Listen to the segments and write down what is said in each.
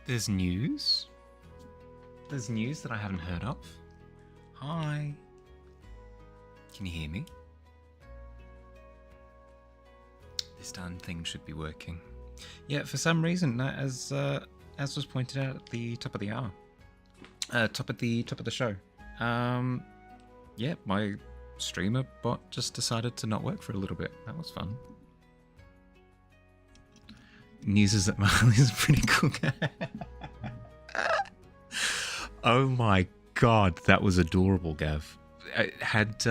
There's news. There's news that I haven't heard of. Hi. Can you hear me? This darn thing should be working. Yeah, for some reason, as was pointed out at the top of the hour, top of the show. Yeah, my streamer bot just decided to not work for a little bit. That was fun. News is that Marley's a pretty cool guy. Oh my god, that was adorable, Gav. It had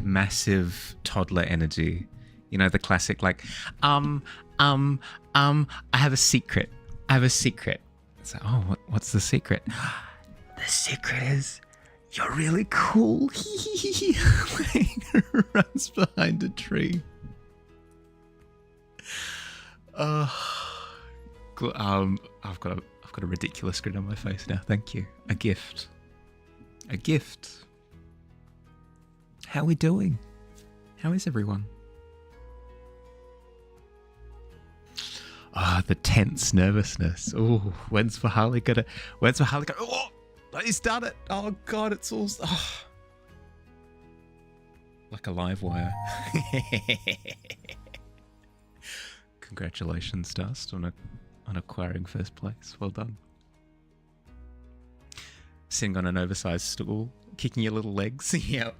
massive toddler energy. You know, the classic like, I have a secret. I have a secret. It's like, oh, what's the secret? The secret is you're really cool. Like, runs behind a tree. I've got a ridiculous grin on my face now. Thank you. A gift. A gift. How are we doing? How is everyone? The tense nervousness. Oh, when's for Harley gonna? Oh, he's done it. Oh god, it's all like a live wire. Congratulations, Dust, on acquiring first place. Well done. Sitting on an oversized stool, kicking your little legs. Yep.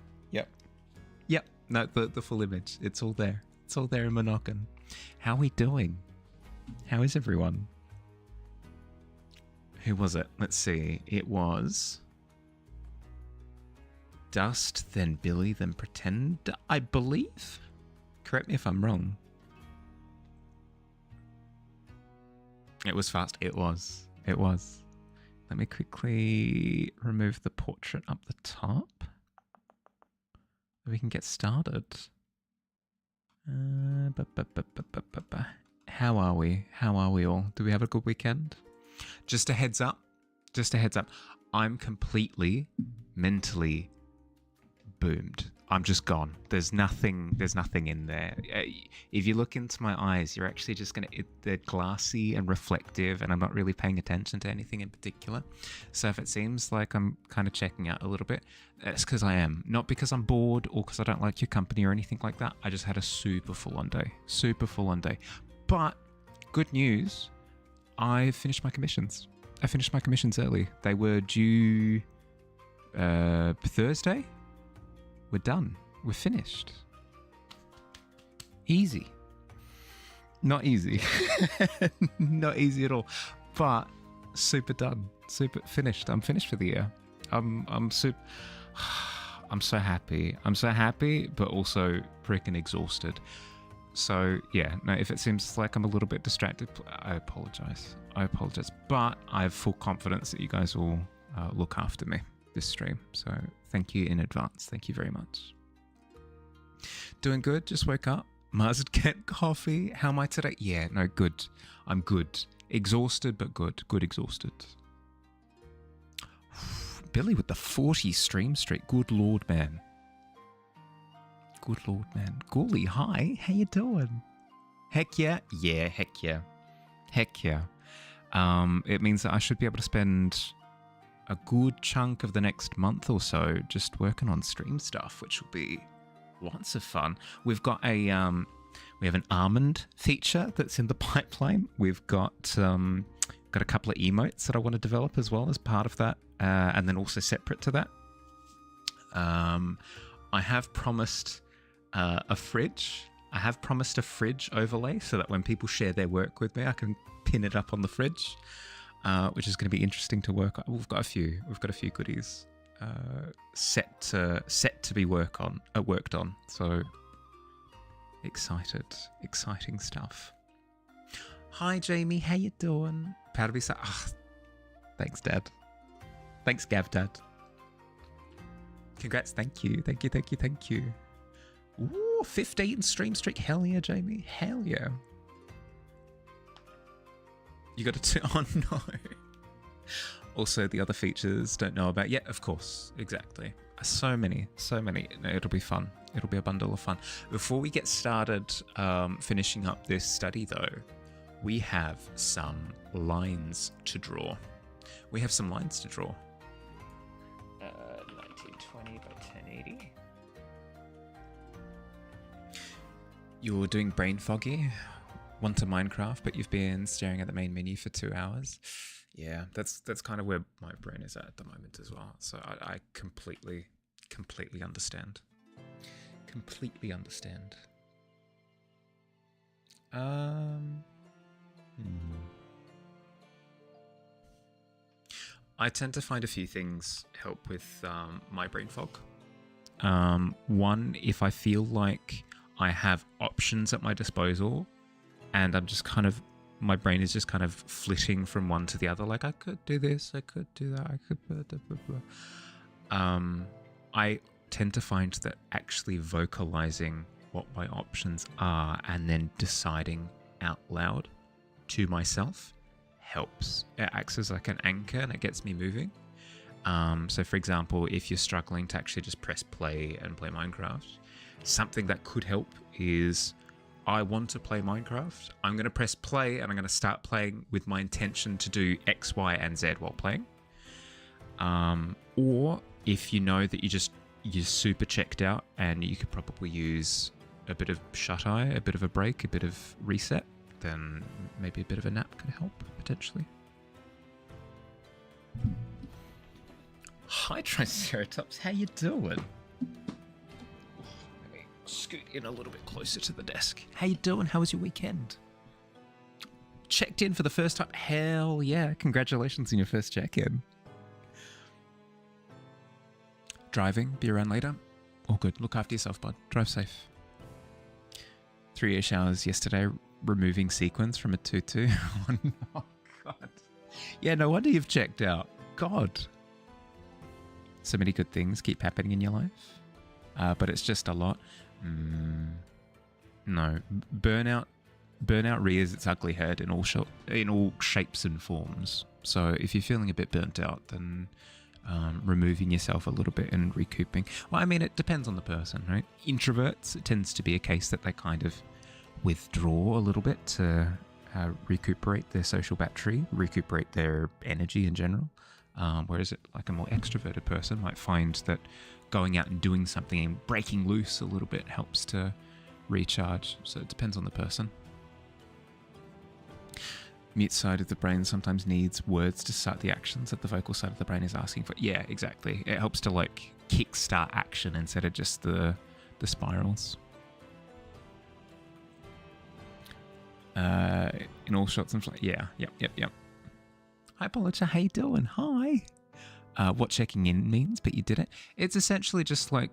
No, the full image. It's all there. It's all there in my noggin. How are we doing? How is everyone? Who was it? Let's see. It was Dust, then Billy, then Pretend, I believe. Correct me if I'm wrong. It was fast. It was. Let me quickly remove the portrait up the top. We can get started. How are we? How are we all? Do we have a good weekend? Just a heads up. I'm completely mentally boomed. I'm just gone. There's nothing in there. If you look into my eyes, you're actually just they're glassy and reflective, and I'm not really paying attention to anything in particular. So if it seems like I'm kind of checking out a little bit, that's because I am. Not because I'm bored or because I don't like your company or anything like that. I just had a super full-on day. But good news, I finished my commissions. I finished my commissions early. They were due Thursday. We're done. We're finished. Easy. Not easy. Not easy at all. But super done. Super finished. I'm finished for the year. I'm so happy. I'm so happy, but also freaking exhausted. So yeah, no, if it seems like I'm a little bit distracted, I apologize. But I have full confidence that you guys will look after me this stream. So thank you in advance. Thank you very much. Doing good. Just woke up. Mars get coffee. How am I today? Yeah, no, good. I'm good. Exhausted, but good. Good exhausted. Billy with the 40 stream streak. Good lord, man. Ghoulie, hi. How you doing? Heck yeah. Yeah, heck yeah. It means that I should be able to spend a good chunk of the next month or so just working on stream stuff, which will be lots of fun. We've got we have an almond feature that's in the pipeline. We've got a couple of emotes that I want to develop as well as part of that, and then also separate to that. I have promised a fridge. I have promised a fridge overlay so that when people share their work with me, I can pin it up on the fridge. Which is going to be interesting to work on. We've got a few goodies set to be worked on. So exciting stuff. Hi Jamie, how you doing? Proud to be so. Thanks, Dad. Thanks, Gav, Dad. Congrats, thank you. Ooh, 15 stream streak. Hell yeah, Jamie. Hell yeah. You got to oh no. Also, the other features don't know about. Yeah, of course, exactly. So many. No, it'll be fun. It'll be a bundle of fun. Before we get started finishing up this study, though, we have some lines to draw. 1920 by 1080. You're doing brain foggy. Want to Minecraft, but you've been staring at the main menu for 2 hours. Yeah, that's kind of where my brain is at the moment as well. So I completely understand. Completely understand. I tend to find a few things help with my brain fog. One, if I feel like I have options at my disposal and I'm just kind of, my brain is just kind of flitting from one to the other, like I could do this, I could do that, I could blah, blah, blah. I tend to find that actually vocalizing what my options are and then deciding out loud to myself helps. It acts as like an anchor and it gets me moving. So for example, if you're struggling to actually just press play and play Minecraft, something that could help is, I want to play Minecraft, I'm going to press play and I'm going to start playing with my intention to do X, Y, and Z while playing. Or if you know that you're super checked out and you could probably use a bit of shut-eye, a bit of a break, a bit of reset, then maybe a bit of a nap could help, potentially. Hi, Triceratops, how you doing? Let me scoot in a little bit closer to the desk. How you doing? How was your weekend? Checked in for the first time? Hell yeah, congratulations on your first check-in. Driving, be around later. All good, look after yourself, bud. Drive safe. 3 showers yesterday, removing sequins from a tutu. Oh no, God. Yeah, no wonder you've checked out. God. So many good things keep happening in your life, but it's just a lot. No, burnout rears its ugly head in all shapes and forms. So if you're feeling a bit burnt out, then removing yourself a little bit and recouping. Well, I mean, it depends on the person, right? Introverts, it tends to be a case that they kind of withdraw a little bit to recuperate their social battery, recuperate their energy in general. Whereas like a more extroverted person might find that going out and doing something and breaking loose a little bit helps to recharge. So it depends on the person. Mute side of the brain sometimes needs words to start the actions that the vocal side of the brain is asking for. Yeah, exactly. It helps to like kickstart action instead of just the spirals. In all shots and yeah, yep. Hi, Paulita, how you doing? Hi. What checking in means, but you did it. It's essentially just like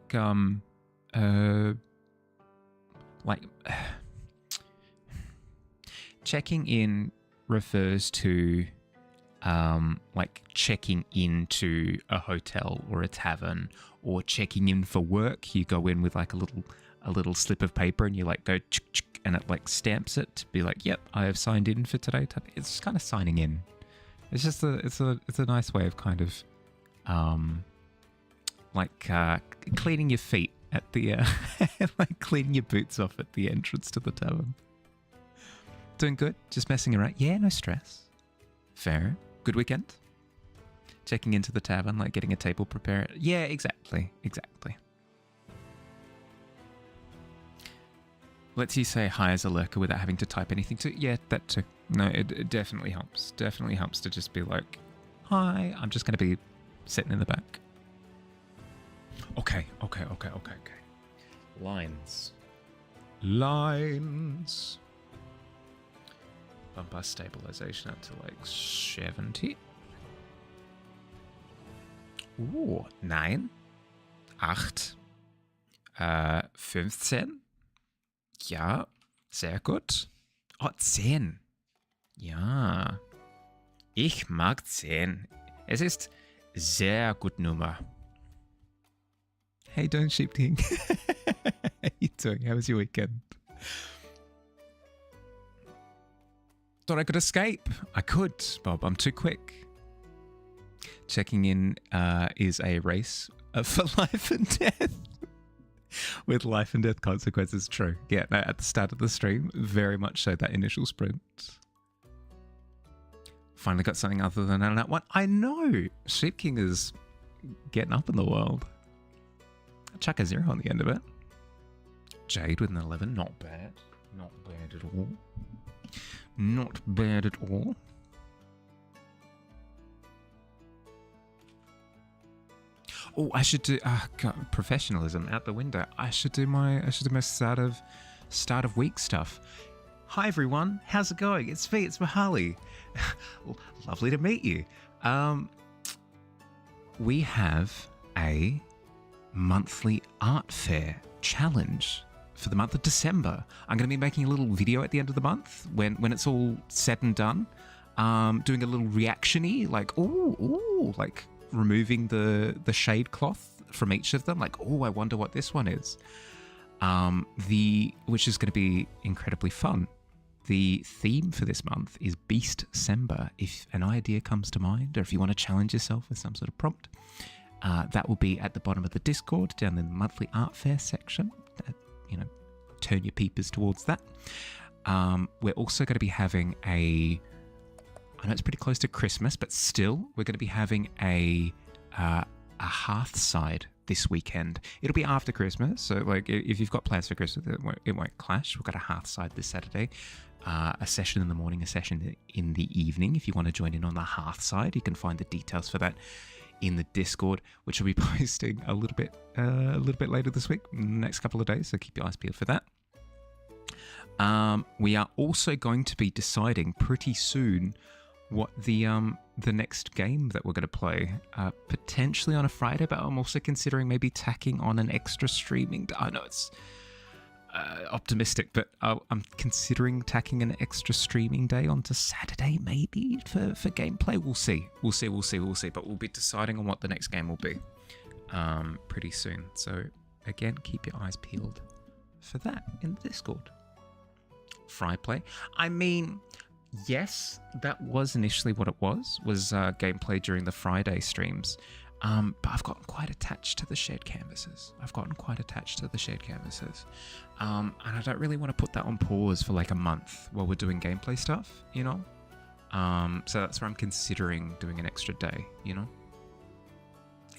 checking in refers to like checking into a hotel or a tavern, or checking in for work. You go in with like a little slip of paper and you like go and it like stamps it to be like, yep, I have signed in for today. It's just kind of signing in. It's just it's a nice way of kind of cleaning your feet at the like cleaning your boots off at the entrance to the tavern. Doing good? Just messing around? Yeah, no stress. Fair. Good weekend? Checking into the tavern, like getting a table prepared. Yeah, exactly. Lets you say hi as a lurker without having to type anything to. Yeah, that too. No, it definitely helps. Definitely helps to just be like, hi, I'm just going to be sitting in the back. Okay. Lines. Bump our stabilization up to like 70. Ooh, 9. 8. 15. Ja, sehr gut. Oh, 10. Ja. Ich mag 10. Es ist sehr gut Nummer. Hey, don't sheepding. How you doing? How was your weekend? Thought I could escape. I could, Bob. I'm too quick. Checking in is a race for life and death. With life and death consequences, true. Yeah, no, at the start of the stream, very much so that initial sprint. Finally got something other than that one. I know. Sheep King is getting up in the world. Chuck a 0 on the end of it. Jade with an 11. Not bad. Not bad at all. Not bad at all. Oh, I should do God, professionalism out the window. I should do my start of week stuff. Hi everyone, how's it going? It's V, it's Mahali. Lovely to meet you. We have a monthly art fair challenge for the month of December. I'm going to be making a little video at the end of the month when it's all said and done, doing a little reaction-y, like ooh, like removing the shade cloth from each of them, like oh, I wonder what this one is. Which is going to be incredibly fun. The theme for this month is Beast-sember. If an idea comes to mind, or if you want to challenge yourself with some sort of prompt, that will be at the bottom of the Discord, down in the monthly art fair section. Turn your peepers towards that. We're also going to be having I know it's pretty close to Christmas, but still, we're going to be having a Hearthside this weekend. It'll be after Christmas, so like if you've got plans for Christmas, it won't clash. We've got a Hearthside this Saturday, a session in the morning, a session in the evening. If you want to join in on the Hearthside, you can find the details for that in the Discord, which will be posting a little bit later this week, next couple of days. So keep your eyes peeled for that. We are also going to be deciding pretty soon what the next game that we're going to play, potentially on a Friday, but I'm also considering maybe tacking on an extra streaming. I know it's optimistic, but I'm considering tacking an extra streaming day onto Saturday, maybe for gameplay. We'll see. But we'll be deciding on what the next game will be pretty soon. So again, keep your eyes peeled for that in the Discord. Fry play. I mean, yes, that was initially what it was gameplay during the Friday streams. But I've gotten quite attached to the shared canvases. And I don't really want to put that on pause for like a month while we're doing gameplay stuff, you know? So that's where I'm considering doing an extra day, you know?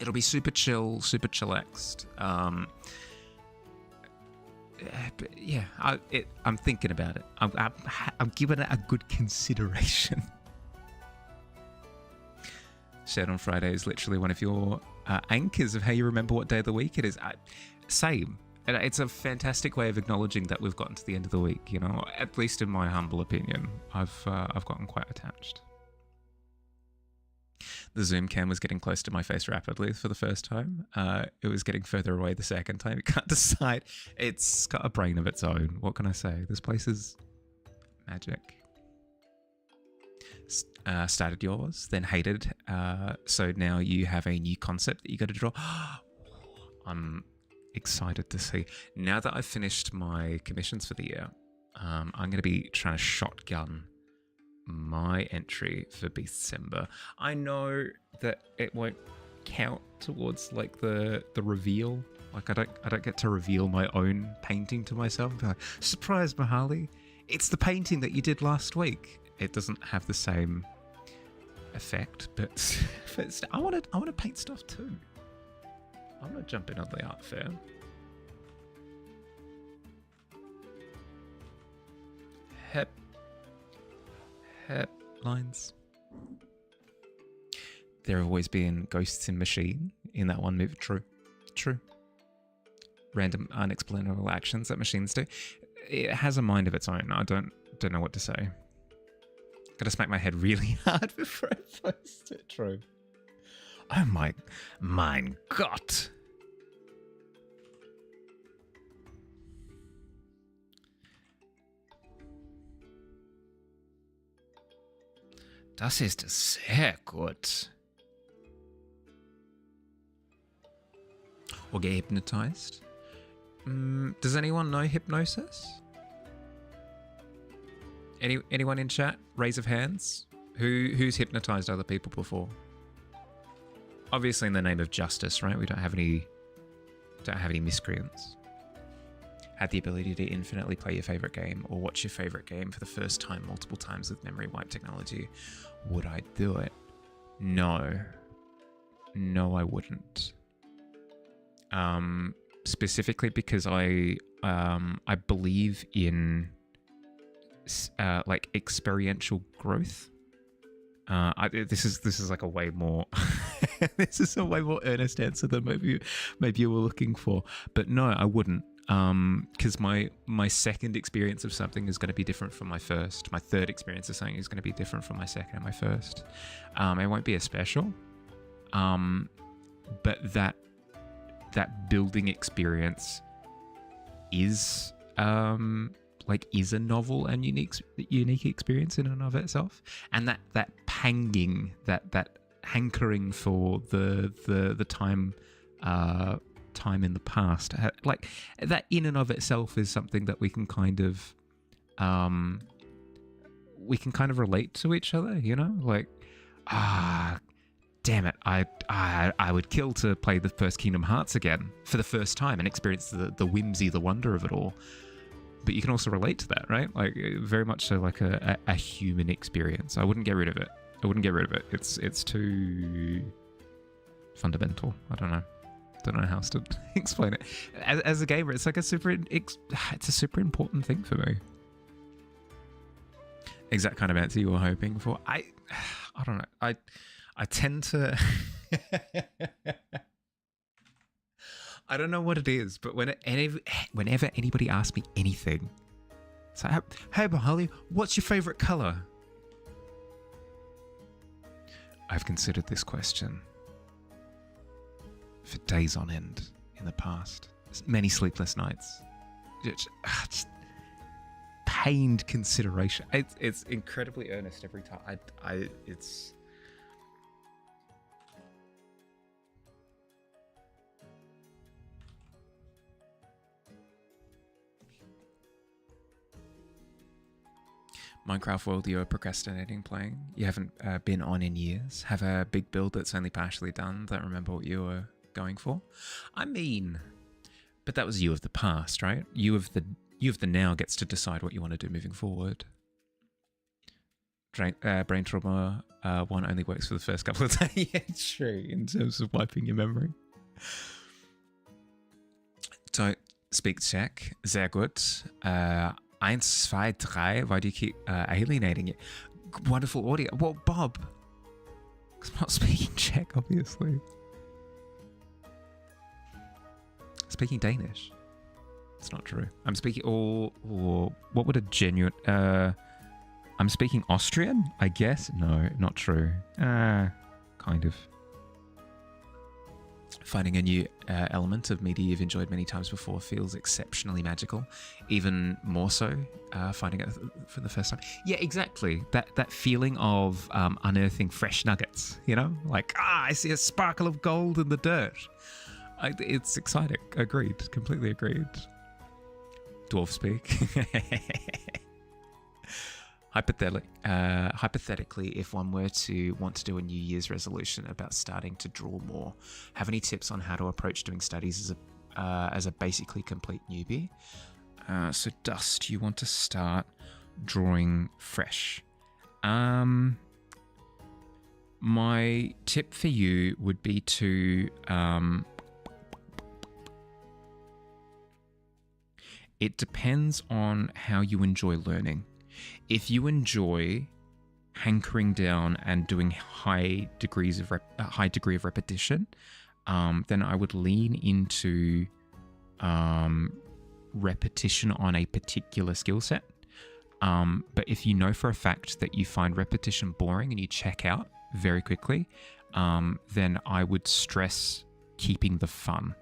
It'll be super chill, super chillaxed. But yeah, I'm thinking about it. I'm giving it a good consideration. Shared on Friday is literally one of your anchors of how you remember what day of the week it is. Same. It's a fantastic way of acknowledging that we've gotten to the end of the week, you know, at least in my humble opinion. I've gotten quite attached. The Zoom cam was getting close to my face rapidly for the first time. It was getting further away the second time. It can't decide. It's got a brain of its own. What can I say? This place is magic. Started yours, then hated. So now you have a new concept that you got to draw. I'm excited to see. Now that I've finished my commissions for the year, I'm going to be trying to shotgun my entry for Beast-sember. I know that it won't count towards like the reveal. Like I don't get to reveal my own painting to myself. Like, surprise, Mahali! It's the painting that you did last week. It doesn't have the same effect, but I want to paint stuff too. I want to jump in on the art fair. Lines. There have always been ghosts in machine in that one movie. True. Random unexplainable actions that machines do. It has a mind of its own. I don't know what to say. Gotta smack my head really hard before I post it. True. Oh mein Gott. Das ist sehr gut. Or get hypnotized. Does anyone know hypnosis? Anyone in chat? Raise of hands. Who's hypnotized other people before? Obviously in the name of justice, right? We don't have any miscreants. had the ability to infinitely play your favorite game or watch your favorite game for the first time multiple times with memory wipe technology, would I do it? No. No, I wouldn't. Specifically because I believe in like experiential growth. This is like a way more this is a way more earnest answer than maybe you were looking for. But no, I wouldn't. Because my second experience of something is going to be different from my first. My third experience of something is going to be different from my second and my first. It won't be as special. But that building experience is is a novel and unique experience in and of itself, and that panging, that hankering for the time in the past, like that in and of itself is something that we can kind of relate to each other, you know, like damn it, I would kill to play the first Kingdom Hearts again for the first time and experience the whimsy, the wonder of it all. But you can also relate to that, right? Like very much so, like a human experience. I wouldn't get rid of it. It's too fundamental. I don't know how else to explain it. As a gamer, it's like it's a super important thing for me. Exact kind of answer you were hoping for. I don't know. I tend to I don't know what it is, but whenever anybody asks me anything, it's like, hey, Bahali, what's your favorite color? I've considered this question for days on end in the past. Many sleepless nights. Just pained consideration. It's incredibly earnest every time. It's... Minecraft world you're procrastinating playing, you haven't been on in years, have a big build that's only partially done, don't remember what you were going for. I mean, but that was you of the past, right? You of the now gets to decide what you want to do moving forward. Brain trauma 1 only works for the first couple of days. Yeah, true, in terms of wiping your memory. So, speak Czech, sehr gut. 1, 2, 3, why do you keep alienating it? Wonderful audio. Well, Bob, because I'm not speaking Czech, obviously. Speaking Danish. It's not true. I'm speaking, or what would a genuine, I'm speaking Austrian, I guess? No, not true. Kind of. Finding a new element of media you've enjoyed many times before feels exceptionally magical. Even more so, finding it for the first time. Yeah, exactly. That feeling of unearthing fresh nuggets, you know? Like, I see a sparkle of gold in the dirt. It's exciting. Agreed. Completely agreed. Dwarf speak. Hypothetically, if one were to want to do a New Year's resolution about starting to draw more, have any tips on how to approach doing studies as a basically complete newbie? So Dust, you want to start drawing fresh. My tip for you would be to it depends on how you enjoy learning. If you enjoy hankering down and doing high degree of repetition, then I would lean into repetition on a particular skill set. But if you know for a fact that you find repetition boring and you check out very quickly, then I would stress keeping the fun.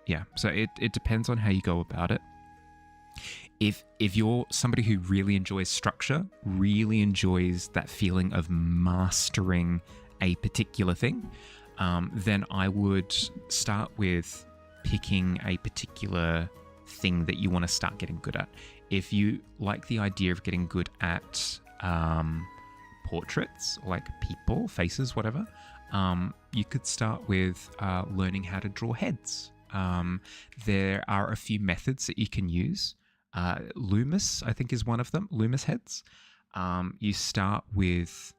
Yeah, so it depends on how you go about it. If you're somebody who really enjoys structure, really enjoys that feeling of mastering a particular thing, then I would start with picking a particular thing that you want to start getting good at. If you like the idea of getting good at portraits, like people, faces, whatever, you could start with learning how to draw heads. There are a few methods that you can use. Loomis, I think, is one of them. Loomis heads. You start with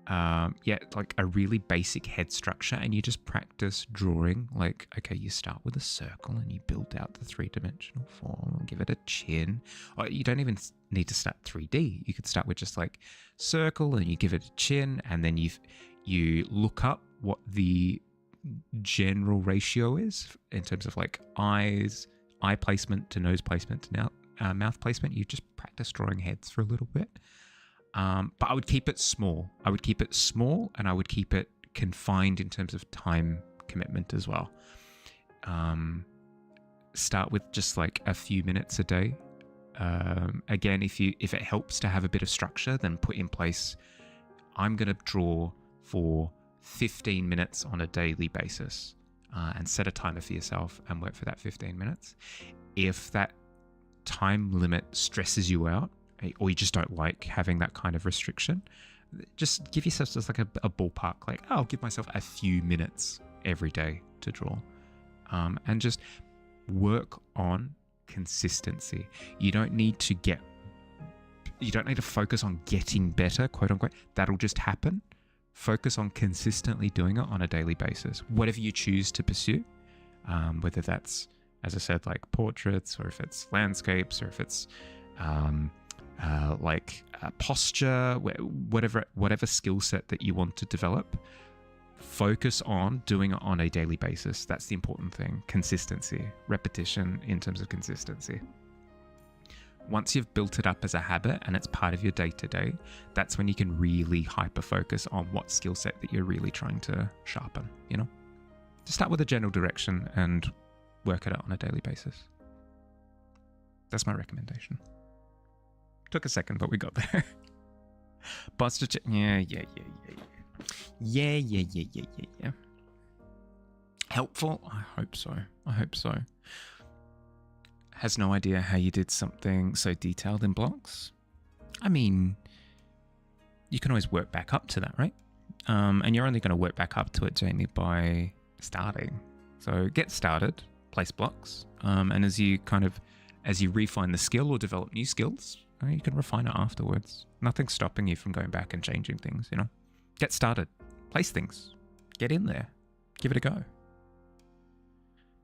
like a really basic head structure, and you just practice drawing. Like, okay, you start with a circle and you build out the three-dimensional form, give it a chin. Or you don't even need to start 3D. You could start with just like circle and you give it a chin, and then you look up what the general ratio is in terms of like eye placement to nose placement to mouth placement. You just practice drawing heads for a little bit. But I would keep it small. I would keep it small, and I would keep it confined in terms of time commitment as well. Start with just like a few minutes a day. Again, if it helps to have a bit of structure, then put in place, I'm going to draw for 15 minutes on a daily basis, and set a timer for yourself and work for that 15 minutes. If that time limit stresses you out, or you just don't like having that kind of restriction, just give yourself just like a ballpark, like, I'll give myself a few minutes every day to draw, and just work on consistency. You don't need to focus on getting better, quote unquote. That'll just happen. Focus on consistently doing it on a daily basis, whatever you choose to pursue, whether that's, as I said, like portraits, or if it's landscapes, or if it's posture, whatever skill set that you want to develop. Focus on doing it on a daily basis. That's the important thing. Consistency, repetition in terms of consistency. Once you've built it up as a habit and it's part of your day-to-day, that's when you can really hyper-focus on what skill set that you're really trying to sharpen, Just start with a general direction and work it out on a daily basis. That's my recommendation. Took a second, but we got there. Buster, yeah. Helpful? I hope so. Has no idea how you did something so detailed in blocks. I mean, you can always work back up to that, right? And you're only going to work back up to it, Jamie, by starting. So get started, place blocks, and as you refine the skill or develop new skills, you can refine it afterwards. Nothing's stopping you from going back and changing things, Get started. Place things. Get in there. Give it a go.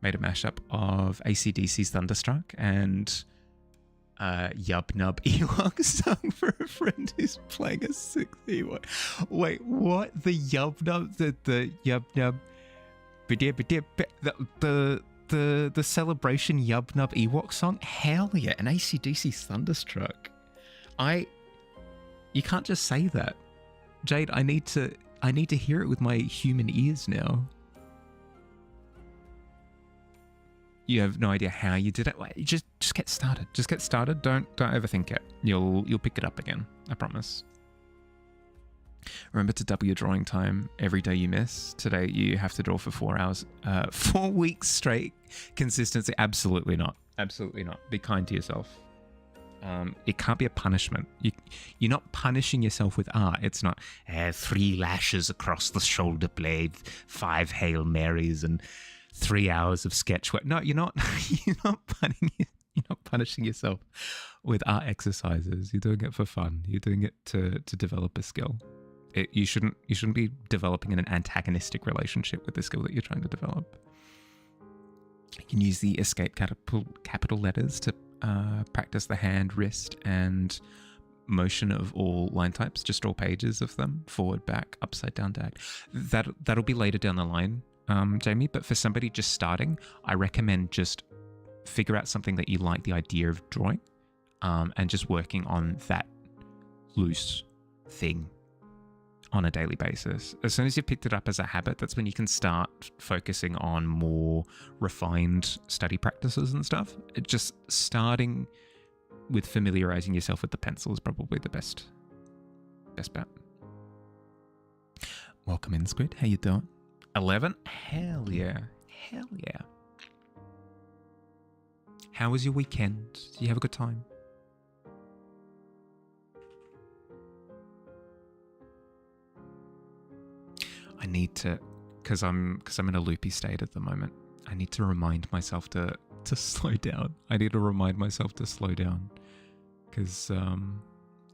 Made a mashup of AC/DC's Thunderstruck and Yub Nub Ewok song for a friend who's playing a 6 Ewok. Wait, what? The Yub Nub? The Yub Nub? The Celebration Yub Nub Ewok song? Hell yeah, an AC/DC's Thunderstruck. You can't just say that. Jade, I need to hear it with my human ears now. You have no idea how you did it. Just get started. Just get started. Don't overthink it. You'll pick it up again. I promise. Remember to double your drawing time every day you miss. Today you have to draw for 4 hours, 4 weeks straight. Consistency? Absolutely not. Absolutely not. Be kind to yourself. It can't be a punishment. You're not punishing yourself with art. It's not 3 lashes across the shoulder blade, 5 Hail Marys, and 3 hours of sketch work. No, you're not. You're not punishing yourself with art exercises. You're doing it for fun. You're doing it to develop a skill. You shouldn't be developing an antagonistic relationship with the skill that you're trying to develop. You can use the escape capital letters to practice the hand, wrist, and motion of all line types. Just draw pages of them, forward, back, upside down, diag. That'll be later down the line, Jamie. But for somebody just starting, I recommend just figure out something that you like the idea of drawing, and just working on that loose thing on a daily basis. As soon as you've picked it up as a habit, that's when you can start focusing on more refined study practices and stuff. Just starting with familiarizing yourself with the pencil is probably the best bet. Welcome in, Squid. How you doing? 11? Hell yeah. Hell yeah. How was your weekend? Did you have a good time? I need to, because I'm in a loopy state at the moment. I need to remind myself to slow down. I need to remind myself to slow down because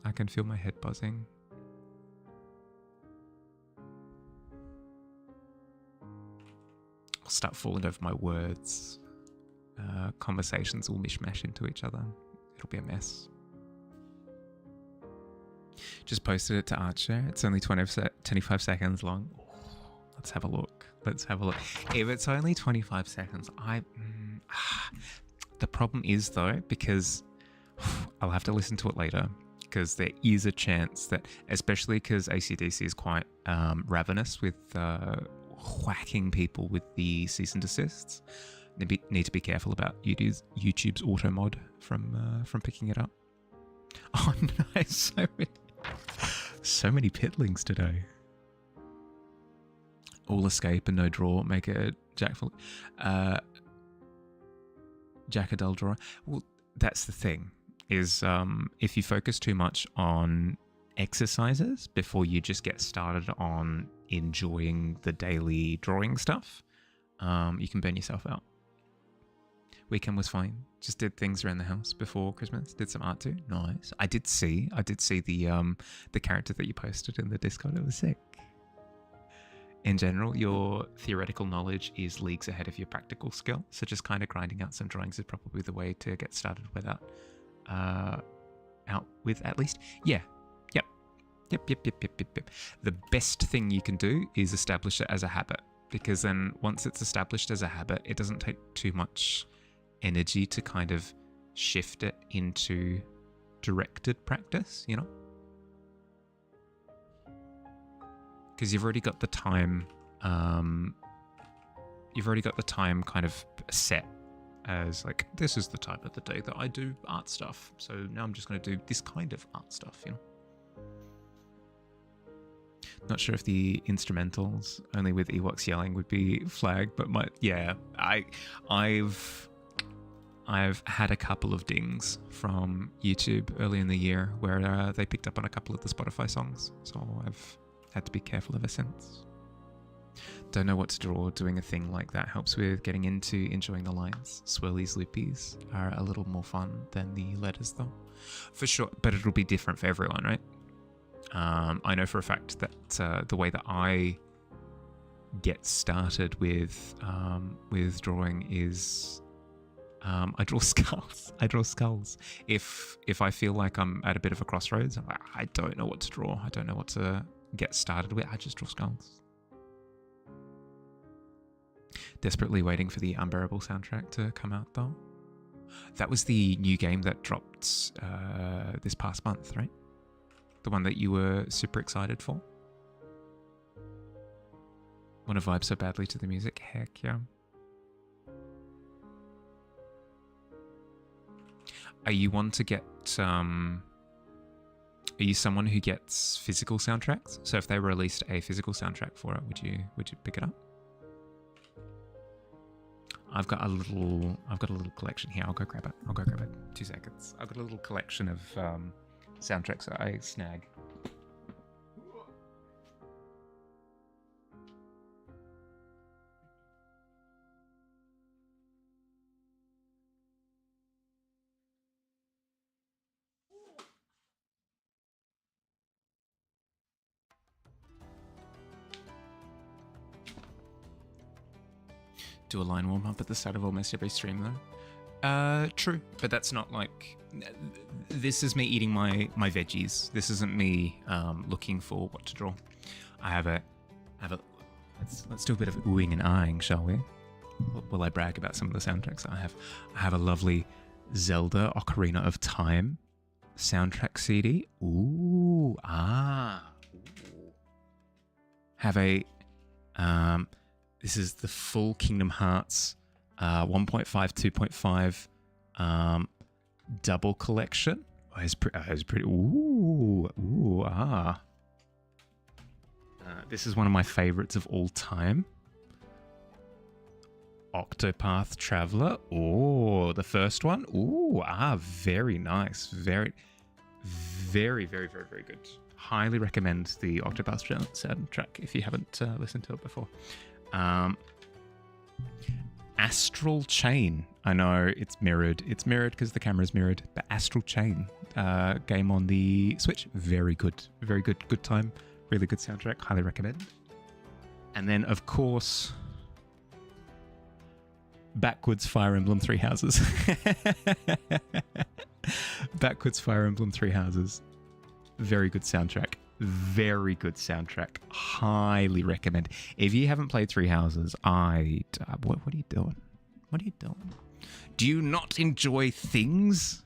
I can feel my head buzzing. I'll start falling over my words. Conversations will mishmash into each other. It'll be a mess. Just posted it to Archer. It's only 25 seconds long. Let's have a look. Let's have a look. If it's only 25 seconds, the problem is though, because I'll have to listen to it later, because there is a chance that, especially because ACDC is quite ravenous with whacking people with the cease and desists. Need to be careful about YouTube's auto mod from picking it up. Oh nice, so many pitlings today. All escape and no draw. Make a Jackadell draw. Well, that's the thing. Is if you focus too much on exercises before you just get started on enjoying the daily drawing stuff, you can burn yourself out. Weekend was fine. Just did things around the house before Christmas. Did some art too. Nice. I did see the character that you posted in the Discord. It was sick. In general, your theoretical knowledge is leagues ahead of your practical skill. So just kind of grinding out some drawings is probably the way to get started without out with at least. Yeah. Yep. The best thing you can do is establish it as a habit, because then once it's established as a habit, it doesn't take too much energy to kind of shift it into directed practice, you know? Because you've already got the time kind of set as like, this is the time of the day that I do art stuff, so now I'm just going to do this kind of art stuff, you know? Not sure if the instrumentals only with Ewoks yelling would be flagged, but I've had a couple of dings from YouTube early in the year where they picked up on a couple of the Spotify songs, so I've had to be careful ever since. Don't know what to draw. Doing a thing like that helps with getting into enjoying the lines. Swirlies, loopies are a little more fun than the letters though. For sure, but it'll be different for everyone, right? I know for a fact that the way that I get started with drawing is I draw skulls. If I feel like I'm at a bit of a crossroads, I don't know what to draw. I don't know what to get started with. I just draw skulls. Desperately waiting for the Unbearable soundtrack to come out though. That was the new game that dropped this past month, right? The one that you were super excited for? Want to vibe so badly to the music? Heck yeah. Are you one to get are you someone who gets physical soundtracks? So if they released a physical soundtrack for it, would you pick it up? I've got a little collection here. I'll go grab it. 2 seconds. I've got a little collection of soundtracks that I snag. Do a line warm up at the start of almost every stream though. True, but that's not like. This is me eating my veggies. This isn't me looking for what to draw. I have a. Let's do a bit of oohing and ahhing, shall we? Will I brag about some of the soundtracks that I have? I have a lovely Zelda Ocarina of Time soundtrack CD. Ooh, Ooh. Have a. This is the full Kingdom Hearts 1.5, 2.5 double collection. Oh, it's pretty. This is one of my favorites of all time. Octopath Traveler. Oh, the first one. Ooh, very nice. Very, very, very, very, very good. Highly recommend the Octopath Traveler soundtrack if you haven't listened to it before. Astral Chain. I know it's mirrored. It's mirrored because the camera's mirrored. But Astral Chain, game on the Switch. Very good. Very good. Good time. Really good soundtrack. Highly recommend. And then, of course, Backwards Fire Emblem Three Houses. Backwards Fire Emblem Three Houses. Very good soundtrack. Very good soundtrack. Highly recommend. If you haven't played Three Houses, what are you doing? What are you doing? Do you not enjoy things?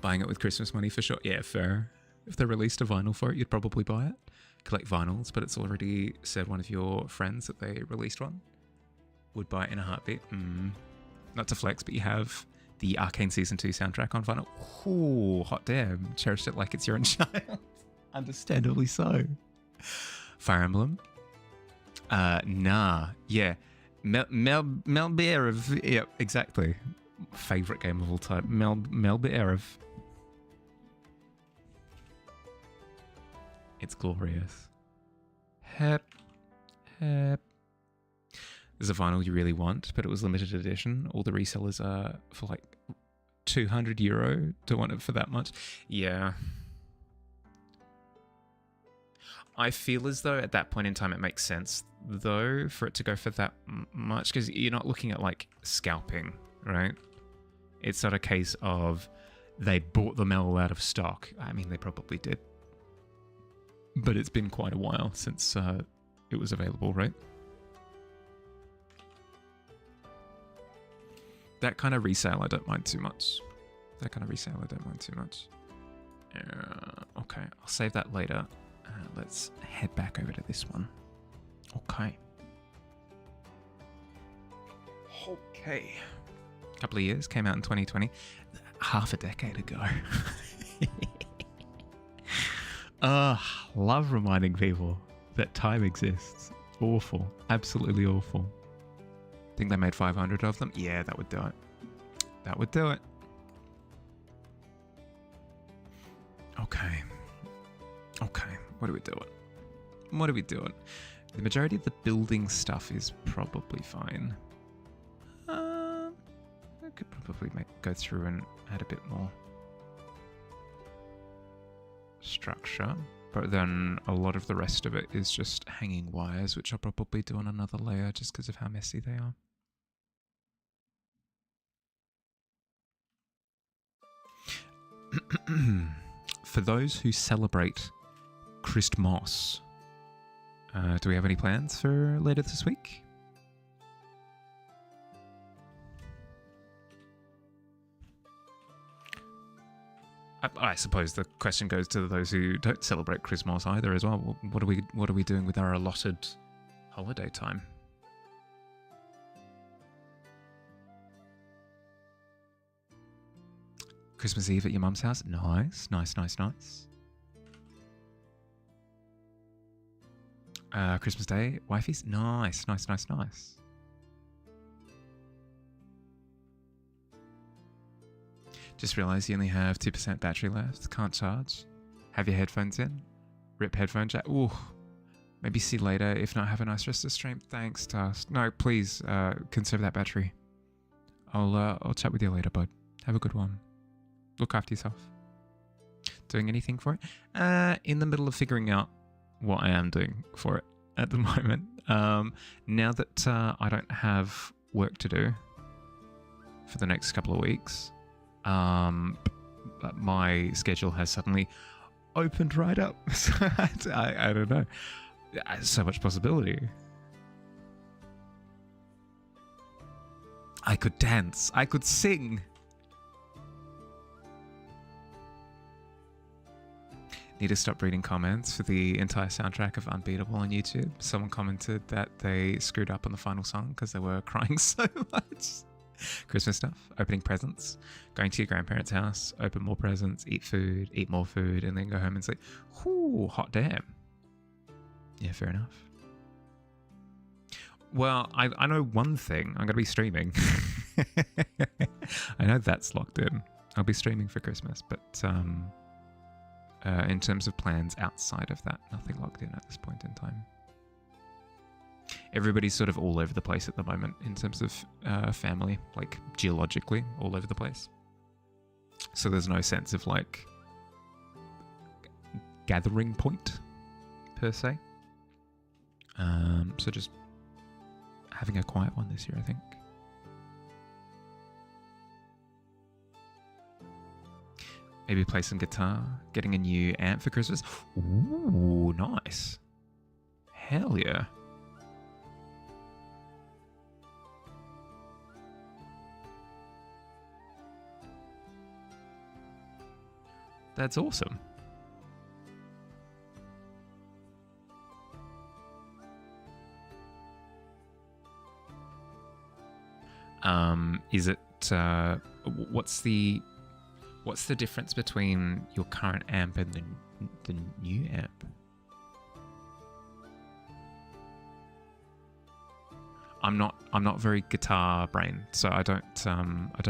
Buying it with Christmas money for sure. Yeah, fair. If they released a vinyl for it, you'd probably buy it. Collect vinyls, but it's already said one of your friends that they released one. Would buy it in a heartbeat. Not to flex, but you have the Arcane Season 2 soundtrack on vinyl. Ooh, hot damn. Cherished it like it's your own child. Understandably so. Fire Emblem. Nah. Yeah. Melberev. Yep, exactly. Favorite game of all time. Melberev. It's glorious. Hep. There's a vinyl you really want, but it was limited edition. All the resellers are for like €200 to want it for that much. Yeah. I feel as though at that point in time it makes sense, though, for it to go for that much, because you're not looking at like scalping, right? It's not a case of they bought them all out of stock. I mean, they probably did. But it's been quite a while since it was available, right? That kind of resale I don't mind too much. Okay, I'll save that later. Let's head back over to this one. Okay. Couple of years, came out in 2020. Half a decade ago. Love reminding people that time exists. Awful. Absolutely awful. Think they made 500 of them? Yeah, that would do it. That would do it. Okay. What are we doing? The majority of the building stuff is probably fine. I could probably go through and add a bit more structure. But then a lot of the rest of it is just hanging wires, which I'll probably do on another layer just because of how messy they are. For those who celebrate Christmas, do we have any plans for later this week? I suppose the question goes to those who don't celebrate Christmas either as well. What are we doing with our allotted holiday time? Christmas Eve at your mum's house? Nice. Christmas Day, wifey's? Nice. Just realised you only have 2% battery left. Can't charge. Have your headphones in. Rip headphone jack. Ooh. Maybe see you later. If not, have a nice rest of the stream. Thanks, Task. No, please, conserve that battery. I'll chat with you later, bud. Have a good one. Look after yourself. Doing anything for it? In the middle of figuring out what I am doing for it at the moment. Now that I don't have work to do for the next couple of weeks, my schedule has suddenly opened right up. So I don't know. So much possibility. I could dance. I could sing. Need to stop reading comments for the entire soundtrack of Unbeatable on YouTube. Someone commented that they screwed up on the final song because they were crying so much. Christmas stuff, opening presents, going to your grandparents' house, open more presents, eat food, eat more food, and then go home and say, whoo, hot damn. Yeah, fair enough. Well, I know one thing. I'm going to be streaming. I know that's locked in. I'll be streaming for Christmas, but in terms of plans outside of that, nothing locked in at this point in time. Everybody's sort of all over the place at the moment in terms of family, like geologically all over the place. So there's no sense of like gathering point per se. So just having a quiet one this year, I think. Maybe play some guitar, getting a new amp for Christmas. Ooh, nice. Hell yeah. That's awesome. Is it what's the difference between your current amp and the new amp? I'm not very guitar brained, so I don't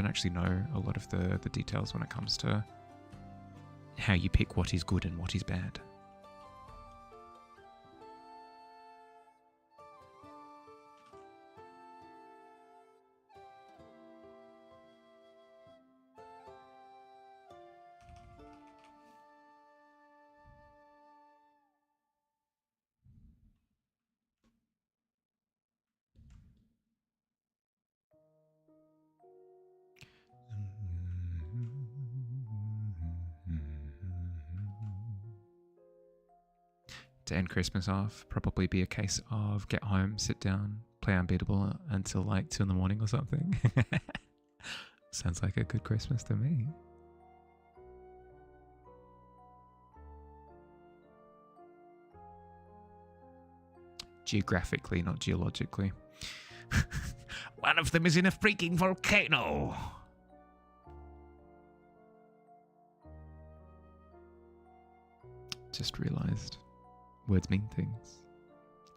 actually know a lot of the details when it comes to how you pick what is good and what is bad. To end Christmas off, probably be a case of get home, sit down, play Unbeatable until like 2 a.m. or something. Sounds like a good Christmas to me. Geographically, not geologically. One of them is in a freaking volcano. Just realised. Words mean things.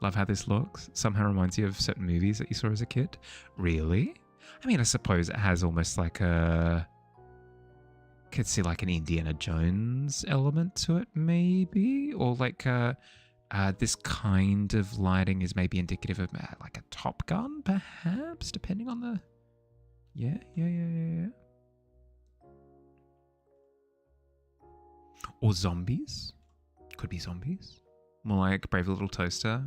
Love how this looks. Somehow reminds you of certain movies that you saw as a kid. Really? I mean, I suppose it has almost like could see like an Indiana Jones element to it, maybe? Or like this kind of lighting is maybe indicative of like a Top Gun, perhaps, depending on the... Yeah. Or zombies. Could be zombies. More like Brave Little Toaster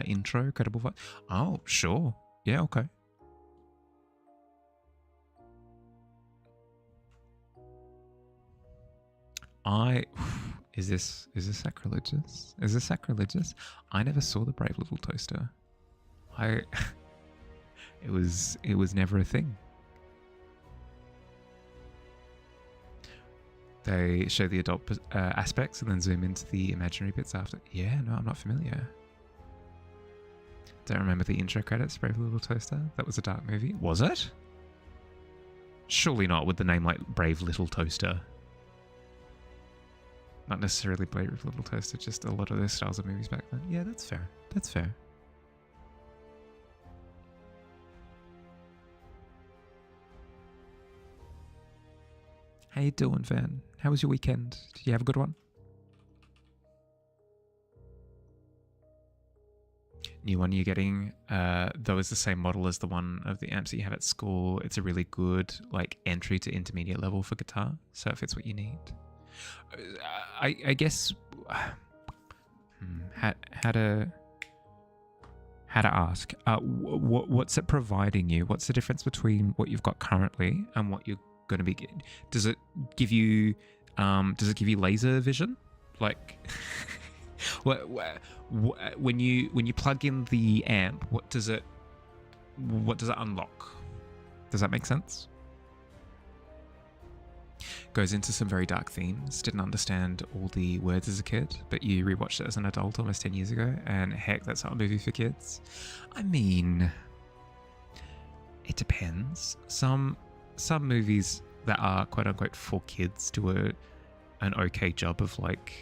intro, credible voice. Oh, sure. Yeah, okay. Is this sacrilegious? Is this sacrilegious? I never saw the Brave Little Toaster. It was never a thing. They show the adult aspects and then zoom into the imaginary bits after. Yeah, no, I'm not familiar. Don't remember the intro credits, Brave Little Toaster. That was a dark movie. Was it? Surely not with the name like Brave Little Toaster. Not necessarily Brave Little Toaster, just a lot of those styles of movies back then. Yeah, that's fair. That's fair. How you doing, Van? How was your weekend? Did you have a good one? New one you're getting, though, is the same model as the one of the amps that you have at school. It's a really good like entry to intermediate level for guitar, so if it's what you need. I guess how to ask. What's it providing you? What's the difference between what you've got currently and what you're going to be getting? Does it give you laser vision? Like when you plug in the amp, what does it unlock? Does that make sense? Goes into some very dark themes. Didn't understand all the words as a kid, but you rewatched it as an adult almost 10 years ago, and heck, that's not a movie for kids. I mean, it depends. Some movies that are quote unquote for kids do an okay job of like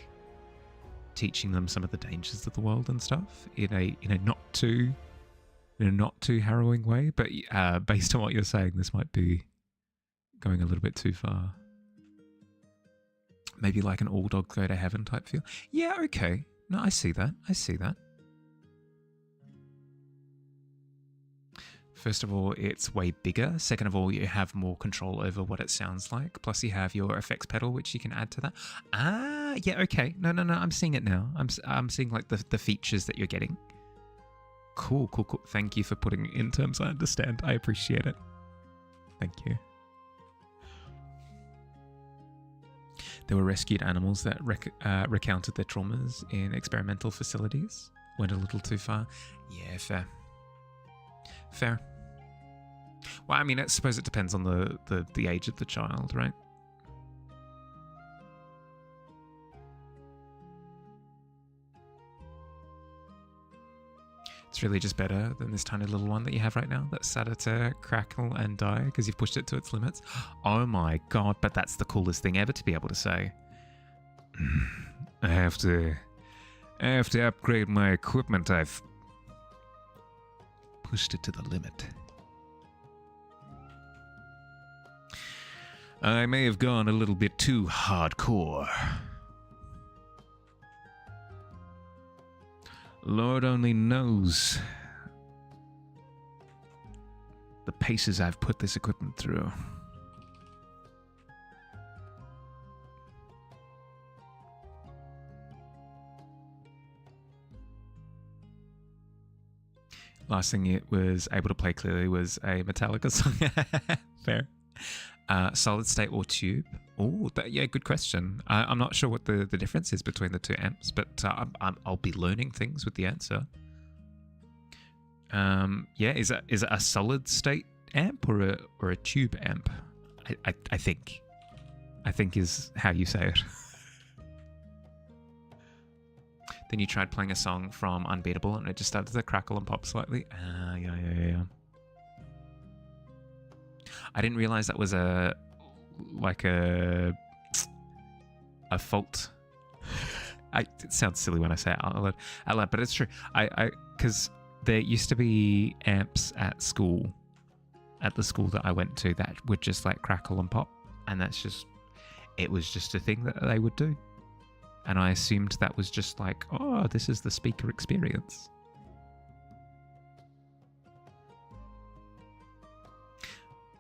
teaching them some of the dangers of the world and stuff in a not too harrowing way. But based on what you're saying, this might be going a little bit too far. Maybe like an all dogs go to heaven type feel. Yeah, okay. No, I see that. First of all, it's way bigger. Second of all, you have more control over what it sounds like. Plus, you have your effects pedal, which you can add to that. Ah, yeah, okay. No. I'm seeing it now. I'm seeing like the features that you're getting. Cool. Thank you for putting it in terms I understand. I appreciate it. Thank you. There were rescued animals that recounted their traumas in experimental facilities. Went a little too far. Yeah, fair. Well, I mean, I suppose it depends on the age of the child, right? It's really just better than this tiny little one that you have right now that started to crackle and die because you've pushed it to its limits. Oh my god, but that's the coolest thing ever to be able to say. I have to upgrade my equipment. I've pushed it to the limit. I may have gone a little bit too hardcore. Lord only knows the paces I've put this equipment through. Last thing it was able to play clearly was a Metallica song. Fair. Solid state or tube? Oh, yeah, good question. I'm not sure what the difference is between the two amps, but I'll be learning things with the answer. Yeah, is it a solid state amp or a tube amp? I think is how you say it. Then you tried playing a song from Unbeatable and it just started to crackle and pop slightly. Yeah. I didn't realize that was a fault. It sounds silly when I say it out loud, but it's true. Because there used to be amps at school, at the school that I went to, that would just like crackle and pop, and it was just a thing that they would do. And I assumed that was just like, oh, this is the speaker experience.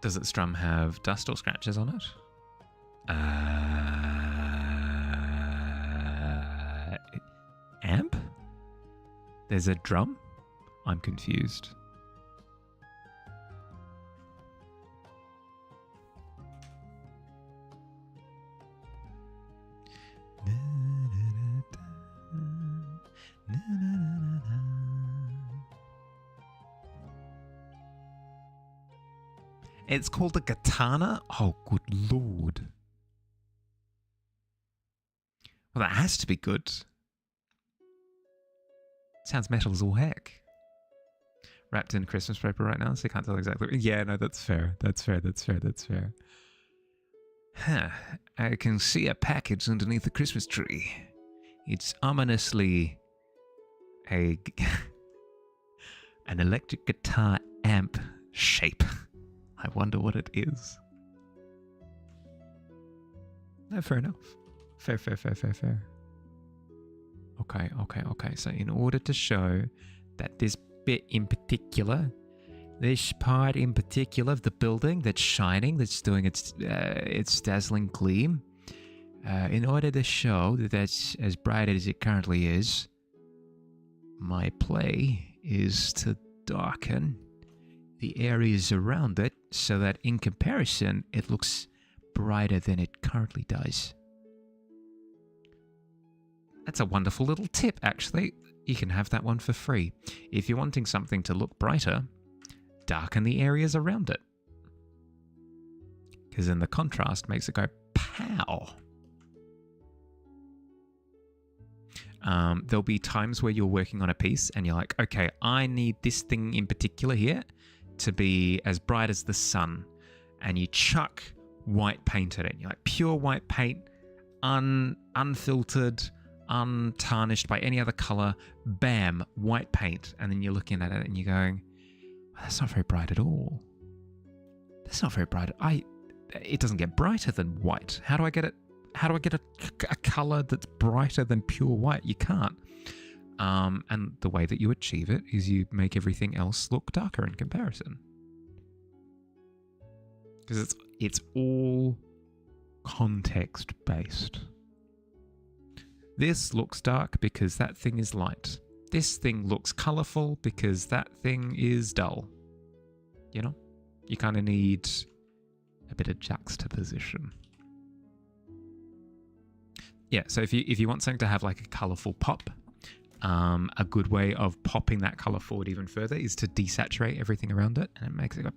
Does its drum have dust or scratches on it? Amp? There's a drum? I'm confused. It's called a katana? Oh, good lord. Well, that has to be good. Sounds metal as all heck. Wrapped in Christmas paper right now, so you can't tell exactly. Yeah, no, that's fair. That's fair. Huh. I can see a package underneath the Christmas tree. It's ominously an electric guitar amp shape. I wonder what it is. No, fair enough. Fair. Okay. So in order to show that this bit in particular, this part in particular of the building that's shining, that's doing its dazzling gleam, in order to show that that's as bright as it currently is, my play is to darken the areas around it so that in comparison it looks brighter than it currently does. That's a wonderful little tip, actually. You can have that one for free. If you're wanting something to look brighter, darken the areas around it. Because then the contrast makes it go pow. There'll be times where you're working on a piece and you're like, okay, I need this thing in particular here to be as bright as the sun. And you chuck white paint at it. And you're like, pure white paint, unfiltered, untarnished by any other color. Bam, white paint. And then you're looking at it and you're going, well, that's not very bright at all. That's not very bright. It doesn't get brighter than white. How do I get it? How do I get a color that's brighter than pure white? You can't. And the way that you achieve it is you make everything else look darker in comparison. because it's all context based. This looks dark because that thing is light. This thing looks colourful because that thing is dull. You know? You kind of need a bit of juxtaposition. Yeah, so if you want something to have like a colourful pop, a good way of popping that colour forward even further is to desaturate everything around it, and it makes it go...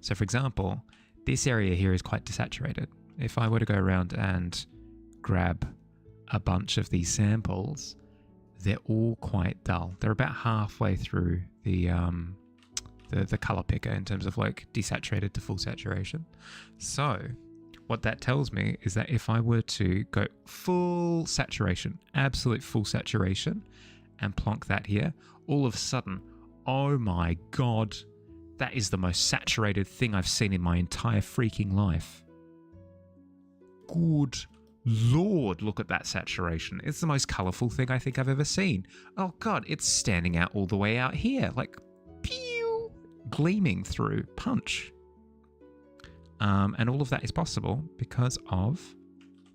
So for example, this area here is quite desaturated. If I were to go around and grab a bunch of these samples, they're all quite dull. They're about halfway through the color picker in terms of like desaturated to full saturation. So what that tells me is that if I were to go full saturation, absolute full saturation, and plonk that here, all of a sudden, oh my God, that is the most saturated thing I've seen in my entire freaking life. Good Lord, look at that saturation. It's the most colourful thing I think I've ever seen. Oh God, it's standing out all the way out here, like pew, gleaming through, punch. And all of that is possible because of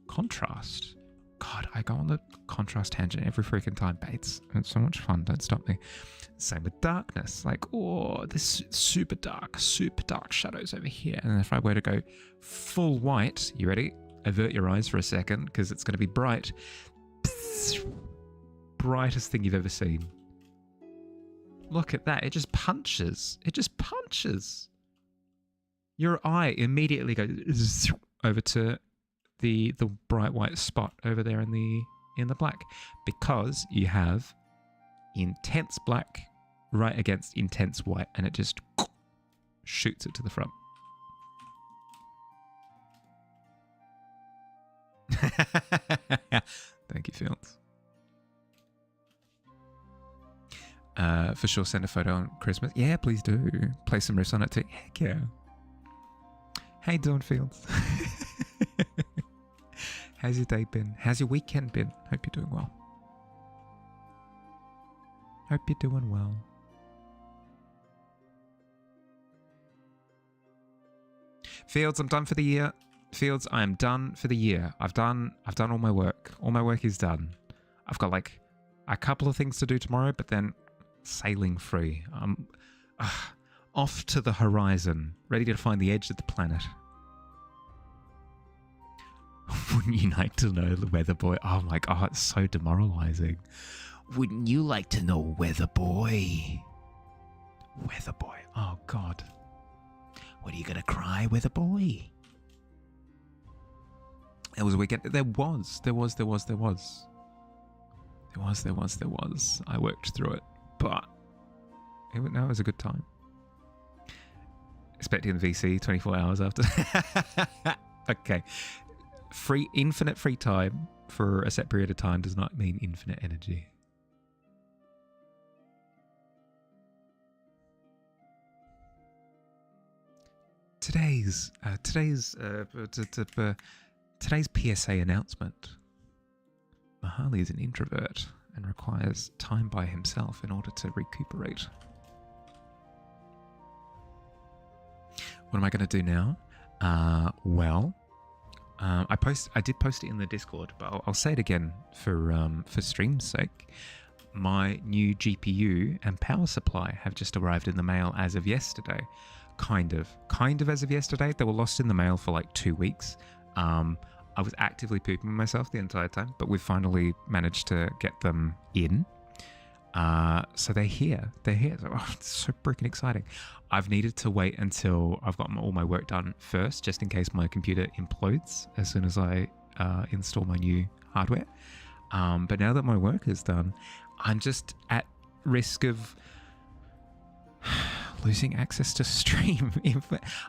contrast. God, I go on the contrast tangent every freaking time, Bates. It's so much fun, don't stop me. Same with darkness, like, oh, this super dark shadows over here. And if I were to go full white, you ready? Avert your eyes for a second because it's going to be bright. Brightest thing you've ever seen. Look at that. It just punches. It just punches. Your eye immediately goes over to the bright white spot over there in the black, because you have intense black right against intense white, and it just shoots it to the front. Thank you, Fields. For sure, send a photo on Christmas. Yeah, please do. Play some riffs on it too. Heck yeah. Hey, Dawn Fields. How's your day been? How's your weekend been? Hope you're doing well. Hope you're doing well. Fields, I'm done for the year. Fields, I am done for the year. I've done all my work. All my work is done. I've got like a couple of things to do tomorrow, but then sailing free. I'm off to the horizon, ready to find the edge of the planet. Wouldn't you like to know the weather boy? Oh my God, it's so demoralizing. Wouldn't you like to know weather boy? Weather boy. Oh God. What are you gonna cry, weather boy? It was a weekend. There was. I worked through it, but it was a good time. Expecting the VC 24 hours after. Okay. Infinite free time for a set period of time does not mean infinite energy. Today's PSA announcement. Mahali is an introvert and requires time by himself in order to recuperate. What am I going to do now? I did post it in the Discord, but I'll say it again for stream's sake. My new GPU and power supply have just arrived in the mail as of yesterday. Kind of as of yesterday. They were lost in the mail for like 2 weeks. I was actively pooping myself the entire time, but we've finally managed to get them in. So they're here. Oh, it's so freaking exciting. I've needed to wait until I've got all my work done first, just in case my computer implodes as soon as I install my new hardware. But now that my work is done, I'm just at risk of losing access to stream.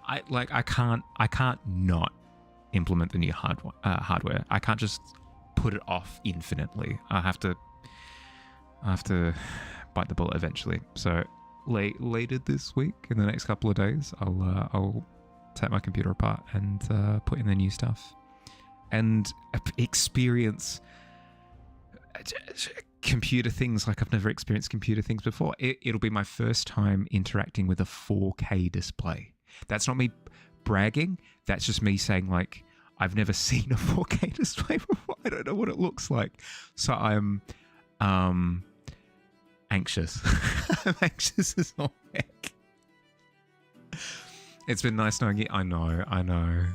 I can't not implement the new hardware. I can't just put it off infinitely. I have to bite the bullet eventually. So later this week, in the next couple of days, I'll take my computer apart and put in the new stuff and experience computer things like I've never experienced computer things before. It'll be my first time interacting with a 4K display. That's not me bragging. That's just me saying, like, I've never seen a 4K display before. I don't know what it looks like. So I'm anxious. I'm anxious as all heck. It's been nice knowing you. I know.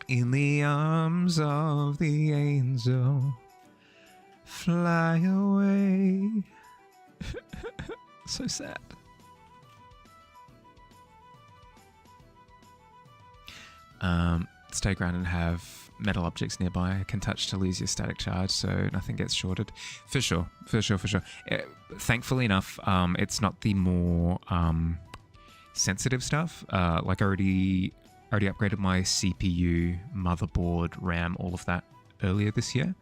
In the arms of the angel, fly away. So sad. Stay grounded and have metal objects nearby I can touch to lose your static charge so nothing gets shorted. For sure. Thankfully enough, it's not the more sensitive stuff. Like I already upgraded my CPU, motherboard, RAM, all of that earlier this year.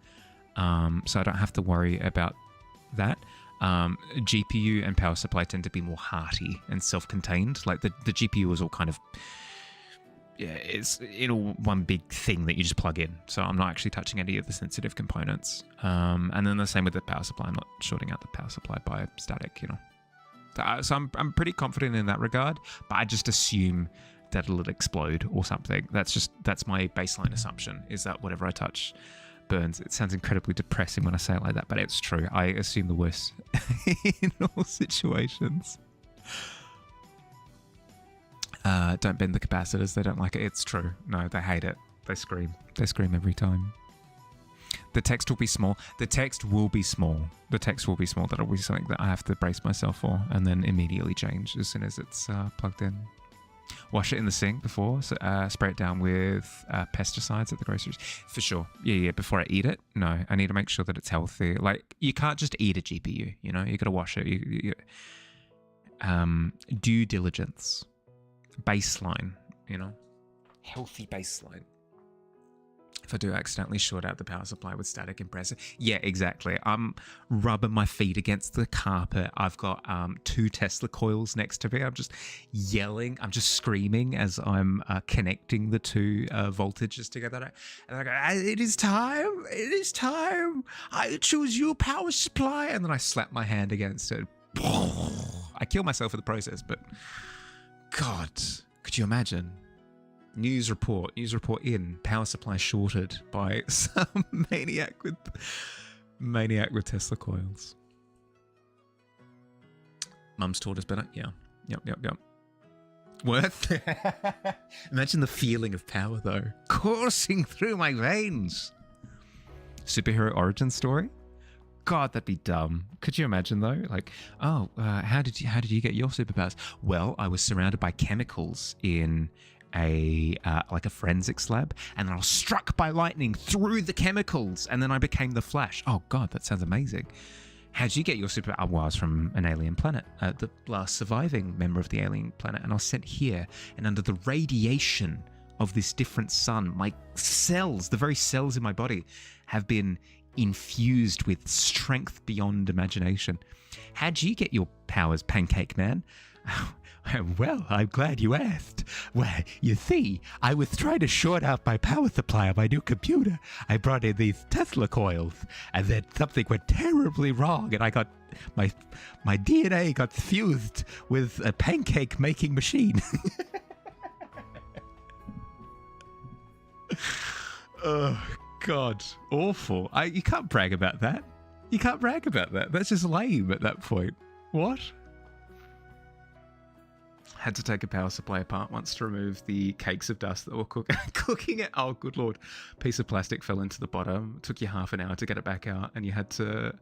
So I don't have to worry about that. GPU and power supply tend to be more hearty and self-contained. Like the GPU is all kind of, it's all one big thing that you just plug in. So I'm not actually touching any of the sensitive components. And then the same with the power supply. I'm not shorting out the power supply by static, So I'm pretty confident in that regard, but I just assume that it'll explode or something. That's my baseline assumption, is that whatever I touch burns. It sounds incredibly depressing when I say it like that, but it's true. I assume the worst in all situations. Don't bend the capacitors. They don't like it. It's true. No, they hate it. They scream. They scream every time. The text will be small. The text will be small. That'll be something that I have to brace myself for and then immediately change as soon as it's plugged in. Wash it in the sink before, spray it down with pesticides at the groceries. For sure. Yeah, before I eat it. No, I need to make sure that it's healthy. Like, you can't just eat a GPU, you got to wash it. Due diligence. Baseline, healthy baseline. If I do accidentally short out the power supply with static compressor, yeah, exactly. I'm rubbing my feet against the carpet. I've got 2 Tesla coils next to me. I'm just yelling. I'm just screaming as I'm connecting the 2 voltages together. And I go, it is time. It is time. I choose your power supply. And then I slap my hand against it. I kill myself in the process, but God, could you imagine? News report in, power supply shorted by some maniac with Tesla coils. Mum's taught us better. Yeah. Yep. Worth. Imagine the feeling of power though, coursing through my veins. Superhero origin story? God, that'd be dumb. Could you imagine though? Like, how did you get your superpowers? Well, I was surrounded by chemicals in a forensics lab, and then I was struck by lightning through the chemicals, and then I became the Flash. Oh God, that sounds amazing. How'd you get your superpower? Well, I was from an alien planet, the last surviving member of the alien planet, and I was sent here, and under the radiation of this different sun, my cells, the very cells in my body, have been infused with strength beyond imagination. How'd you get your powers, Pancake Man? Well, I'm glad you asked. Well, you see, I was trying to short out my power supply on my new computer. I brought in these Tesla coils, and then something went terribly wrong, and I got my DNA got fused with a pancake making machine. Oh God, awful. You can't brag about that. That's just lame at that point. What? Had to take a power supply apart once to remove the cakes of dust that were cooking it. Oh, good Lord. Piece of plastic fell into the bottom. It took you half an hour to get it back out, and you had to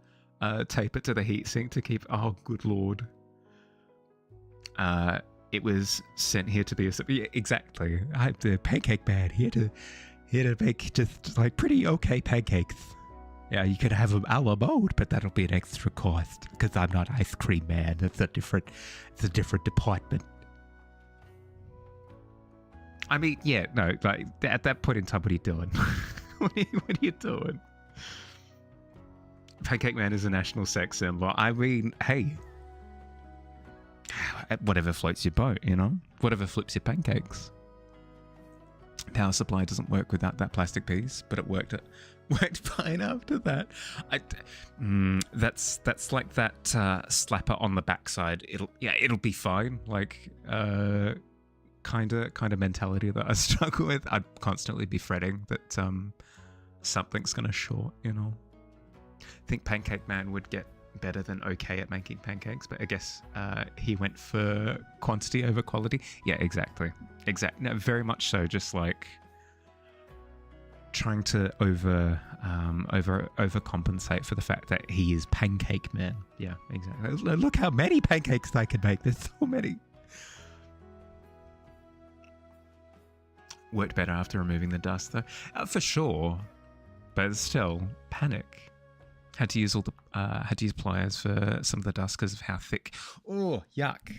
tape it to the heatsink to keep... Oh, good Lord. It was sent here to be... Yeah, exactly. I'm the pancake man here to make just like pretty okay pancakes. Yeah, you could have them a la mode, but that'll be an extra cost because I'm not ice cream man. It's a different department. I mean, yeah, no, like at that point in time, what are you doing? what are you doing? Pancake Man is a national sex symbol. I mean, hey, whatever floats your boat, whatever flips your pancakes. Power supply doesn't work without that plastic piece, but it worked fine after that. That's like that slapper on the backside. It'll be fine. Like kind of mentality that I struggle with. I'd constantly be fretting that something's gonna short, you know. I think Pancake Man would get better than okay at making pancakes, but I guess he went for quantity over quality. Yeah, exactly. No, very much so. Just like trying to overcompensate for the fact that he is Pancake Man. Yeah, exactly. Look how many pancakes they can make. There's so many. Worked better after removing the dust, though, for sure. But still, panic. Had to use pliers for some of the dust because of how thick. Oh, yuck!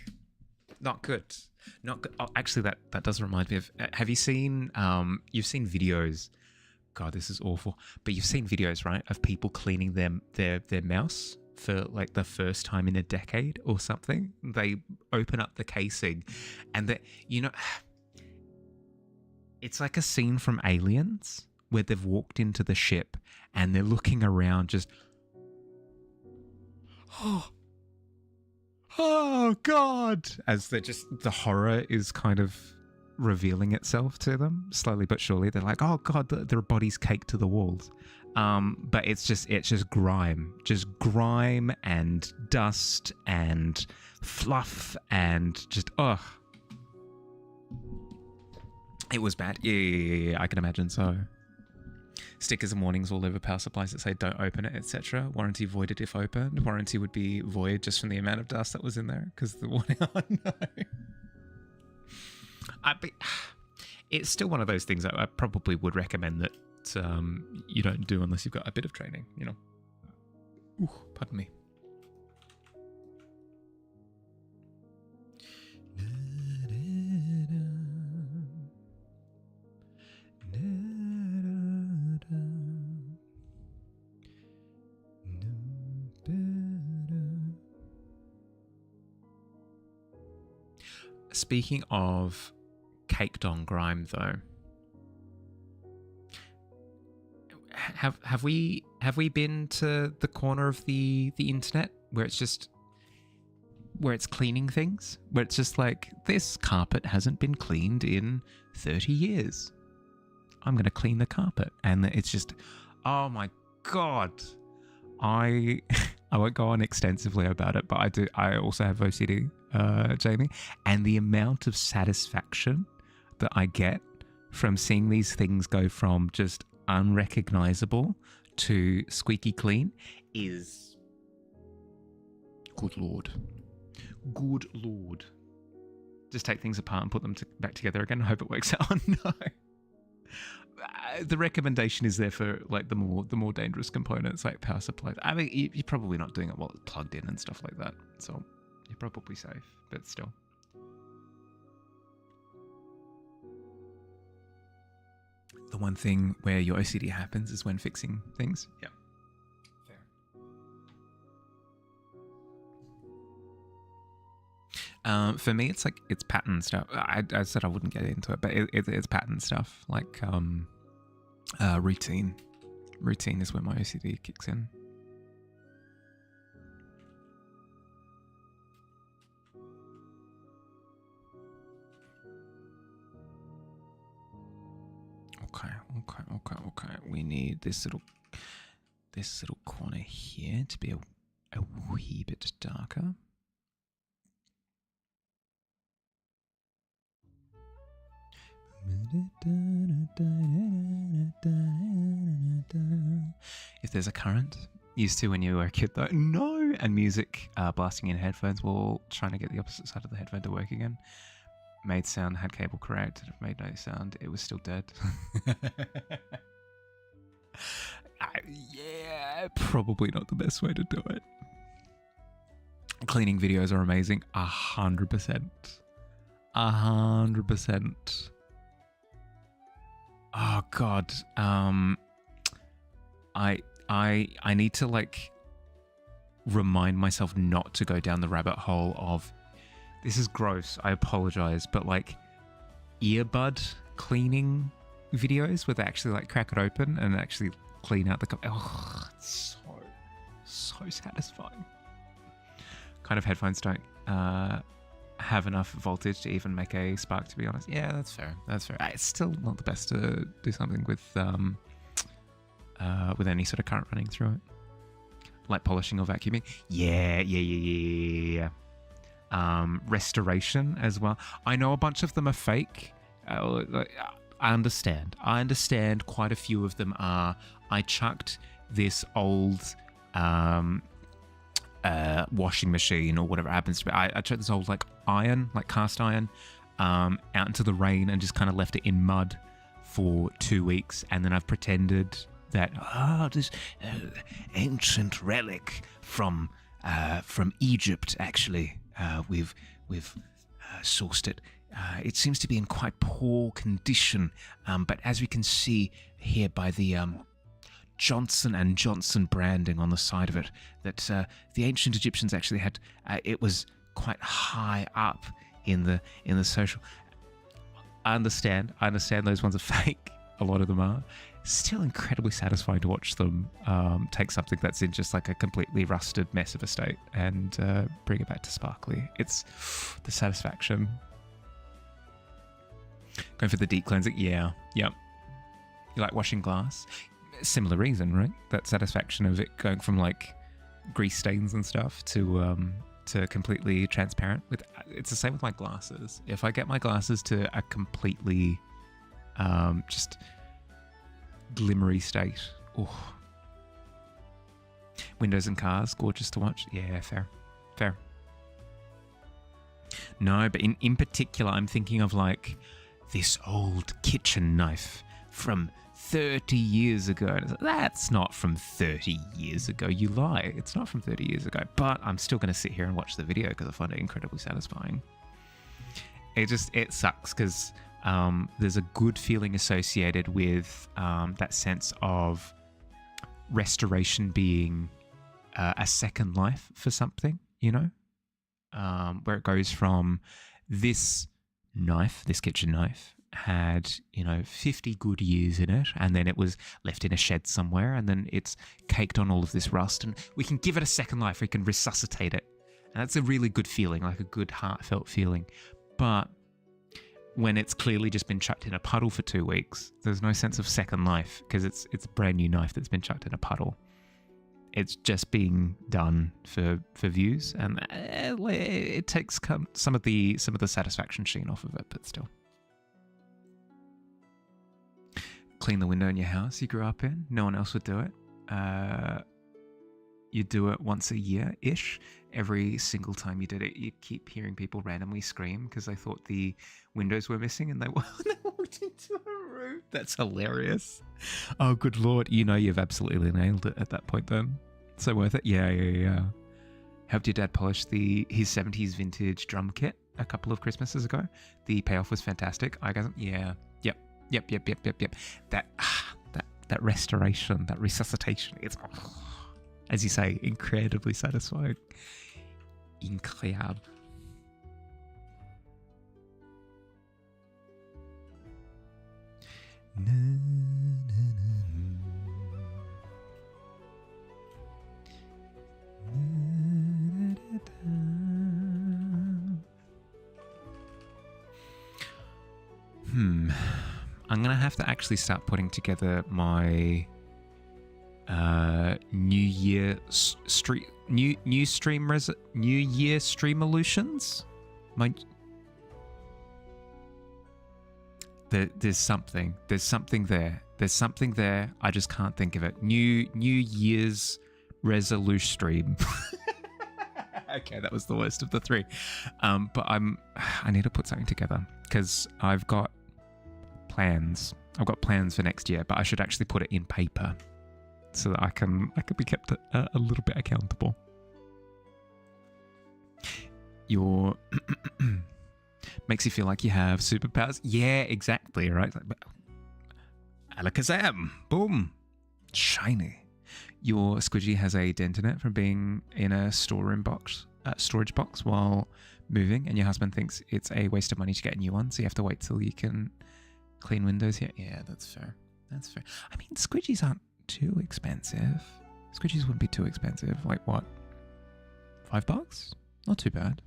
Not good. Not good. Oh, actually, that does remind me of. Have you seen? You've seen videos. God, this is awful. But you've seen videos, right, of people cleaning their mouse for like the first time in a decade or something. They open up the casing, and that, you know, it's like a scene from Aliens where they've walked into the ship and they're looking around, just, oh God, as they're just, the horror is kind of revealing itself to them slowly but surely. They're like, oh God, their body's caked to the walls. But it's just grime and dust and fluff and just, oh, it was bad. Yeah, I can imagine so. Stickers and warnings all over power supplies that say don't open it, etc. Warranty voided if opened. Warranty would be void just from the amount of dust that was in there because the warning. Oh no. It's still one of those things that I probably would recommend that you don't do unless you've got a bit of training, you know. Ooh, pardon me. Speaking of caked on grime, though, have we been to the corner of the internet where it's cleaning things, where it's just like, this carpet hasn't been cleaned in 30 years. I'm going to clean the carpet, and it's just, oh my God. I won't go on extensively about it, but I also have OCD, Jamie, and the amount of satisfaction that I get from seeing these things go from just unrecognizable to squeaky clean is, good Lord. Just take things apart and put them back together again and hope it works out. Oh no. The recommendation is there for like the more dangerous components like power supplies. I mean, you're probably not doing it while it's plugged in and stuff like that, so you're probably safe, but still. The one thing where your OCD happens is when fixing things. Yeah. Fair. For me, it's pattern stuff. I said I wouldn't get into it, but it's pattern stuff, like routine. Routine is where my OCD kicks in. Okay. We need this little corner here to be a wee bit darker. If there's a current, used to when you were a kid though, no, and music blasting in headphones while trying to get the opposite side of the headphone to work again. Made sound, had cable correct, made no sound, it was still dead. Yeah, probably not the best way to do it. Cleaning videos are amazing, 100%. 100%. Oh God, I need to like remind myself not to go down the rabbit hole of, this is gross, I apologize, but like earbud cleaning videos where they actually like crack it open and actually clean out the oh, it's so satisfying. Kind of headphones don't have enough voltage to even make a spark, to be honest. Yeah, that's fair. That's fair. It's still not the best to do something with any sort of current running through it. Like polishing or vacuuming. Yeah. Restoration as well. I know a bunch of them are fake. I understand. Quite a few of them are. I chucked this old washing machine or whatever it happens to be. I chucked this old like iron, like cast iron, out into the rain and just kind of left it in mud for 2 weeks, and then I've pretended that this ancient relic from Egypt. Actually, we've sourced it. It seems to be in quite poor condition, but as we can see here by the Johnson and Johnson branding on the side of it, that the ancient Egyptians actually had. It was quite high up in the social. I understand those ones are fake. A lot of them are. Still incredibly satisfying to watch them take something that's in just like a completely rusted mess of a state and bring it back to sparkly. It's the satisfaction. Going for the deep cleansing. Yeah. Yep. You like washing glass? Similar reason, right? That satisfaction of it going from like grease stains and stuff to completely transparent. It's the same with my glasses. If I get my glasses to a completely just glimmery state. Oh. Windows and cars, gorgeous to watch. Yeah, fair. No, but in particular, I'm thinking of like this old kitchen knife from 30 years ago. That's not from 30 years ago. You lie. It's not from 30 years ago. But I'm still going to sit here and watch the video because I find it incredibly satisfying. It sucks because there's a good feeling associated with that sense of restoration being a second life for something, you know? Where it goes from this kitchen knife, had 50 good years in it, and then it was left in a shed somewhere, and then it's caked on all of this rust, and we can give it a second life. We can resuscitate it, and that's a really good feeling, like a good heartfelt feeling. But when it's clearly just been chucked in a puddle for 2 weeks, there's no sense of second life because it's a brand new knife that's been chucked in a puddle. It's just being done for views, and it takes some of the satisfaction sheen off of it, but still. Clean the window in your house you grew up in. No one else would do it. You do it once a year-ish. Every single time you did it, you keep hearing people randomly scream because they thought the windows were missing and they walked into a room. That's hilarious. Oh, good Lord. You've absolutely nailed it at that point then. So worth it. Yeah. Helped your dad polish his 70s vintage drum kit a couple of Christmases ago. The payoff was fantastic. Yeah. Yep. That restoration, that resuscitation, it's, as you say, incredibly satisfying. Incroyable. I'm going to have to actually start putting together my New Year stream-olutions. There's something there. I just can't think of it. New Year's resolution stream. Okay, that was the worst of the three. But I need to put something together because I've got plans. I've got plans for next year, but I should actually put it in paper so that I can be kept a little bit accountable. Your makes you feel like you have superpowers. Yeah, exactly, right? Alakazam, boom, shiny. Your squidgy has a dent in it from being in a storage box while moving, and your husband thinks it's a waste of money to get a new one, so you have to wait till you can clean windows here. Yeah, that's fair. I mean, squidgies aren't too expensive. Squidgies wouldn't be too expensive. Like what? $5? Not too bad.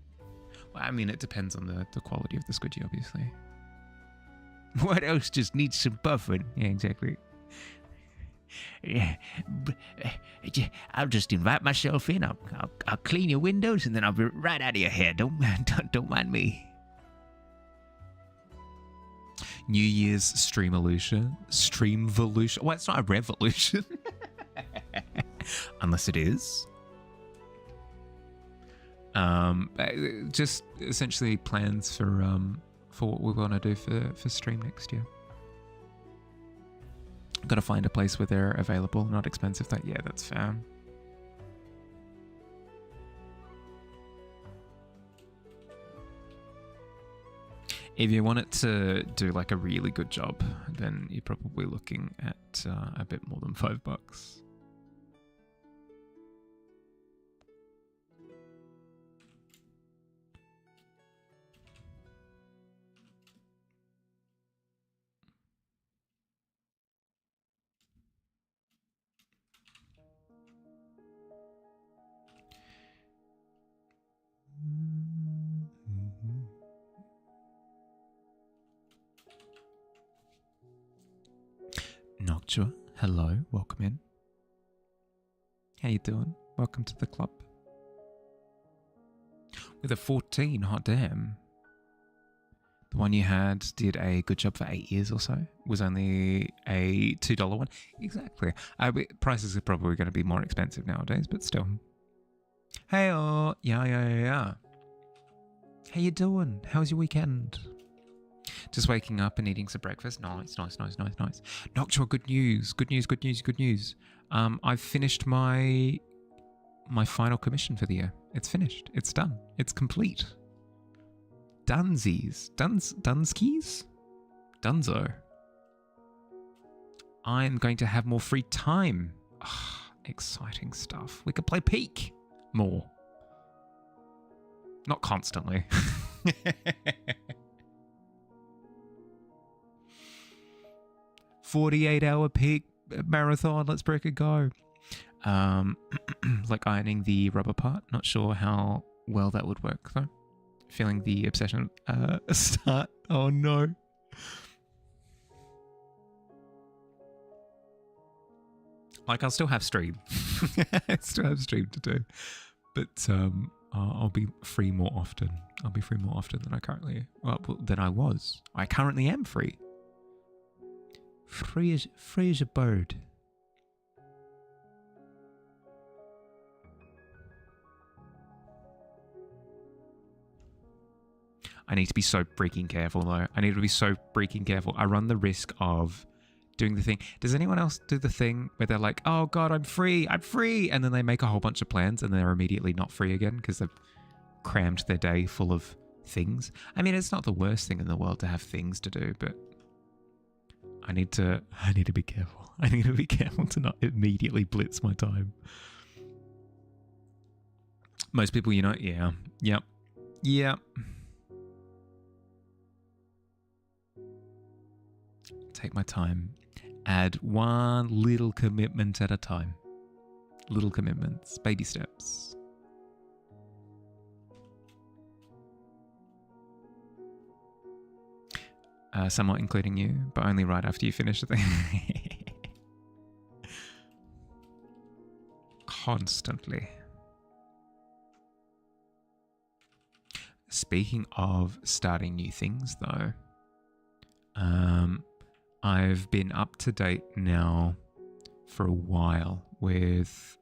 Well, I mean, it depends on the quality of the squidgy, obviously. What else just needs some buffing? Yeah, exactly. Yeah, I'll just invite myself in. I'll clean your windows and then I'll be right out of your hair. Don't mind me. New Year's Streamvolution. Well, it's not a revolution. Unless it is. Just essentially plans for what we want to do for stream next year. Got to find a place where they're available, not expensive. That's fair. If you want it to do like a really good job, then you're probably looking at a bit more than $5. Noctua, hello, welcome in. How you doing? Welcome to the club. With a 14, hot damn. The one you had did a good job for 8 years or so. Was only a $2 one. Exactly. Prices are probably going to be more expensive nowadays, but still. Hey, yeah. How you doing? How's your weekend? Just waking up and eating some breakfast. Nice. Noctua, good news. I've finished my final commission for the year. It's finished. It's done. It's complete. Dunsies. Dunskies? Dunzo. I'm going to have more free time. Exciting stuff. We could play Peak more. Not constantly. 48-hour Peak marathon. Let's break a go. Like ironing the rubber part. Not sure how well that would work though. Feeling the obsession start. Oh no. Like I'll still have stream. I still have stream to do. But I'll be free more often. I'll be free more often than I was. I currently am free. Free as a bird. I need to be so freaking careful though. I run the risk of doing the thing. Does anyone else do the thing where they're like, oh God, I'm free. And then they make a whole bunch of plans and they're immediately not free again because they've crammed their day full of things. I mean, it's not the worst thing in the world to have things to do, but I need to be careful. I need to be careful to not immediately blitz my time. Most people, yeah. Yep. Take my time. Add one little commitment at a time. Little commitments, baby steps. Somewhat including you, but only right after you finish the thing. Constantly. Speaking of starting new things, though, I've been up to date now for a while with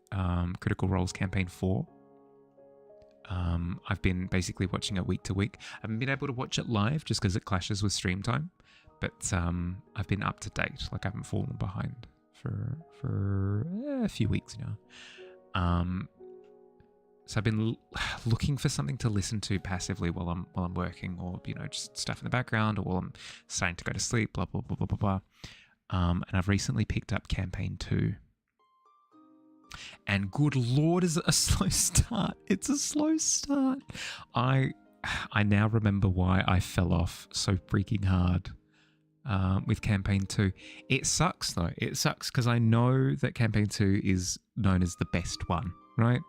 Critical Role's Campaign 4. I've been basically watching it week to week. I haven't been able to watch it live just because it clashes with stream time, but I've been up to date. Like I haven't fallen behind for a few weeks now. So I've been looking for something to listen to passively while I'm working, or just stuff in the background, or while I'm starting to go to sleep. Blah blah blah blah blah blah. And I've recently picked up Campaign 2. And good Lord, is it a slow start? It's a slow start. I now remember why I fell off so freaking hard with Campaign 2. It sucks though. It sucks because I know that Campaign 2 is known as the best one, right?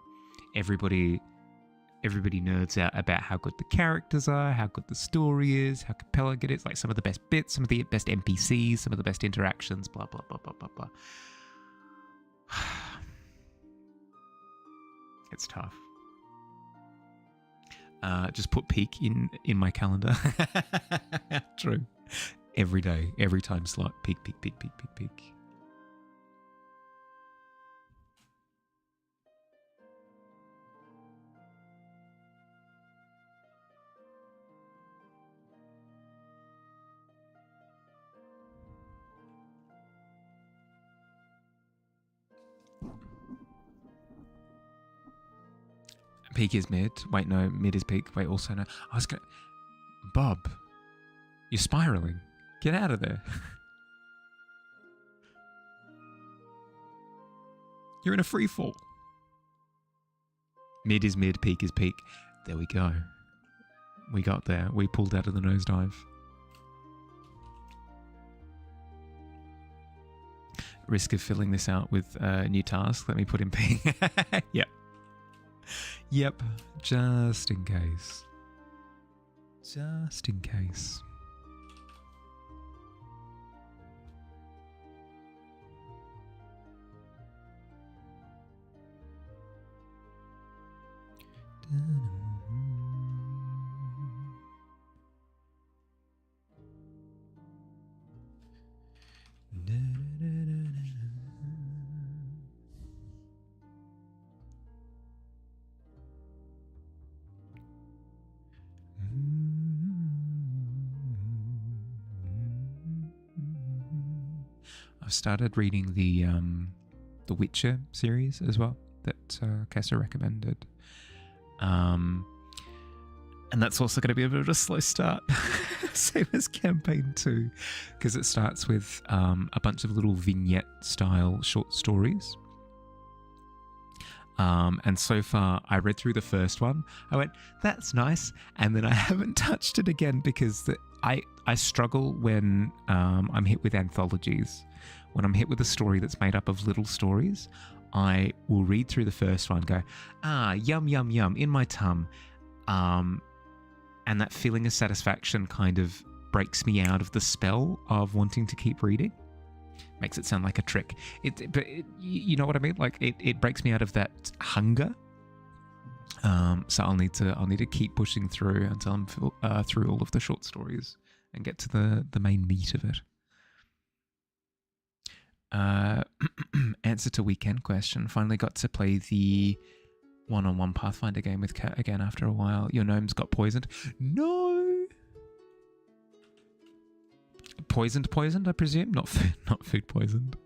Everybody Everybody nerds out about how good the characters are, how good the story is, how compelling it is, like some of the best bits, some of the best NPCs, some of the best interactions, blah, blah, blah, blah, blah, blah. It's tough. Just put peak in my calendar. True. Every day, every time slot, peak, peak, peak, peak, peak, peak. Peak is mid. Wait, no. Mid is peak. Wait, also no. I was going to... Bob, you're spiraling. Get out of there. You're in a free fall. Mid is mid. Peak is peak. There we go. We got there. We pulled out of the nosedive. Risk of filling this out with a new task. Let me put in peak. Yep. Yep, just in case. Just in case. I've started reading the Witcher series as well that Kessa recommended. And that's also going to be a bit of a slow start, same as campaign 2, because it starts with a bunch of little vignette style short stories. And so far, I read through the first one. I went, that's nice. And then I haven't touched it again because I struggle when I'm hit with anthologies. When I'm hit with a story that's made up of little stories, I will read through the first one, go, yum, yum, yum, in my tum. And that feeling of satisfaction kind of breaks me out of the spell of wanting to keep reading. Makes it sound like a trick. But you know what I mean? Like it breaks me out of that hunger. So I'll need to keep pushing through until I'm through all of the short stories and get to the main meat of it. Answer to weekend question. Finally got to play the one-on-one Pathfinder game with Kat again after a while. Your gnomes got poisoned. No. Poisoned, I presume? Not food poisoned.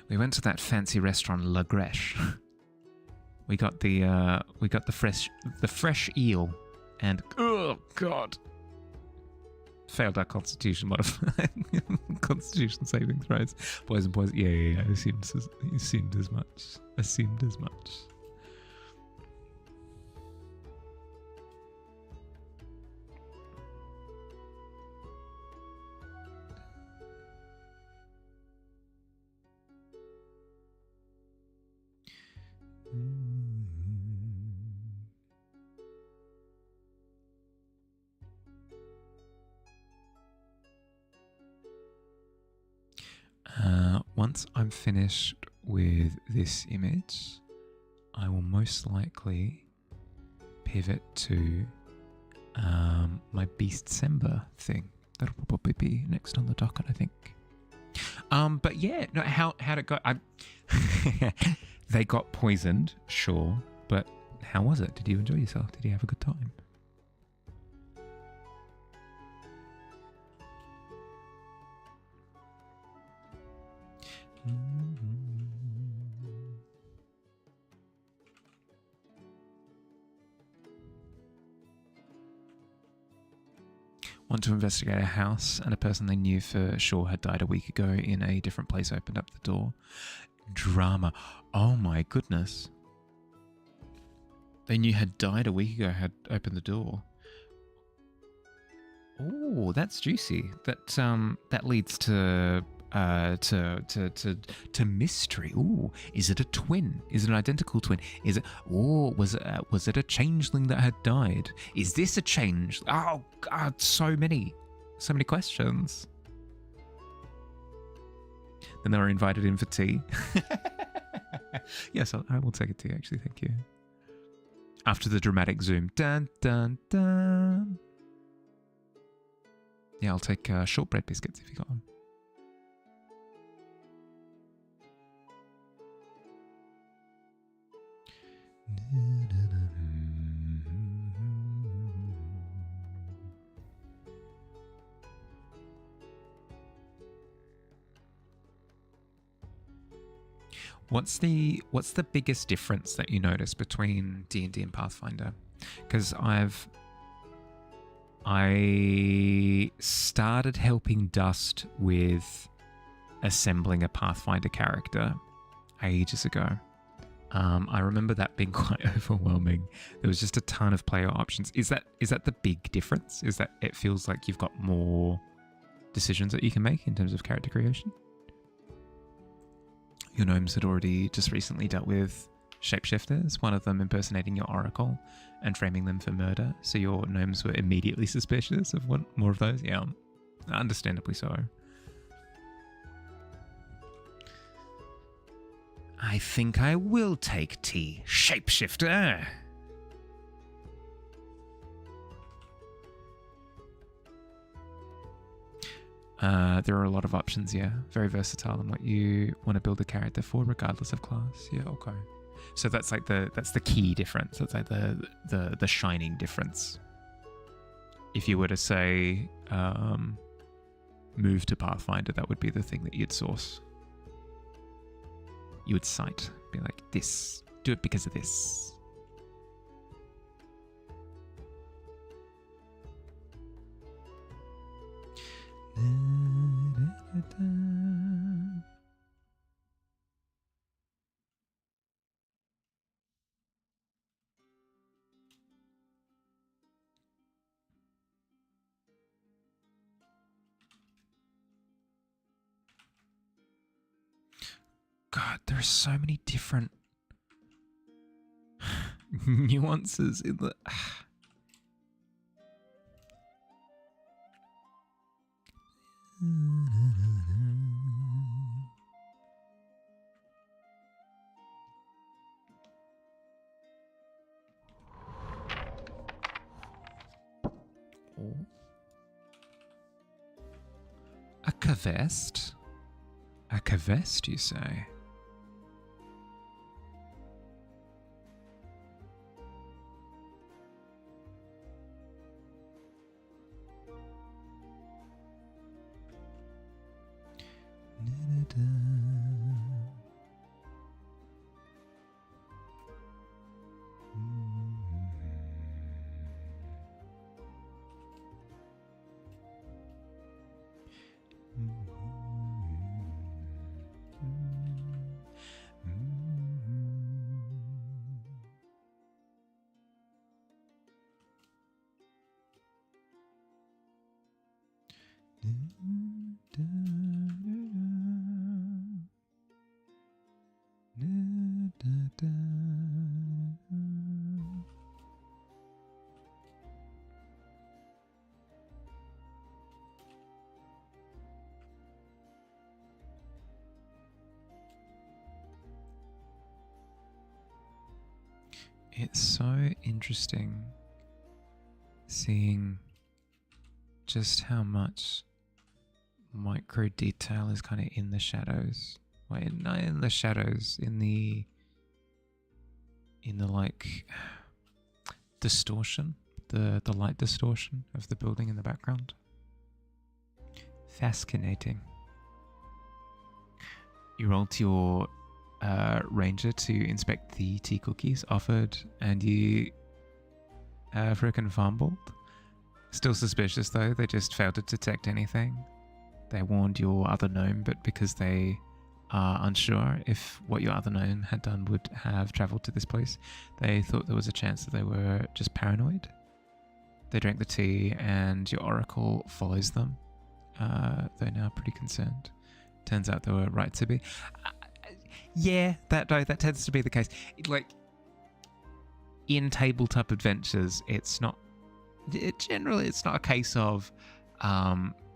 We went to that fancy restaurant, La Grèche. We got the fresh eel, and oh god, failed our Constitution Constitution saving throws. Poison. Yeah. Assumed as much. Once I'm finished with this image, I will most likely pivot to my Beastsember thing. That'll probably be next on the docket, I think. But yeah, no, how'd it go? They got poisoned, sure, but how was it? Did you enjoy yourself? Did you have a good time? Want to investigate a house, and a person they knew for sure had died a week ago in a different place opened up the door. Drama. Oh my goodness. They knew had died a week ago, had opened the door. Oh, that's juicy. That leads to to mystery. Ooh, is it a twin? Is it an identical twin? Is it? Oh, was it a changeling that had died? Is this a change? Oh God, so many questions. Then they were invited in for tea. Yes, I will take a tea. Actually, thank you. After the dramatic zoom, dun dun dun. Yeah, I'll take shortbread biscuits if you got them. What's the biggest difference that you notice between D&D and Pathfinder? Because I started helping Dust with assembling a Pathfinder character ages ago. I remember that being quite overwhelming. There was just a ton of player options. Is that the big difference? Is that it feels like you've got more decisions that you can make in terms of character creation? Your gnomes had already just recently dealt with shapeshifters, one of them impersonating your oracle and framing them for murder. So your gnomes were immediately suspicious of what more of those. Yeah, understandably so. I think I will take tea, shapeshifter. There are a lot of options, yeah. Very versatile in what you want to build a character for, regardless of class. Yeah, okay. So that's like that's the key difference. That's like the shining difference. If you were to say move to Pathfinder, that would be the thing that you'd source. You would cite, be like, this, do it because of this. God, there are so many different nuances in the... A kavest? A kavest, you say? It's so interesting seeing just how much micro detail is kind of in the shadows. Well, not in the shadows, in the like distortion, the light distortion of the building in the background. Fascinating. You rolled your ranger to inspect the tea cookies offered, and you frickin' fumbled. Still suspicious though, they just failed to detect anything. They warned your other gnome, but because they are unsure if what your other gnome had done would have travelled to this place, they thought there was a chance that they were just paranoid. They drank the tea, and your oracle follows them. They're now pretty concerned. Turns out they were right to be. Yeah, that tends to be the case. Like, in tabletop adventures, it's not a case of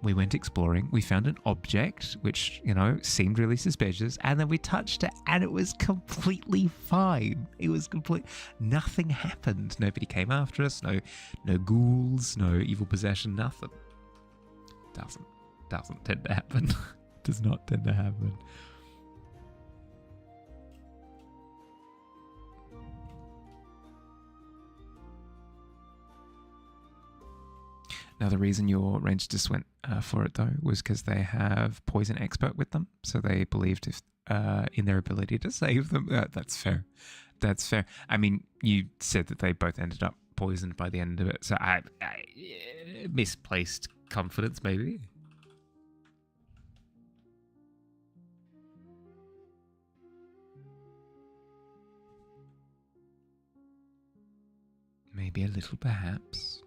we went exploring, we found an object which, seemed really suspicious, and then we touched it and it was completely fine. It was nothing happened. Nobody came after us, no ghouls, no evil possession, nothing. Doesn't tend to happen. Does not tend to happen. Now, the reason your ranger just went for it, though, was because they have poison expert with them. So they believed in their ability to save them. That's fair. That's fair. I mean, you said that they both ended up poisoned by the end of it. So I misplaced confidence, maybe. Maybe a little, perhaps.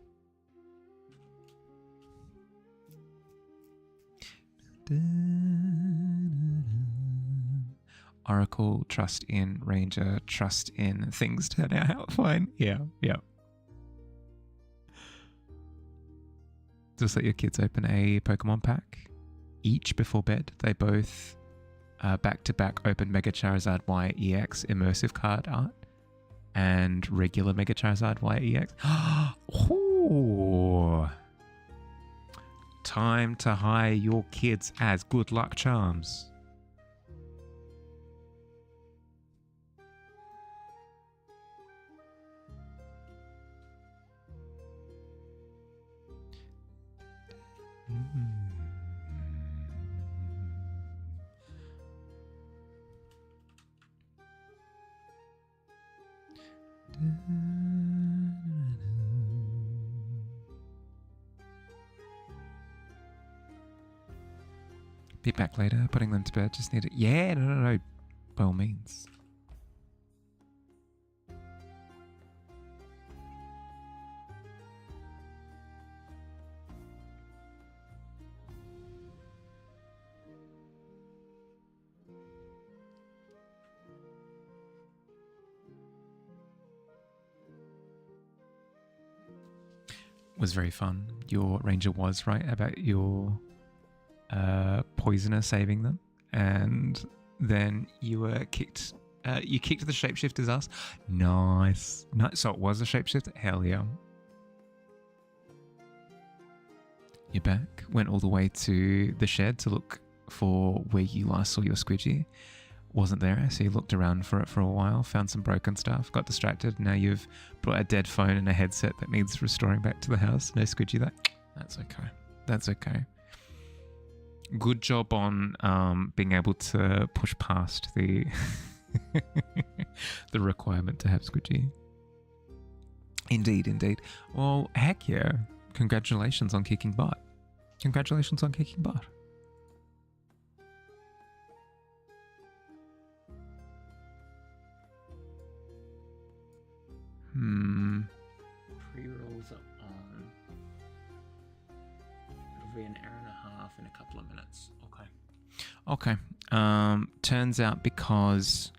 Oracle, trust in Ranger, trust in things turn out fine. Yeah. Just let your kids open a Pokemon pack each before bed. They both back-to-back open Mega Charizard Y EX immersive card art and regular Mega Charizard Y EX. Oh. Time to hire your kids as good luck charms. Be back later, putting them to bed. Just need it. Yeah, no. By all means. Was very fun. Your ranger was right about your poisoner saving them, and then you were kicked. You kicked the shapeshifter's ass. Nice. So it was a shapeshifter. Hell yeah. You're back. Went all the way to the shed to look for where you last saw your squidgy. Wasn't there, so you looked around for it for a while, found some broken stuff, got distracted. Now you've brought a dead phone and a headset that needs restoring back to the house. No squidgy there. That's okay. Good job on being able to push past the the requirement to have squidgy. Indeed. Well, heck yeah. Congratulations on kicking butt. Pre-rolls are on. It'll be an hour and a half in a couple of minutes. Okay. Turns out because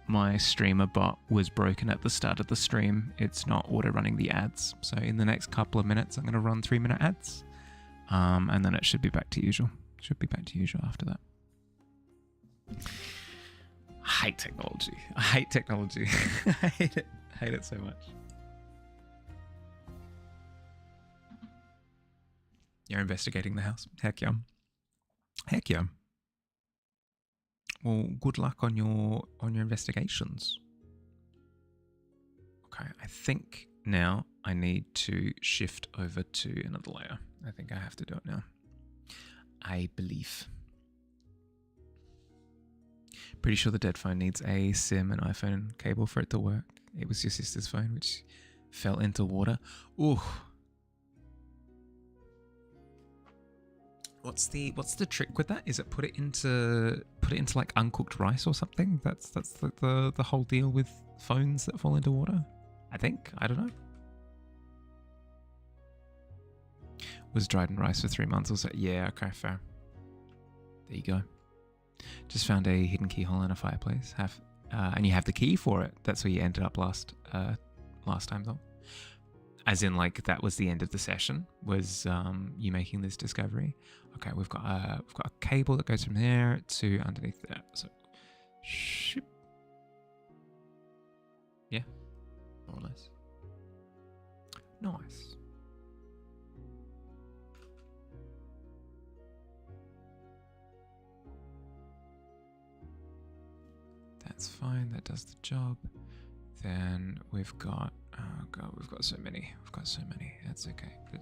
my streamer bot was broken at the start of the stream, it's not auto-running the ads. So in the next couple of minutes, I'm going to run 3-minute ads. And then it should be back to usual. After that. I hate technology. I hate it. I hate it so much. You're investigating the house. Heck yeah. Well, good luck on your investigations. Okay, I think now I need to shift over to another layer. I think I have to do it now. I believe. Pretty sure the dead phone needs a SIM and iPhone cable for it to work. It was your sister's phone, which fell into water. Ooh. What's the trick with that? Is it put it into like uncooked rice or something? That's the whole deal with phones that fall into water? I think. I don't know. Was dried in rice for 3 months or so. Yeah, okay, fair. There you go. Just found a hidden keyhole in a fireplace. And you have the key for it. That's where you ended up last time, though. As in, like, that was the end of the session, was you making this discovery. Okay, we've got a cable that goes from there to underneath there. So, shoop. Yeah, more or less. Nice. That's fine. That does the job. Then we've got, oh god, we've got so many. We've got so many. That's okay. But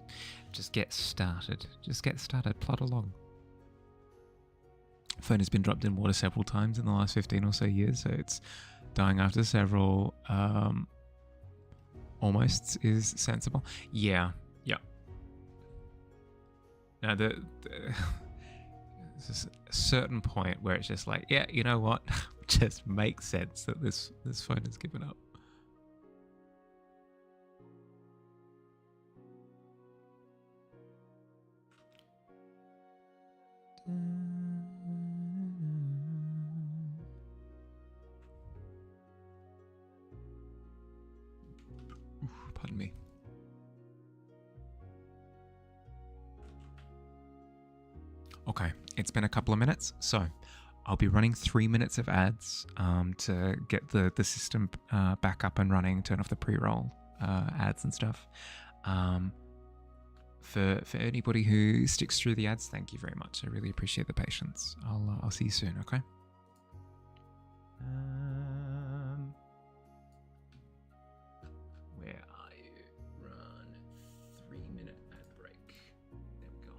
just get started. Just get started. Plod along. Phone has been dropped in water several times in the last 15 or so years, so it's dying after several. Almost is sensible. Yeah. Now there's a certain point where it's just like, yeah, you know what? Just makes sense that this phone has given up. Pardon me. Okay, it's been a couple of minutes, so I'll be running 3 minutes of ads to get the system back up and running, turn off the pre-roll ads and stuff. For anybody who sticks through the ads, thank you very much. I really appreciate the patience. I'll see you soon, okay? Where are you? Run 3-minute ad break. There we go.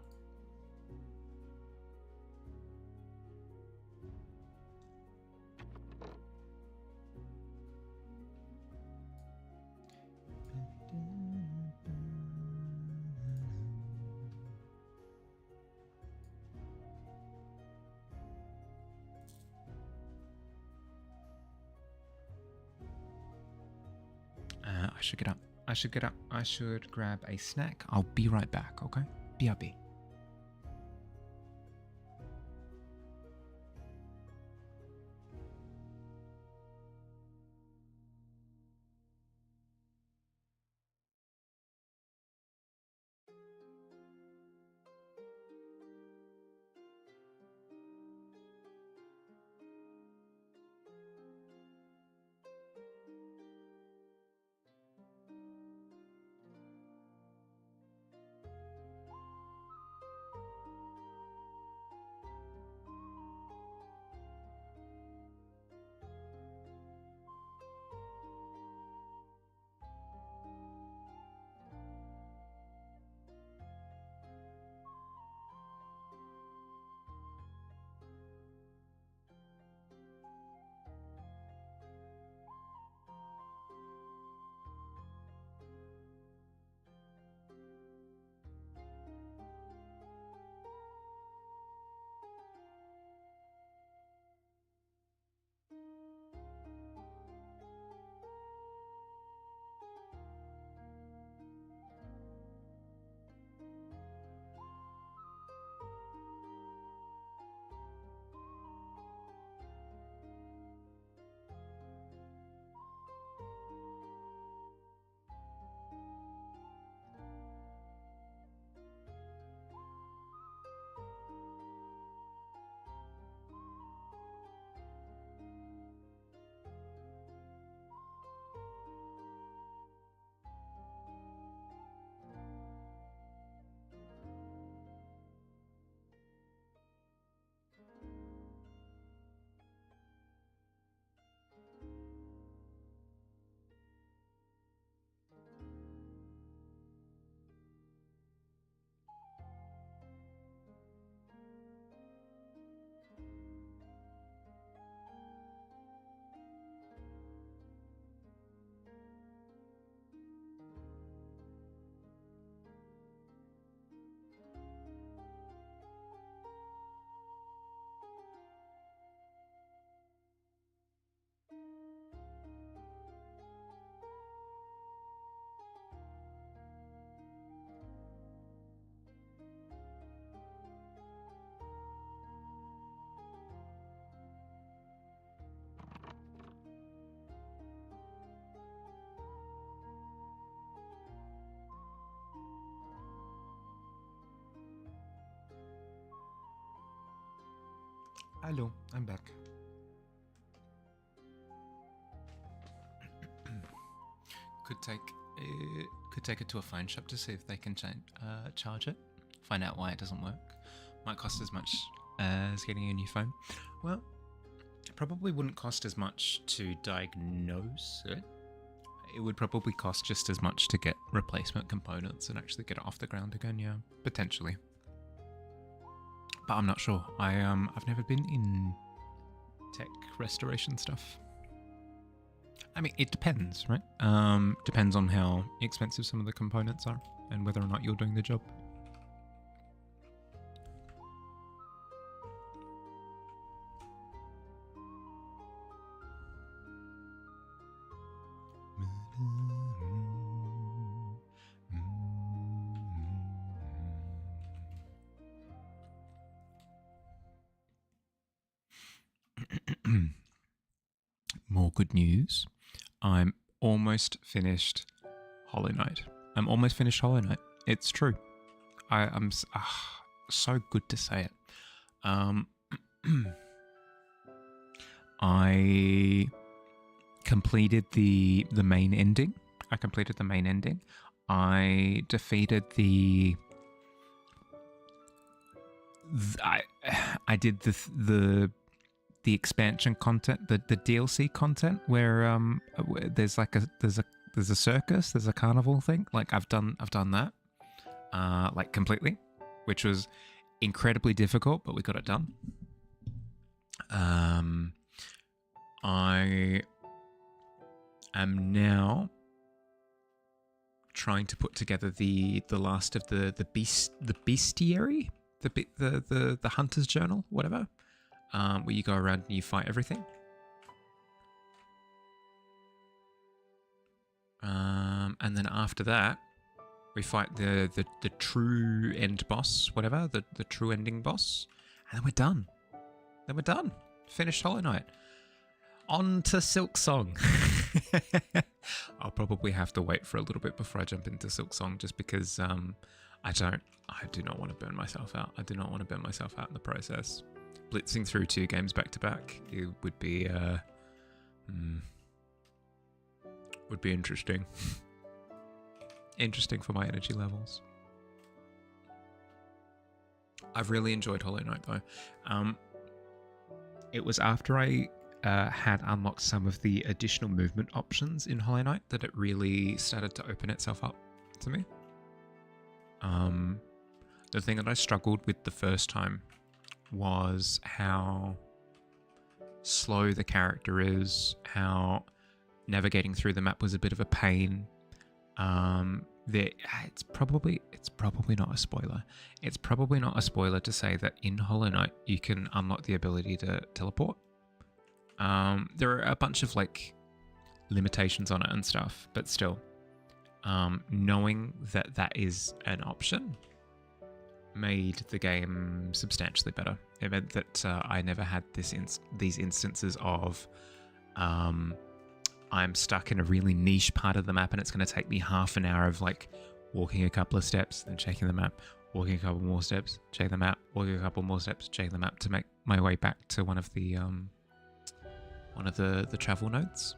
I should get up. I should grab a snack. I'll be right back, okay? BRB. Hello, I'm back. Could take it to a phone shop to see if they can charge it. Find out why it doesn't work. Might cost as much as getting a new phone. Well, it probably wouldn't cost as much to diagnose it. It would probably cost just as much to get replacement components and actually get it off the ground again. Yeah, potentially. But I'm not sure. I've never been in tech restoration stuff. I mean, it depends, right? Depends on how expensive some of the components are and whether or not you're doing the job. More good news. I'm almost finished Hollow Knight. It's true. I'm so good to say it. I completed the main ending. I defeated I did the expansion content, the DLC content, where there's a circus, there's a carnival thing. Like I've done that, like completely, which was incredibly difficult, but we got it done. I am now trying to put together the last of the bestiary, the hunter's journal, whatever. Where you go around and you fight everything. And then after that, we fight the true end boss, whatever, the true ending boss. And then we're done. Finished Hollow Knight. On to Silk Song. I'll probably have to wait for a little bit before I jump into Silk Song, just because I do not want to burn myself out. I do not want to burn myself out in the process. Blitzing through 2 games back to back, it would be interesting. Interesting for my energy levels. I've really enjoyed Hollow Knight though. It was after I had unlocked some of the additional movement options in Hollow Knight that it really started to open itself up to me. The thing that I struggled with the first time was how slow the character is, how navigating through the map was a bit of a pain. It's probably not a spoiler. It's probably not a spoiler to say that in Hollow Knight you can unlock the ability to teleport. There are a bunch of like limitations on it and stuff, but still, knowing that is an option made the game substantially better. It meant that I never had these instances of I'm stuck in a really niche part of the map and it's going to take me half an hour of like walking a couple of steps, then checking the map, walking a couple more steps, checking the map, walking a couple more steps, checking the map to make my way back to one of the travel nodes.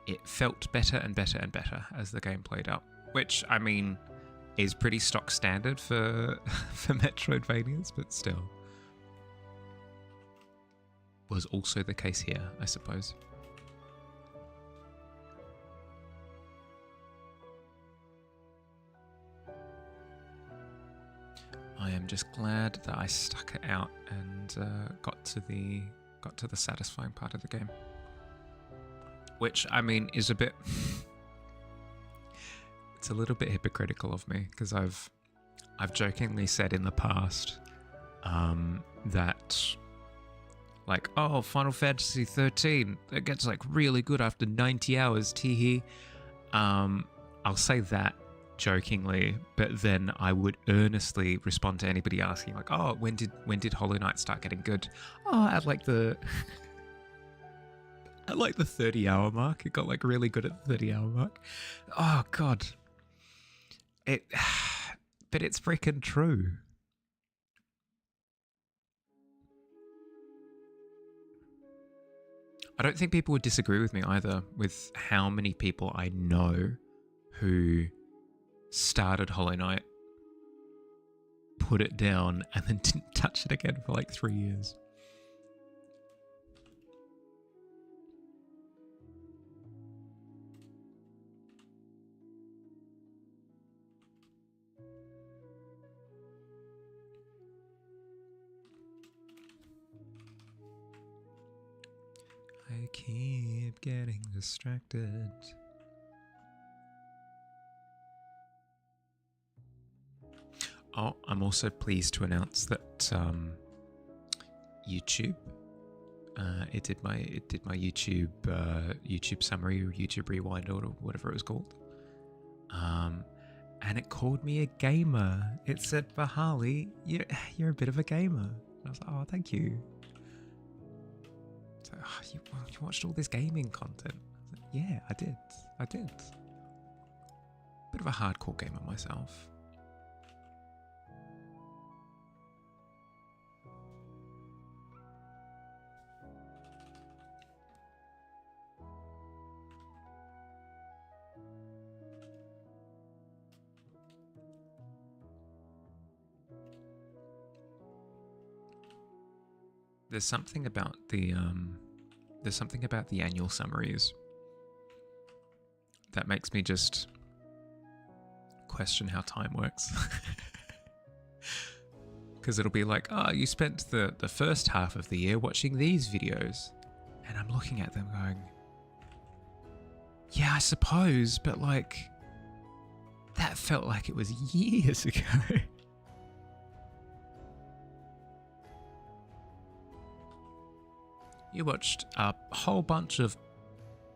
It felt better and better and better as the game played out, which I mean is pretty stock standard for Metroidvanias, but still was also the case here, I suppose. I am just glad that I stuck it out and got to the satisfying part of the game, which I mean is a bit. It's a little bit hypocritical of me because I've jokingly said in the past that like, oh, Final Fantasy 13, it gets like really good after 90 hours, teehee. I'll say that jokingly, but then I would earnestly respond to anybody asking like, oh, when did Hollow Knight start getting good? Oh, at like the 30-hour mark. It got like really good at the 30-hour mark. Oh god. But it's freaking true. I don't think people would disagree with me either with how many people I know who started Hollow Knight, put it down, and then didn't touch it again for like 3 years. I keep getting distracted. Oh, I'm also pleased to announce that YouTube, it did my YouTube YouTube summary or YouTube rewind or whatever it was called, and it called me a gamer. It said, "Bahali, you're a bit of a gamer." And I was like, "Oh, thank you." So, oh, you watched all this gaming content? I was like, yeah, I did. Bit of a hardcore gamer myself. There's something about the annual summaries that makes me just question how time works. Because it'll be like, oh, you spent the first half of the year watching these videos, and I'm looking at them going, yeah, I suppose, but like that felt like it was years ago. You watched a whole bunch of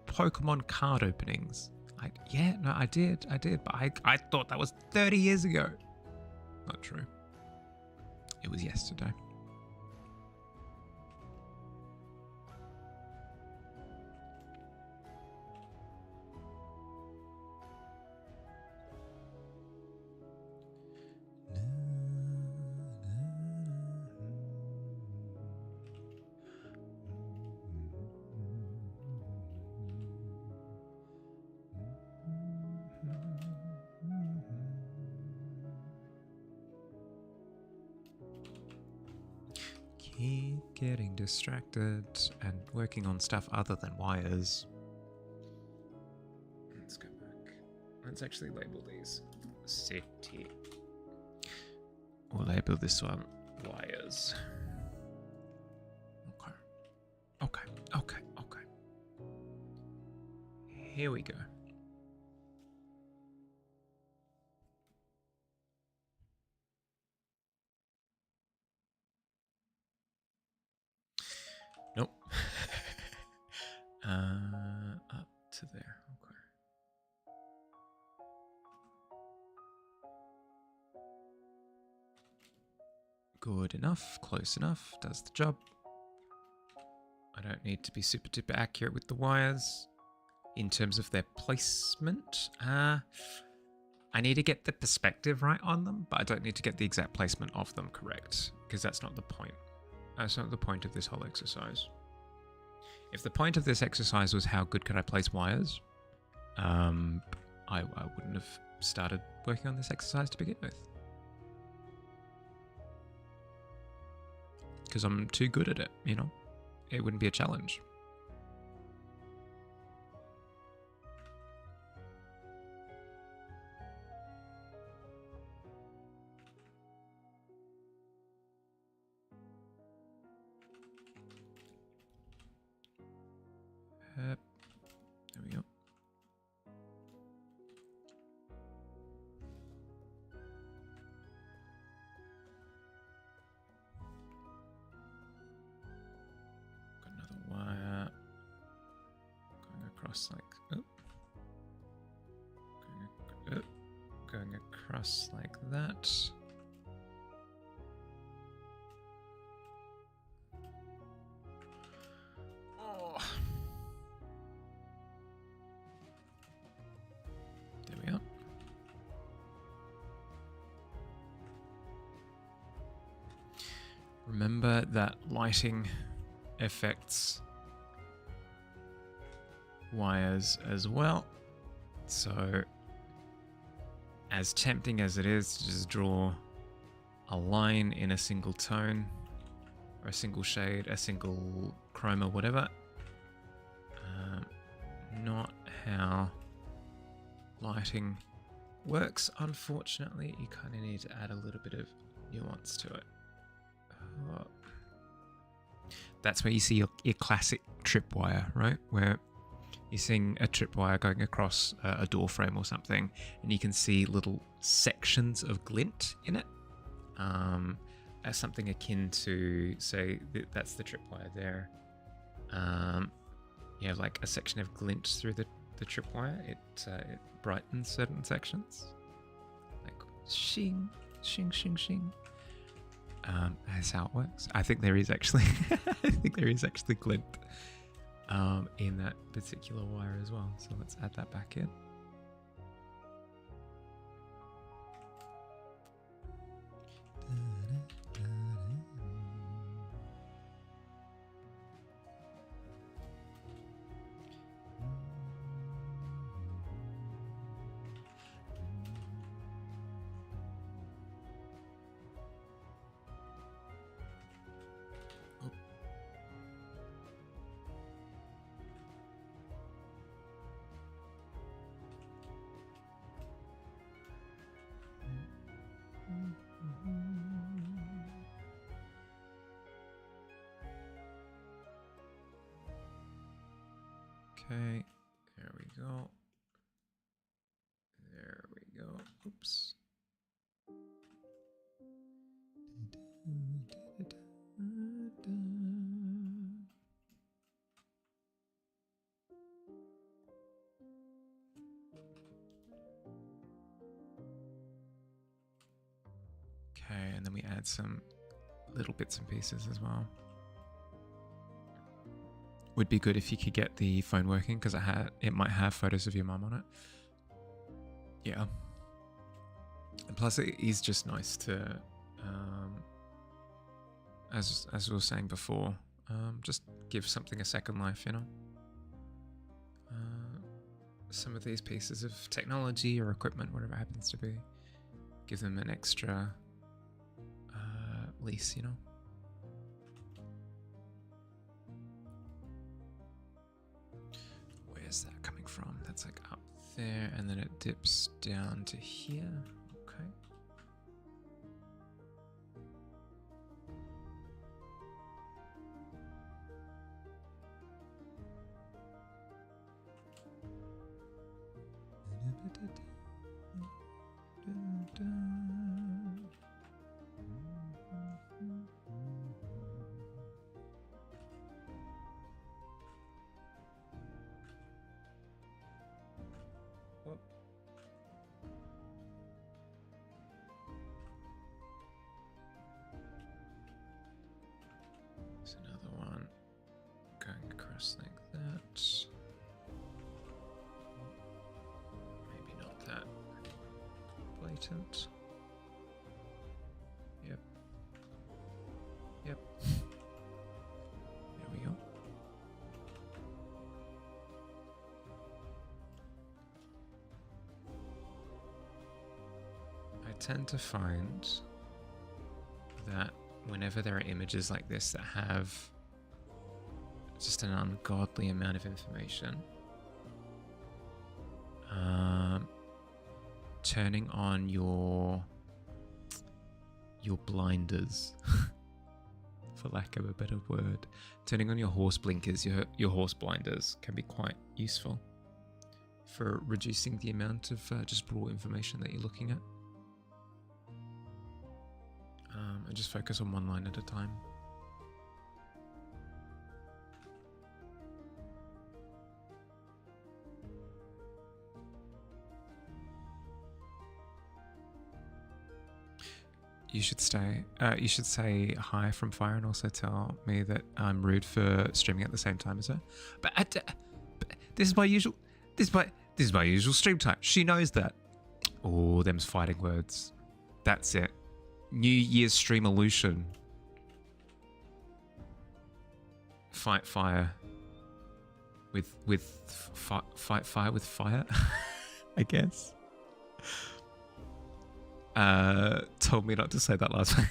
Pokemon card openings. I did, but I thought that was 30 years ago. Not true. It was yesterday. Keep getting distracted and working on stuff other than wires. Let's go back. Let's actually label these city. We'll label this one wires. Okay. Here we go. Nope. Up to there. Okay. Good enough. Close enough. Does the job. I don't need to be super duper accurate with the wires in terms of their placement. I need to get the perspective right on them, but I don't need to get the exact placement of them correct, because that's not the point. That's not the point of this whole exercise. If the point of this exercise was how good could I place wires, I wouldn't have started working on this exercise to begin with. Because I'm too good at it, you know? It wouldn't be a challenge. There we go. Got another wire going across like going across like that. Remember that lighting affects wires as well. So, as tempting as it is to just draw a line in a single tone, or a single shade, a single chroma, whatever, not how lighting works, unfortunately. You kind of need to add a little bit of nuance to it. That's where you see your classic tripwire, right? Where you're seeing a tripwire going across a door frame or something, and you can see little sections of glint in it. As something akin to, say, that's the tripwire there. You have like a section of glint through the tripwire. It brightens certain sections, like shing, shing, shing, shing. That's how it works. I think there is actually, glint in that particular wire as well. So let's add that back in. Okay, there we go. There we go. Oops. Okay, and then we add some little bits and pieces as well. Would be good if you could get the phone working, because it might have photos of your mum on it. Yeah. And plus, it is just nice to, as we were saying before, just give something a second life, you know? Some of these pieces of technology or equipment, whatever it happens to be, give them an extra lease, you know? Where's that coming from? That's like up there, and then it dips down to here. Okay. There's another one going across like that. Maybe not that blatant. Yep. Yep. There we go. I tend to find that whenever there are images like this that have just an ungodly amount of information, turning on your blinders, for lack of a better word, turning on your horse blinkers, your horse blinders can be quite useful for reducing the amount of just raw information that you're looking at. And just focus on one line at a time. You should stay. You should say hi from Fire and also tell me that I'm rude for streaming at the same time as her. But this is my usual. This is my usual stream time. She knows that. Oh, them's fighting words. That's it. New Year's stream illusion. Fight fire. fight fire with fire, I guess. Told me not to say that last one.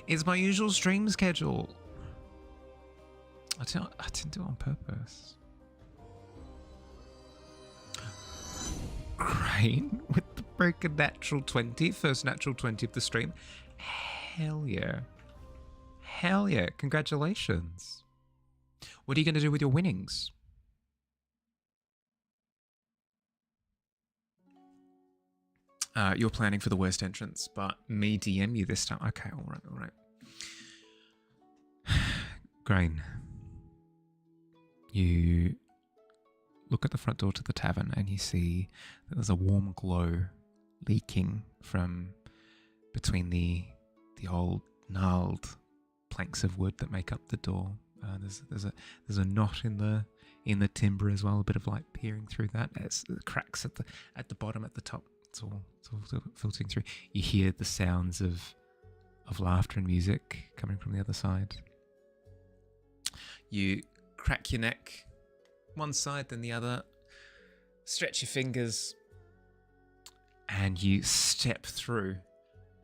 It's my usual stream schedule. I didn't do it on purpose. Crane with the broken natural 20, first natural 20 of the stream. Hell yeah. Hell yeah. Congratulations. What are you going to do with your winnings? You're planning for the worst entrance, but me DM you this time. Okay, all right. Grain. You look at the front door to the tavern and you see that there's a warm glow leaking from between the old gnarled planks of wood that make up the door. There's a knot in the timber as well, a bit of light peering through that. It's the cracks at the bottom, at the top. It's all filtering through. You hear the sounds of laughter and music coming from the other side. You crack your neck one side then the other, stretch your fingers, and you step through.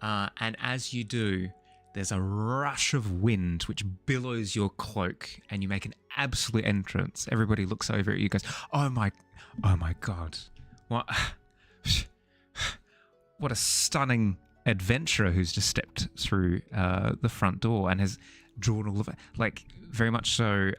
And as you do, there's a rush of wind which billows your cloak, and you make an absolute entrance. Everybody looks over at you, goes, "Oh my God! What a stunning adventurer who's just stepped through the front door and has drawn all of it, like very much so,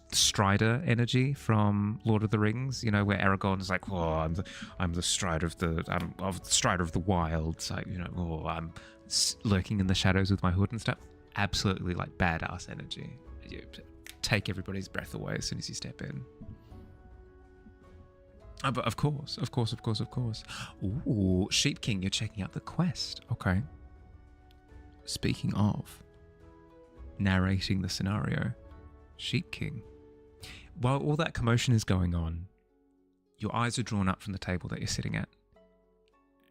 Strider energy from Lord of the Rings. You know, where Aragorn's like, "Oh, I'm the Strider of the Wilds." Like, you know, "Oh, I'm lurking in the shadows with my hood and stuff." Absolutely, like badass energy. You take everybody's breath away as soon as you step in. Oh, but of course. Ooh, Sheep King, you're checking out the quest. Okay. Speaking of narrating the scenario, Sheep King, while all that commotion is going on, your eyes are drawn up from the table that you're sitting at.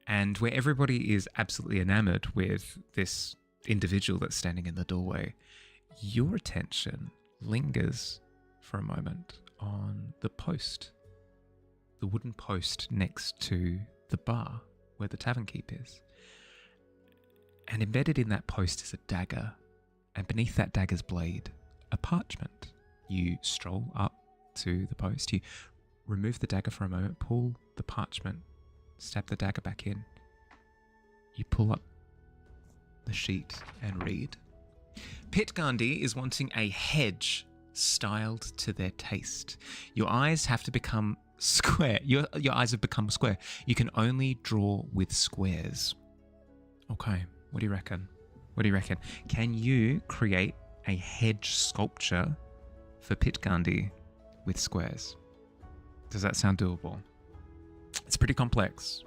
And where everybody is absolutely enamored with this individual that's standing in the doorway, your attention lingers for a moment on the post. The wooden post next to the bar where the tavern keep is. And embedded in that post is a dagger, and beneath that dagger's blade, a parchment. You stroll up to the post, you remove the dagger for a moment, pull the parchment, stab the dagger back in. You pull up the sheet and read. Pit Gandhi is wanting a hedge styled to their taste. Your eyes have to become square. Your eyes have become square. You can only draw with squares. Okay, what do you reckon? Can you create a hedge sculpture for Pit Gandhi with squares? Does that sound doable? It's pretty complex,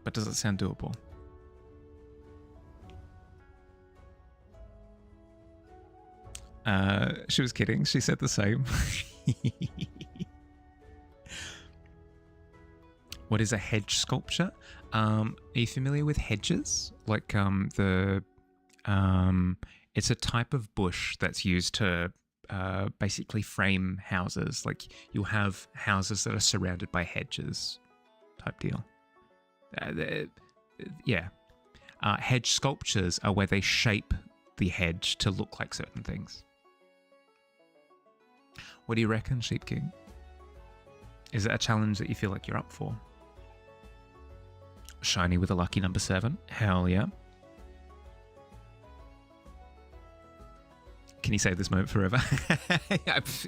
but does it sound doable? She was kidding. She said the same. What is a hedge sculpture? Are you familiar with hedges? Like it's a type of bush that's used to basically frame houses. Like you'll have houses that are surrounded by hedges, type deal. Yeah. Hedge sculptures are where they shape the hedge to look like certain things. What do you reckon, Sheep King? Is it a challenge that you feel like you're up for? Shiny with a lucky number 7. Hell yeah. Can you save this moment forever?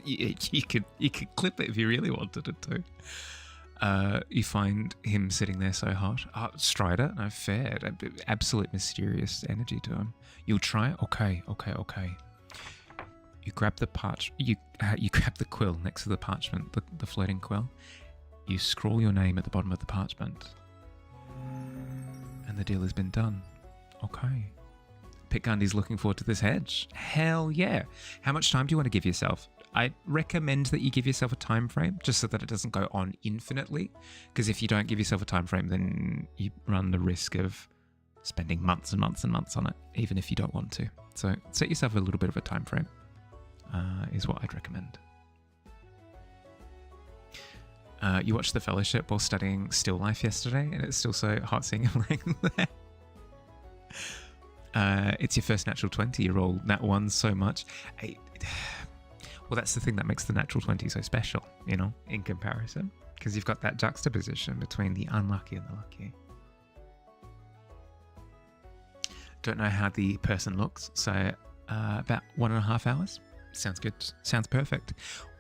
you could clip it if you really wanted it to. You find him sitting there so hot. Oh, Strider, no fair. Absolute mysterious energy to him. You'll try? Okay. You grab the you grab the quill next to the parchment, the floating quill. You scrawl your name at the bottom of the parchment. And the deal has been done. Okay. Pit Gandhi's looking forward to this hedge. Hell yeah. How much time do you want to give yourself? I recommend that you give yourself a time frame just so that it doesn't go on infinitely. Because if you don't give yourself a time frame, then you run the risk of spending months and months and months on it, even if you don't want to. So set yourself a little bit of a time frame, is what I'd recommend. You watched The Fellowship while studying still life yesterday, and it's still so hot seeing him laying there. It's your first natural 20. You roll nat 1 so much. Well, that's the thing that makes the natural 20 so special, you know, in comparison, because you've got that juxtaposition between the unlucky and the lucky. Don't know how the person looks, so about 1.5 hours. Sounds good. Sounds perfect.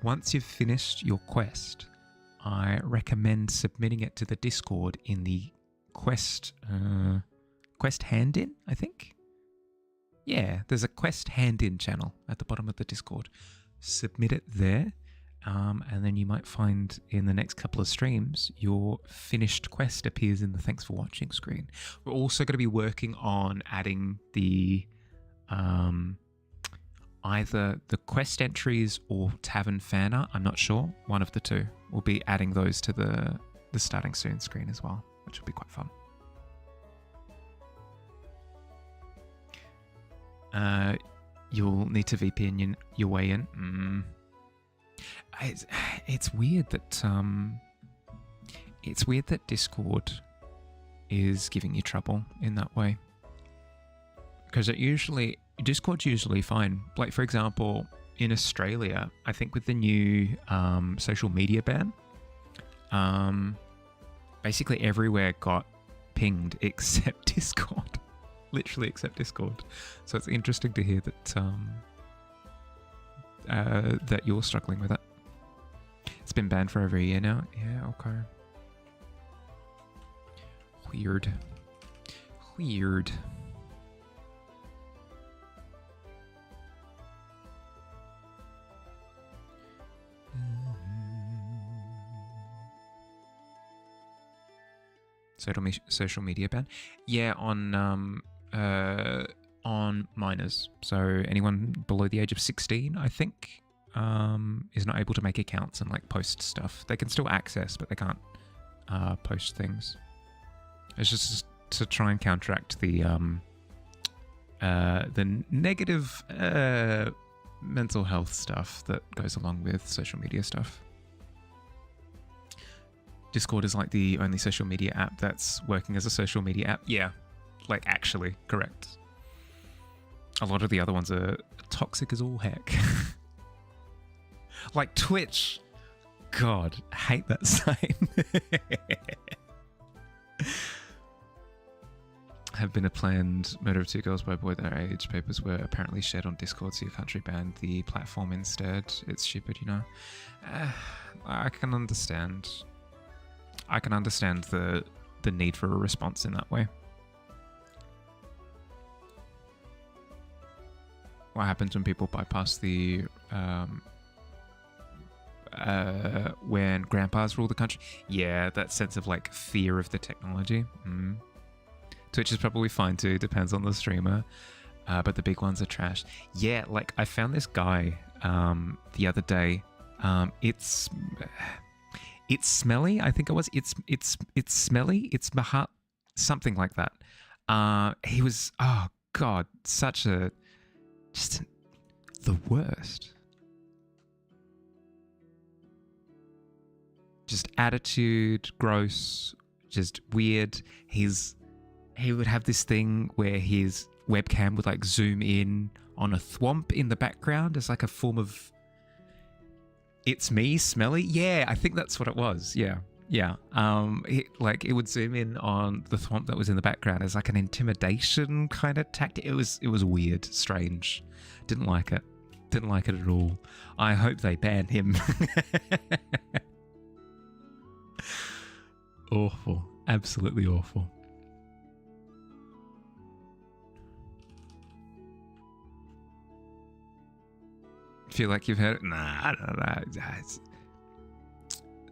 Once you've finished your quest, I recommend submitting it to the Discord in the quest hand-in, I think. Yeah, there's a quest hand-in channel at the bottom of the Discord. Submit it there, and then you might find in the next couple of streams your finished quest appears in the thanks for watching screen. We're also going to be working on adding the either the quest entries or Tavern fan art. I'm not sure. One of the two. We'll be adding those to the starting soon screen as well, which will be quite fun. You'll need to VPN your way in. It's weird that Discord is giving you trouble in that way, because Discord's usually fine. Like, for example, in Australia, I think with the new social media ban, basically everywhere got pinged except Discord. Literally except Discord. So it's interesting to hear that that you're struggling with it. It's been banned for over a year now. Yeah, okay. Weird. Social media ban? Yeah, on minors. So anyone below the age of 16, I think, is not able to make accounts and like post stuff. They can still access, but they can't post things. It's just to try and counteract the negative mental health stuff that goes along with social media stuff. Discord is like the only social media app that's working as a social media app. Yeah, like actually, correct. A lot of the other ones are toxic as all heck. Like Twitch. God, hate that sign. Have been a planned murder of 2 girls by a boy their age. Papers were apparently shared on Discord, so your country banned the platform instead. It's stupid, you know. I can understand. I can understand the need for a response in that way. What happens when people bypass the when grandpas rule the country? Yeah, that sense of like fear of the technology. Twitch is probably fine too, depends on the streamer. But the big ones are trash. Yeah, like I found this guy the other day. It's smelly, I think it was. It's smelly. It's Mahat, something like that. He was, oh god, the worst. Just attitude, gross, just weird. He would have this thing where his webcam would like zoom in on a thwomp in the background as like a form of "it's me, smelly." Yeah, I think that's what it was. Yeah. It would zoom in on the thwomp that was in the background as like an intimidation kind of tactic. It was weird, strange. Didn't like it. Didn't like it at all. I hope they ban him. Awful. Absolutely awful. Feel like you've heard it? Nah, I don't know. It's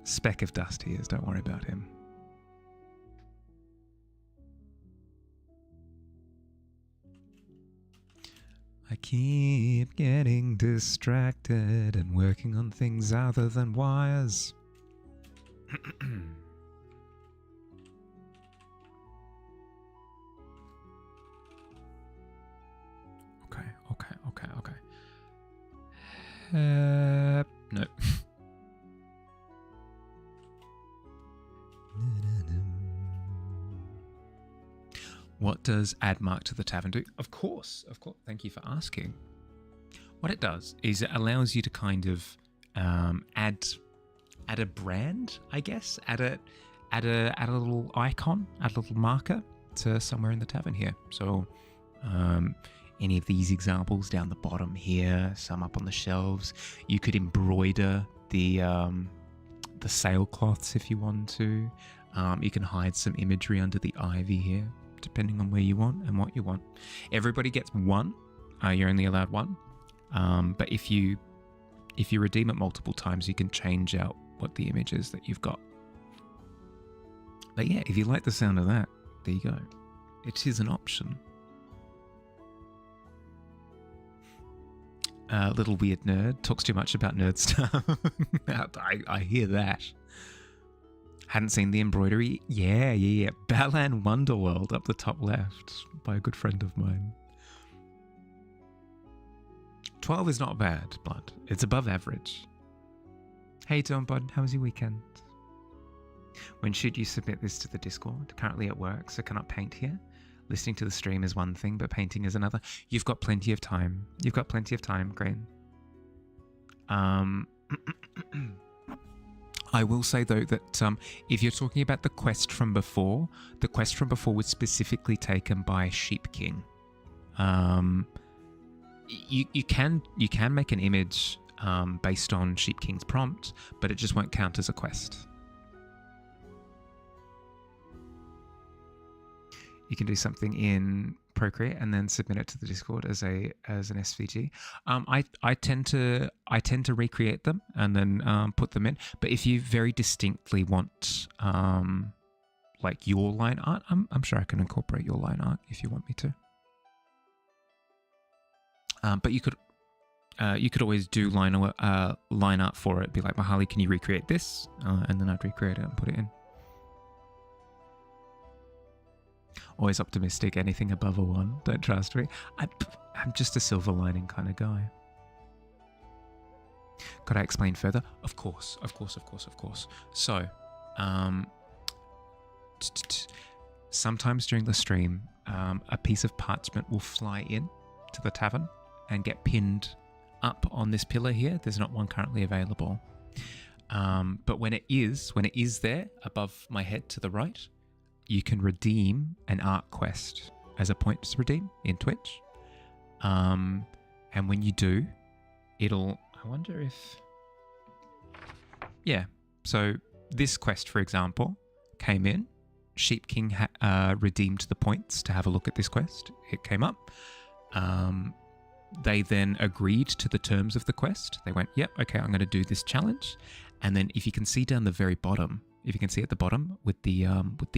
speck of dust he is. Don't worry about him. I keep getting distracted and working on things other than wires. Okay. No. What does add mark to the tavern do? Of course. Thank you for asking. What it does is it allows you to kind of add a brand, I guess, add a little icon, add a little marker to somewhere in the tavern here. So any of these examples down the bottom here, some up on the shelves. You could embroider the sailcloths if you want to. You can hide some imagery under the ivy here, depending on where you want and what you want. Everybody gets one. You're only allowed one. But if you redeem it multiple times, you can change out what the image is that you've got. But yeah, if you like the sound of that, there you go. It is an option. Little weird nerd talks too much about nerd stuff. I hear that. Hadn't seen the embroidery. Yeah. Balan Wonderworld up the top left by a good friend of mine. 12 is not bad, Blood. It's above average. Hey, Don Bud, how was your weekend? When should you submit this to the Discord? Currently at work, so cannot paint here. Listening to the stream is one thing, but painting is another. You've got plenty of time. Green. I will say, though, that if you're talking about the quest from before was specifically taken by Sheep King. You can make an image based on Sheep King's prompt, but it just won't count as a quest. You can do something in Procreate and then submit it to the Discord as an SVG. I tend to recreate them and then put them in. But if you very distinctly want like your line art, I'm sure I can incorporate your line art if you want me to. But you could always do line art for it. Be like, Mahali, can you recreate this? And then I'd recreate it and put it in. Always optimistic. Anything above a 1, don't trust me. I'm just a silver lining kind of guy. Could I explain further? Of course. So, sometimes during the stream, a piece of parchment will fly in to the tavern and get pinned up on this pillar here. There's not one currently available. But when it is there above my head to the right, you can redeem an art quest as a points redeem in Twitch. And when you do, I wonder if... Yeah, so this quest, for example, came in. Sheep King redeemed the points to have a look at this quest. It came up. They then agreed to the terms of the quest. They went, yep, okay, I'm going to do this challenge. And then if you can see down the very bottom, if you can see at the bottom with the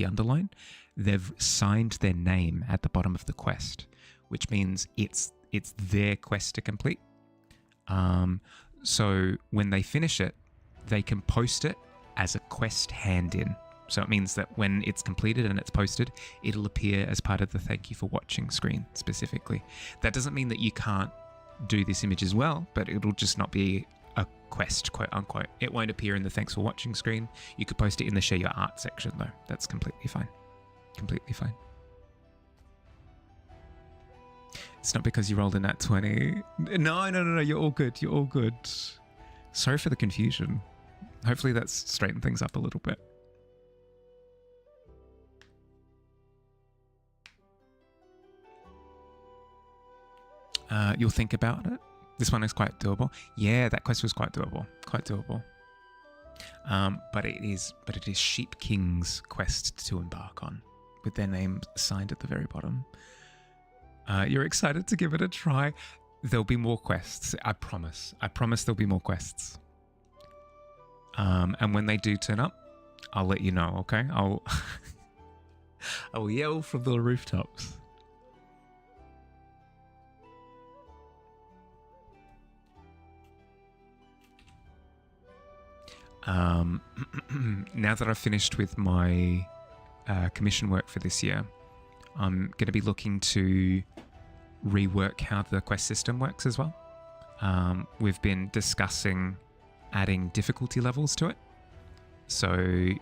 underline, they've signed their name at the bottom of the quest, which means it's their quest to complete. So when they finish it, they can post it as a quest hand-in. So it means that when it's completed and it's posted, it'll appear as part of the thank you for watching screen specifically. That doesn't mean that you can't do this image as well, but it'll just not be a quest, quote unquote. It won't appear in the thanks for watching screen. You could post it in the share your art section though. That's completely fine. It's not because you rolled in that 20. No, you're all good. Sorry for the confusion. Hopefully that's straightened things up a little bit. You'll think about it. This one is quite doable. Yeah, that quest was quite doable. But it is Sheep King's quest to embark on, with their name signed at the very bottom. You're excited to give it a try. There'll be more quests. I promise there'll be more quests. And when they do turn up, I'll let you know. Okay, I'll yell from the rooftops. Now that I've finished with my commission work for this year, I'm going to be looking to rework how the quest system works as well. We've been discussing adding difficulty levels to it. So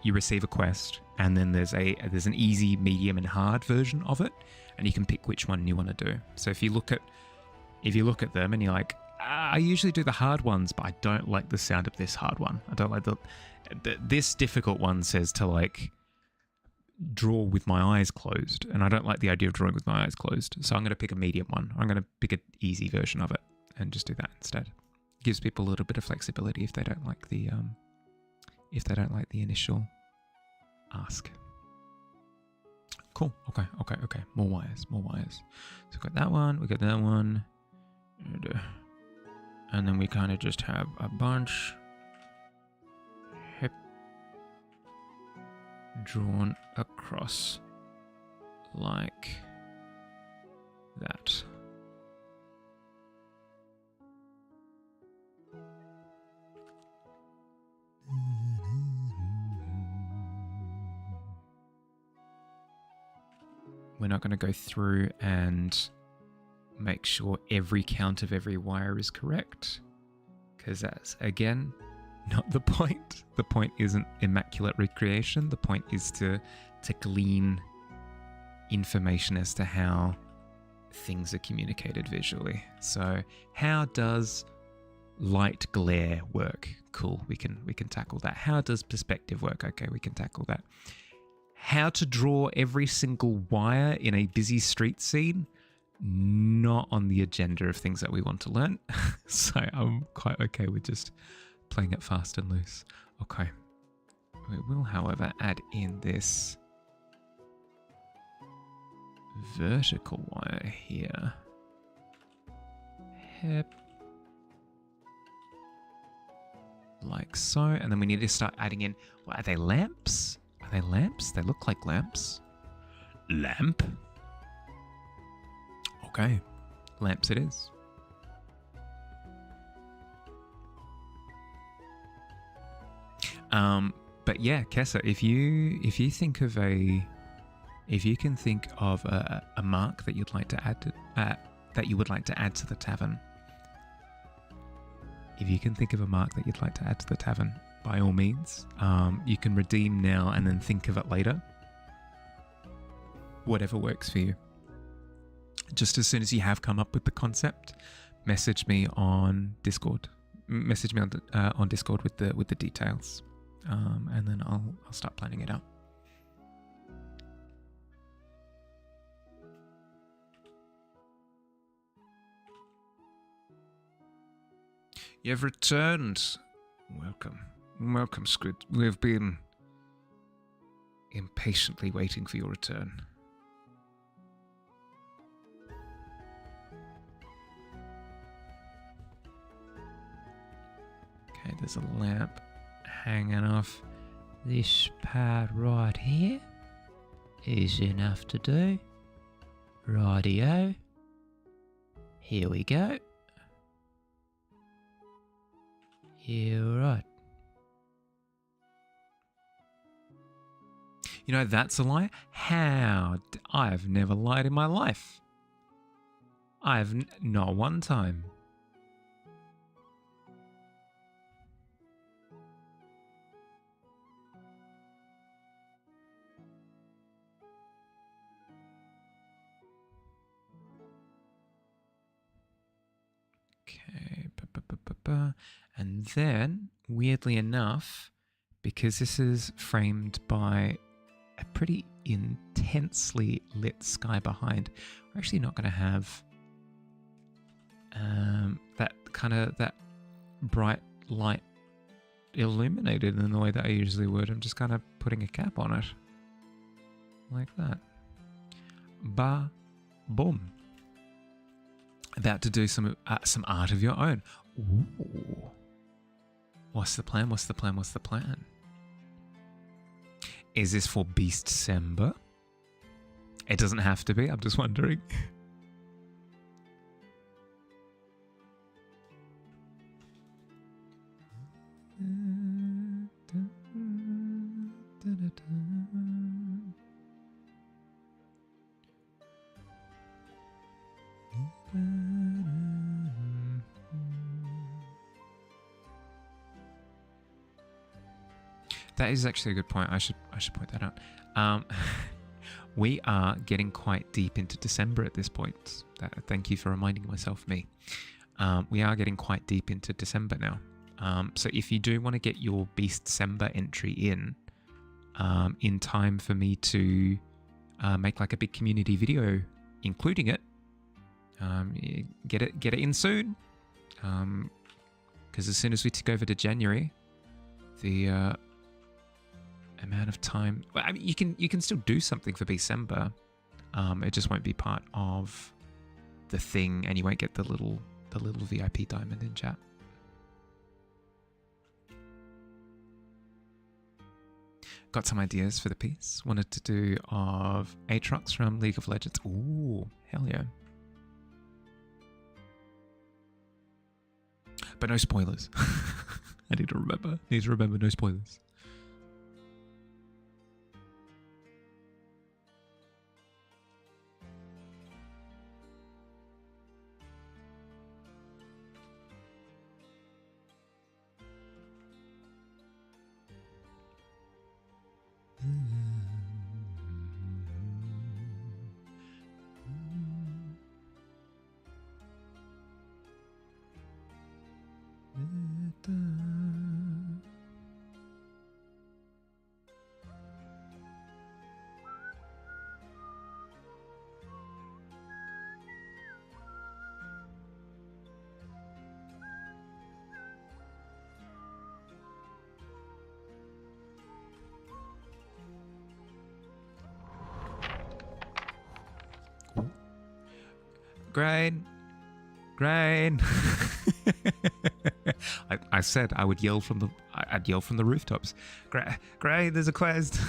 you receive a quest, and then there's an easy, medium, and hard version of it, and you can pick which one you want to do. So if you look at them and you're like, I usually do the hard ones, but I don't like the sound of this hard one. I don't like this difficult one says to like draw with my eyes closed, and I don't like the idea of drawing with my eyes closed. So I'm going to pick a medium one. I'm going to pick an easy version of it and just do that instead. Gives people a little bit of flexibility if they don't like the initial ask. Cool. Okay. More wires. So we've got that one. We got that one. And then we kind of just have a bunch drawn across like that. We're not going to go through and make sure every count of every wire is correct, because that's, again, not the point. The point isn't immaculate recreation. The point is to glean information as to how things are communicated visually. So how does light glare work? Cool, we can tackle that. How does perspective work? Okay, we can tackle that. How to draw every single wire in a busy street scene? Not on the agenda of things that we want to learn. So I'm quite okay with just playing it fast and loose. Okay. We will, however, add in this vertical wire here. Hep. Like so. And then we need to start adding in, what are they, lamps? Are they lamps? They look like lamps. Lamp? Okay. Lamps it is. But yeah, Kessa, if you can think of a mark that you'd like to add to, that you would like to add to the tavern. If you can think of a mark that you'd like to add to the tavern, by all means, you can redeem now and then think of it later. Whatever works for you. Just as soon as you have come up with the concept, message me on Discord. Message me on Discord with the details, and then I'll start planning it out. You've returned. Welcome, Squid. We've been impatiently waiting for your return. Okay, there's a lamp hanging off this part right here. Is enough to do. Rightio. Here we go. You're right. You know, that's a lie. I've never lied in my life. I've not one time. Okay, and then, weirdly enough, because this is framed by a pretty intensely lit sky behind, we're actually not going to have that bright light illuminated in the way that I usually would. I'm just kind of putting a cap on it, like that. Boom. About to do some art of your own. Ooh. What's the plan? Is this for Beastcember? It doesn't have to be, I'm just wondering. That is actually a good point. I should point that out. We are getting quite deep into December at this point. Thank you for reminding me. We are getting quite deep into December now. So if you do want to get your Beast-cember entry in time for me to make like a big community video including it, get it in soon. Because as soon as we tick over to January, the amount of time, well, I mean, you can still do something for December. It just won't be part of the thing, and you won't get the little VIP diamond in chat. Got some ideas for the piece. Wanted to do of Aatrox from League of Legends. Ooh, hell yeah. But no spoilers. I need to remember. No spoilers. Grain. I said I would yell from the rooftops. Grain, there's a quest.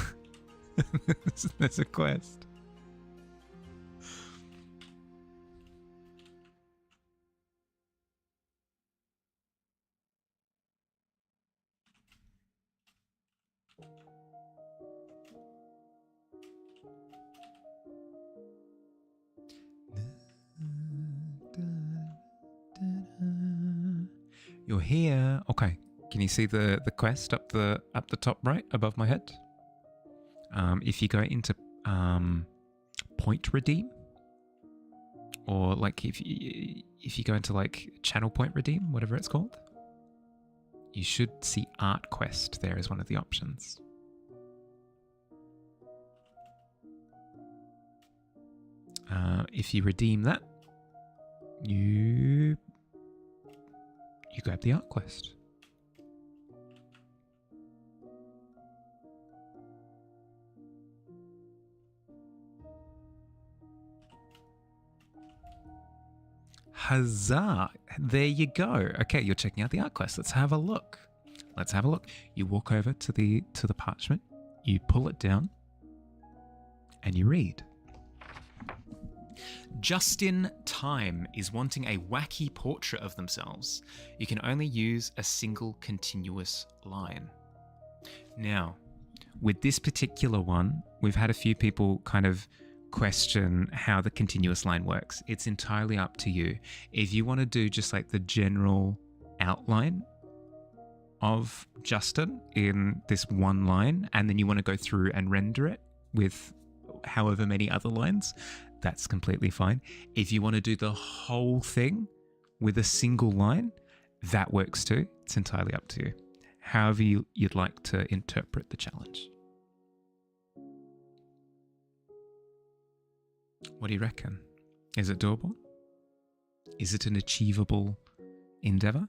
There's a quest. You're here. Okay. Can you see the quest up the top right above my head? If you go into point redeem, or like if you go into like channel point redeem, whatever it's called, you should see art quest there as one of the options. If you redeem that, you grab the art quest. Huzzah! There you go. Okay, you're checking out the art quest. Let's have a look. You walk over to the parchment, you pull it down, and you read. Just in Time is wanting a wacky portrait of themselves. You can only use a single continuous line. Now, with this particular one, we've had a few people kind of question how the continuous line works. It's entirely up to you. If you want to do just like the general outline of Justin in this one line, and then you want to go through and render it with however many other lines, that's completely fine. If you want to do the whole thing with a single line, that works too. It's entirely up to you. However you'd like to interpret the challenge. What do you reckon? Is it doable? Is it an achievable endeavor?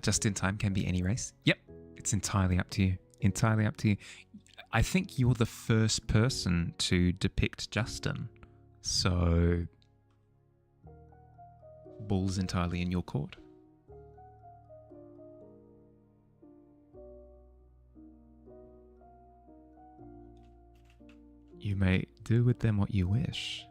Just in Time can be any race. Yep, it's entirely up to you. Entirely up to you. I think you're the first person to depict Justin, so ball's entirely in your court. You may do with them what you wish.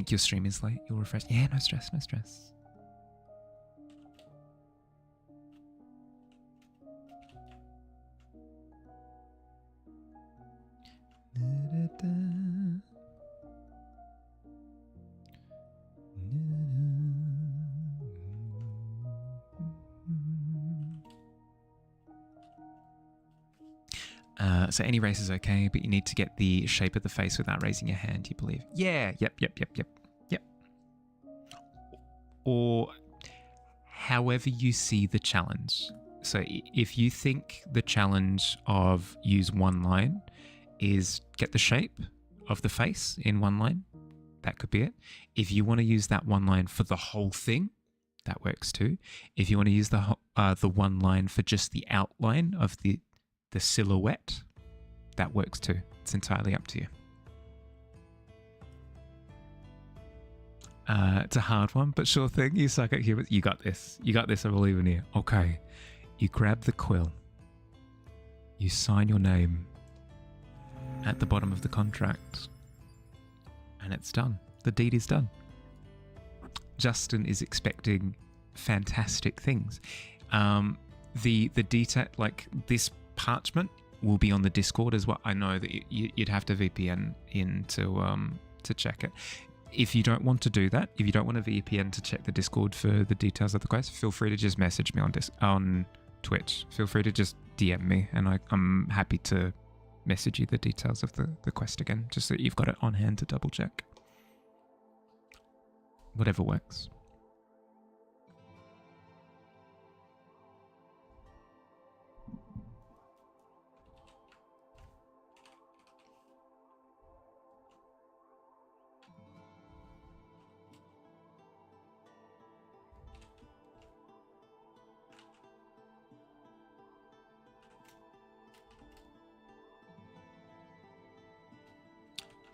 think your stream is late, you'll refresh. Yeah, no stress, no stress. So any race is okay, but you need to get the shape of the face without raising your hand, you believe? Yeah, yep. Or however you see the challenge. So if you think the challenge of use one line is get the shape of the face in one line, that could be it. If you want to use that one line for the whole thing, that works too. If you want to use the one line for just the outline of the silhouette, that works too. It's entirely up to you. It's a hard one, but sure thing. You suck at humor. You got this. You got this. I believe in you. Okay. You grab the quill. You sign your name at the bottom of the contract. And it's done. The deed is done. Justin is expecting fantastic things. The detail, like this parchment, will be on the Discord as well. I know that you'd have to VPN in to check it. If you don't want to do that, if you don't want a VPN to check the Discord for the details of the quest, feel free to just message me on Twitch. Feel free to just DM me, and I'm happy to message you the details of the quest again, just so you've got it on hand to double check. Whatever works.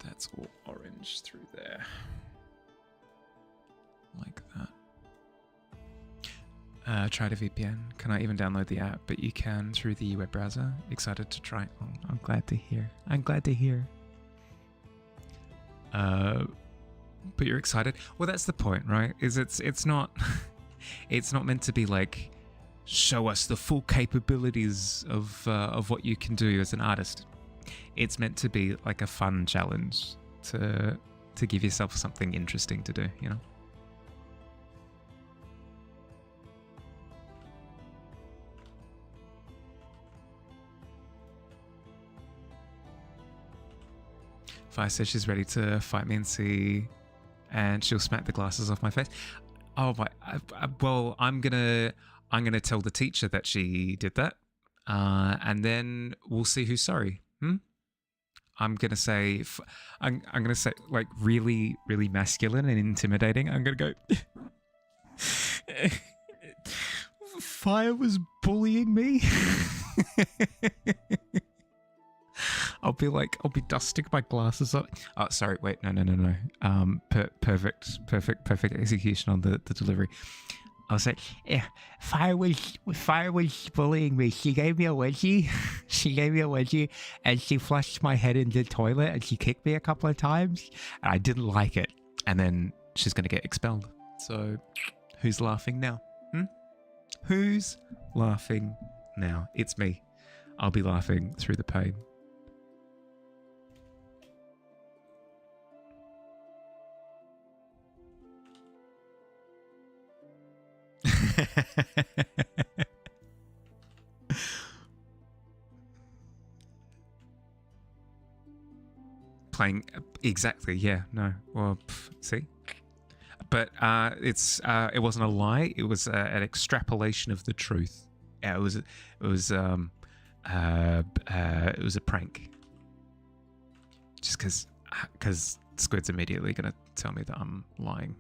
That's all orange through there. Like that. Try to VPN. Cannot even download the app, but you can through the web browser. Excited to try. Oh, I'm glad to hear. I'm glad to hear. But you're excited. Well, that's the point, right? It's not it's not meant to be like show us the full capabilities of what you can do as an artist. It's meant to be like a fun challenge to give yourself something interesting to do, you know? Vi says she's ready to fight me and she'll smack the glasses off my face. Oh my! Well, I'm gonna tell the teacher that she did that, and then we'll see who's sorry. I'm gonna say like really, really masculine and intimidating. I'm gonna go. Fire was bullying me. I'll be dusting my glasses up. Oh, sorry, wait, no. Perfect execution on the delivery. I'll say, yeah, Fire was bullying me. She gave me a wedgie. And she flushed my head into the toilet and she kicked me a couple of times. And I didn't like it. And then she's going to get expelled. So who's laughing now? Who's laughing now? It's me. I'll be laughing through the pain. Playing exactly, yeah, no. Well, see, but it wasn't a lie. It was an extrapolation of the truth. Yeah, it was a prank. Just because Squid's immediately gonna tell me that I'm lying.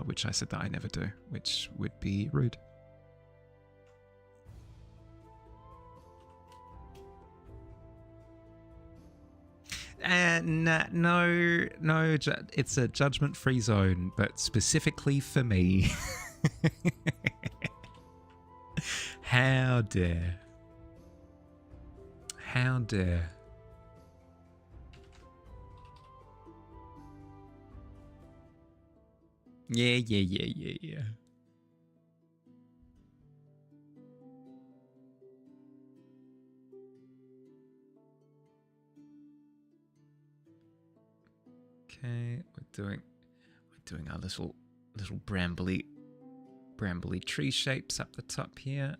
Which I said that I never do, which would be rude. No, it's a judgment-free zone, but specifically for me. How dare. How dare. Yeah. Okay, we're doing our little brambly tree shapes up the top here.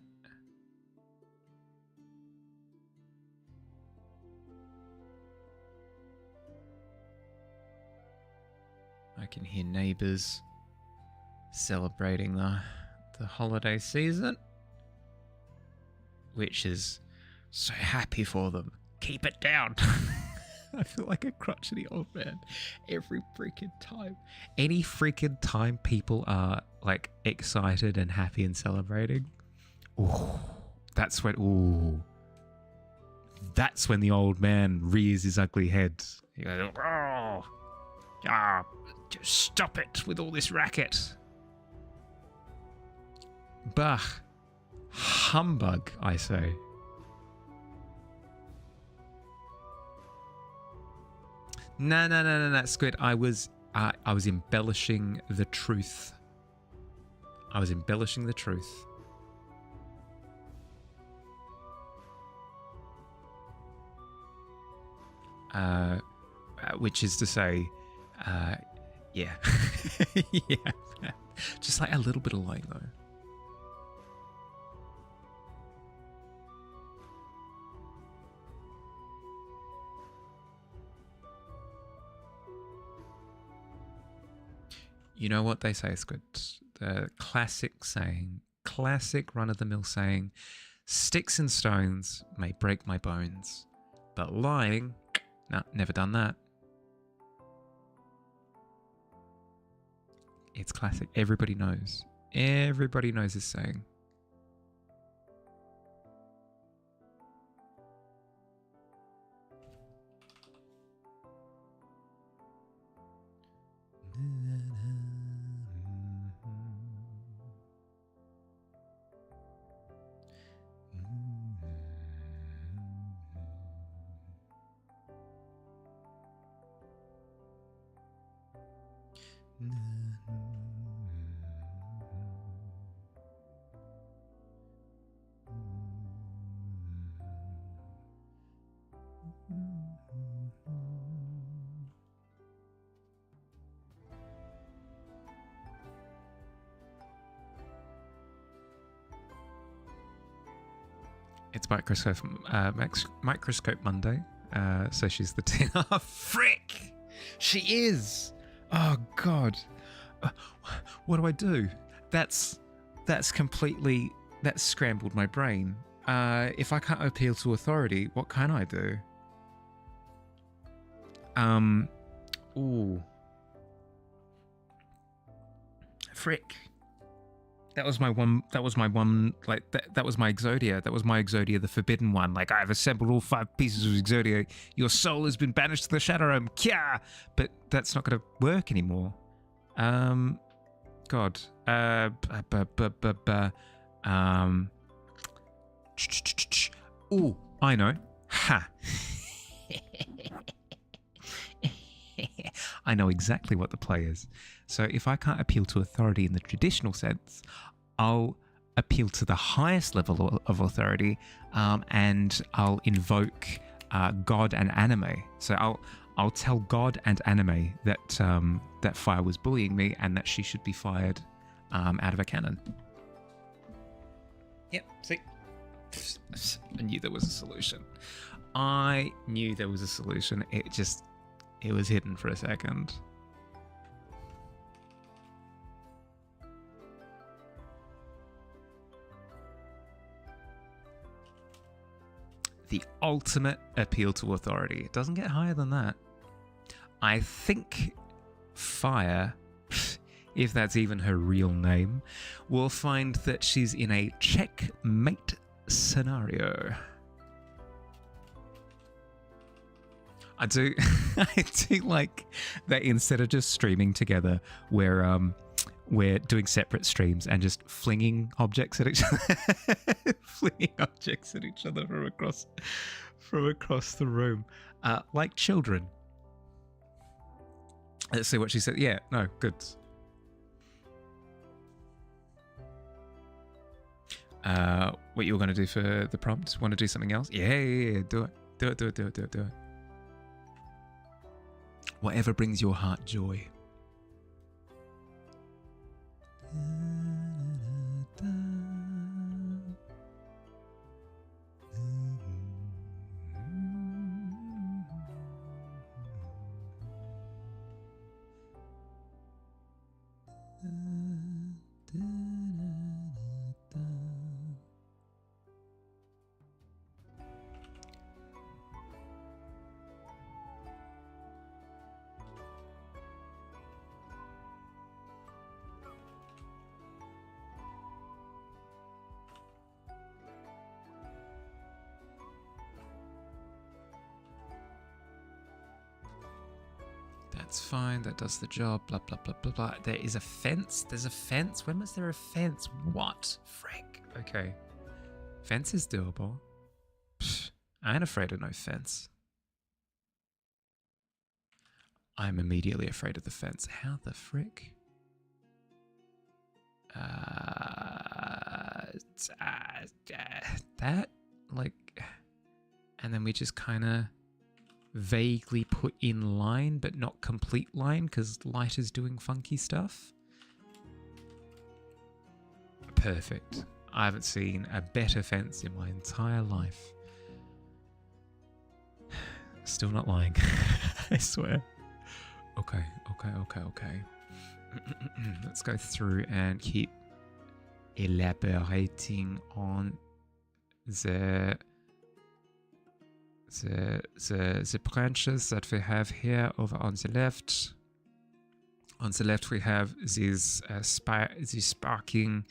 I can hear neighbors celebrating the holiday season, which is so happy for them. Keep it down. I feel like a crotchety old man every freaking time. Any freaking time people are like excited and happy and celebrating, that's when the old man rears his ugly head. He goes, just stop it with all this racket. Bah, humbug, I say. No, Squid. I was embellishing the truth. Which is to say, yeah. Yeah. Just like a little bit of lying, though. You know what they say, Squid? The classic saying, classic run-of-the-mill saying, sticks and stones may break my bones, but lying, nah, never done that. It's classic. Everybody knows. Everybody knows this saying. It's Microscope Monday. So she's the oh, frick! She is! Oh, God. What do I do? That's scrambled my brain. If I can't appeal to authority, what can I do? Ooh. Frick. That was my one, like, that was my Exodia. That was my Exodia, the forbidden one. Like, I've assembled all 5 pieces of Exodia. Your soul has been banished to the Shadow Realm. Kya! But that's not going to work anymore. God. Ooh, I know. Ha! I know exactly what the play is. So if I can't appeal to authority in the traditional sense, I'll appeal to the highest level of authority, and I'll invoke God and anime. So I'll tell God and anime that that Fire was bullying me and that she should be fired out of a cannon. Yep, see? I knew there was a solution. It was hidden for a second. The ultimate appeal to authority. It doesn't get higher than that. I think Fire, if that's even her real name, will find that she's in a checkmate scenario. I do like that instead of just streaming together, we're doing separate streams and just flinging objects at each other, from across the room, like children. Let's see what she said. Yeah, no, good. what you were going to do for the prompt? Want to do something else? Yeah. Do it. Do it. Whatever brings your heart joy. That's fine. That does the job. Blah, blah, blah, blah, blah. There is a fence. There's a fence. When was there a fence? What? Frick. Okay. Fence is doable. Psh, I ain't afraid of no fence. I'm immediately afraid of the fence. How the frick? That, like... And then we just kind of vaguely put in line, but not complete line, because light is doing funky stuff. Perfect. I haven't seen a better fence in my entire life. Still not lying. I swear. Okay. Let's go through and keep elaborating on the branches that we have here over on the left. On the left we have these sparking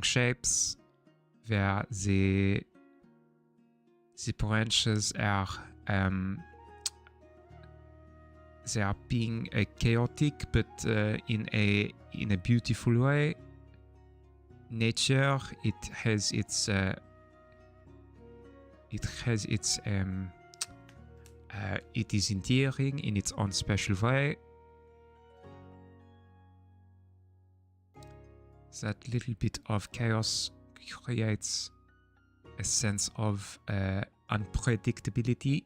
shapes where the branches are they are being chaotic, but in a beautiful way. Nature, it has its it is endearing in its own special way. That little bit of chaos creates a sense of unpredictability.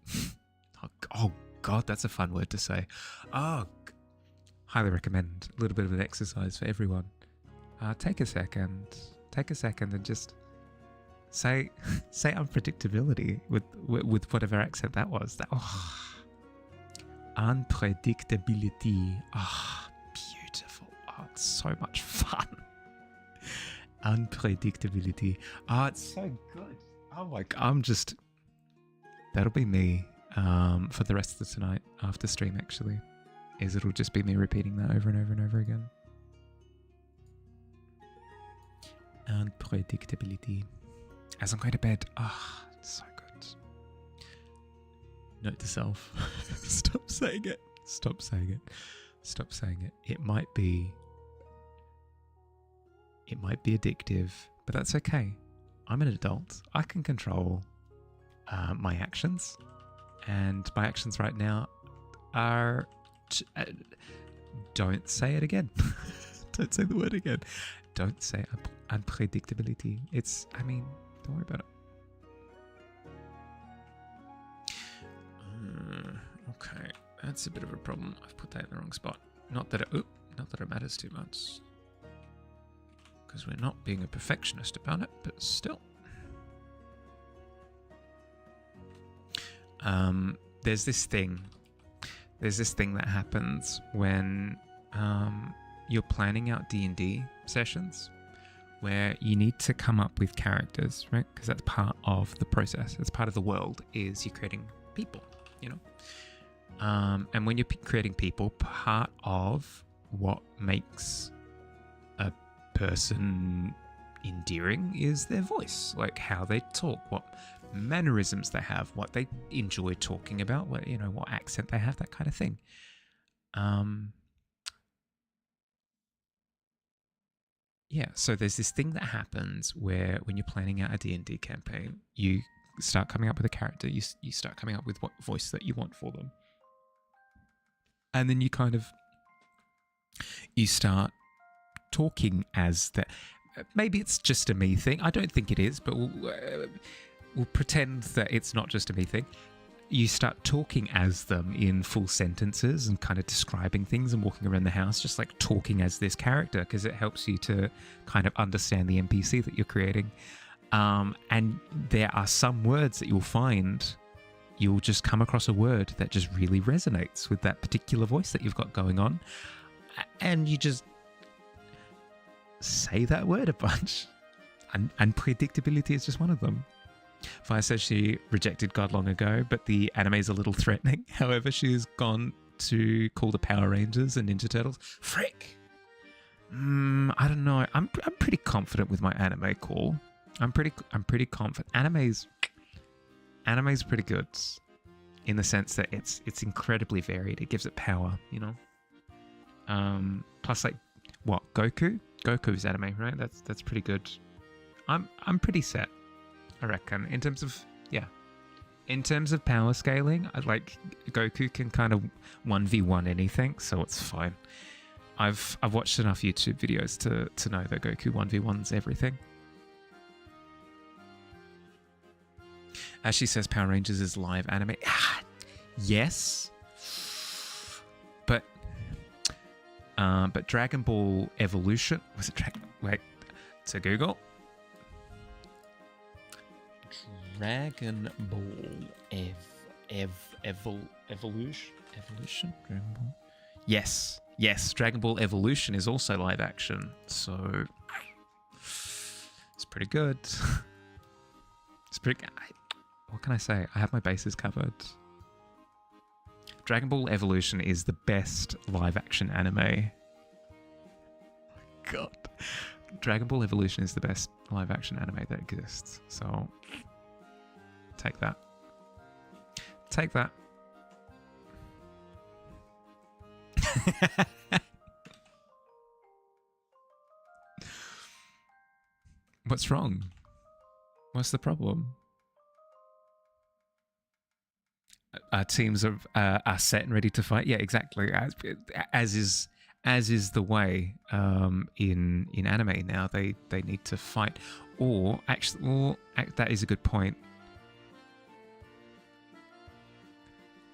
Oh God, that's a fun word to say. Highly recommend. A little bit of an exercise for everyone. Take a second and just say unpredictability with whatever accent that was. Unpredictability. Beautiful. It's so much fun. Unpredictability. It's so good. That'll be me for the rest of tonight after stream, actually. It'll just be me repeating that over and over and over again. Unpredictability. As I'm going to bed. It's so good. Note to self. Stop saying it. It might be addictive, but that's okay. I'm an adult. I can control my actions. And my actions right now are... don't say it again. Don't say the word again. Don't say unpredictability. Don't worry about it. Okay, that's a bit of a problem. I've put that in the wrong spot. Not that it matters too much, because we're not being a perfectionist about it, but still. There's this thing that happens when you're planning out D&D sessions, where you need to come up with characters, right? Because that's part of the process. It's part of the world, is you're creating people, you know? And when you're creating people, part of what makes a person endearing is their voice, like how they talk, what mannerisms they have, what they enjoy talking about, what accent they have, that kind of thing. So there's this thing that happens where when you're planning out a D&D campaign, you start coming up with a character, you start coming up with what voice that you want for them. And then you start talking as that. maybe it's just a me thing. I don't think it is, but we'll pretend that it's not just a me thing. You start talking as them in full sentences and kind of describing things and walking around the house, just like talking as this character, because it helps you to kind of understand the NPC that you're creating. And there are some words that you'll just come across a word that just really resonates with that particular voice that you've got going on. And you just say that word a bunch. And predictability is just one of them. Fire says she rejected God long ago, but the anime is a little threatening. However, she's gone to call the Power Rangers and Ninja Turtles. Frick! I don't know. I'm pretty confident with my anime call. I'm pretty confident. Anime's pretty good in the sense that it's incredibly varied. It gives it power, you know. Plus, like, what, Goku? Goku's anime, right? That's pretty good. I'm pretty set, I reckon. In terms of power scaling, I like Goku can kind of 1v1 anything, so it's fine. I've watched enough YouTube videos to know that Goku 1v1's everything. As she says, Power Rangers is live anime. Yes, but Dragon Ball Evolution was it? Wait, to Google. Dragon Ball Evolution. Dragon Ball. Yes. Dragon Ball Evolution is also live action, so it's pretty good. It's pretty. What can I say? I have my bases covered. Dragon Ball Evolution is the best live action anime. God. Dragon Ball Evolution is the best live action anime that exists. So take that. Take that. What's wrong? What's the problem? Our teams are set and ready to fight. Yeah, exactly. As is the way in anime now. They need to fight, or that is a good point.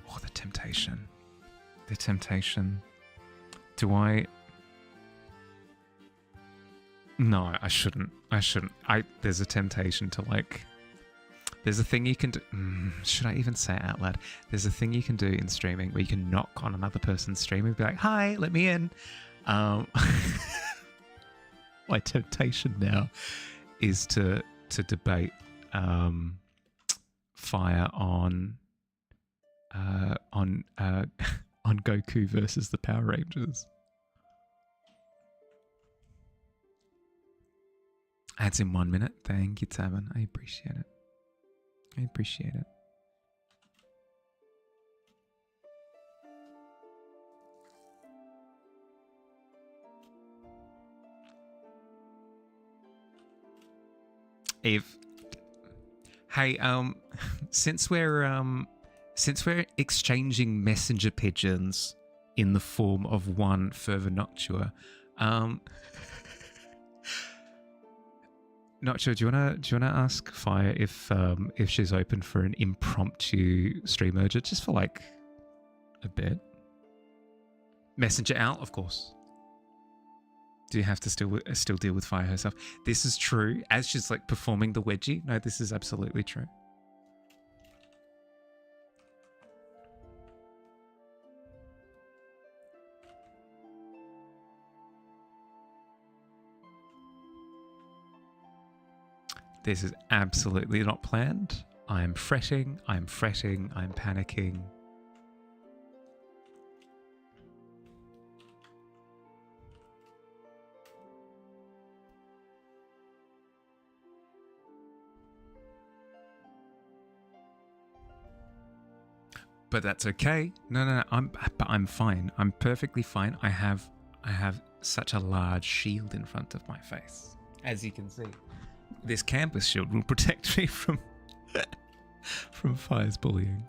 Oh, the temptation. Do I? No, I shouldn't. There's a temptation to like. There's a thing you can do. Should I even say it out loud? There's a thing you can do in streaming where you can knock on another person's stream and be like, "Hi, let me in." My temptation now is to debate Fire on Goku versus the Power Rangers. Ads in 1 minute. Thank you, Tavern. I appreciate it. Hey, since we're exchanging messenger pigeons in the form of one further Noctua, Noctua, do you wanna ask Fire if she's open for an impromptu stream merger just for like a bit? Messenger out, of course. Do you have to still deal with Fire herself? This is true. As she's like performing the wedgie. No, this is absolutely true. This is absolutely not planned. I am fretting, I'm panicking. But that's okay. No, I'm fine. I'm perfectly fine. I have such a large shield in front of my face. As you can see. This campus shield will protect me from Fire's bullying.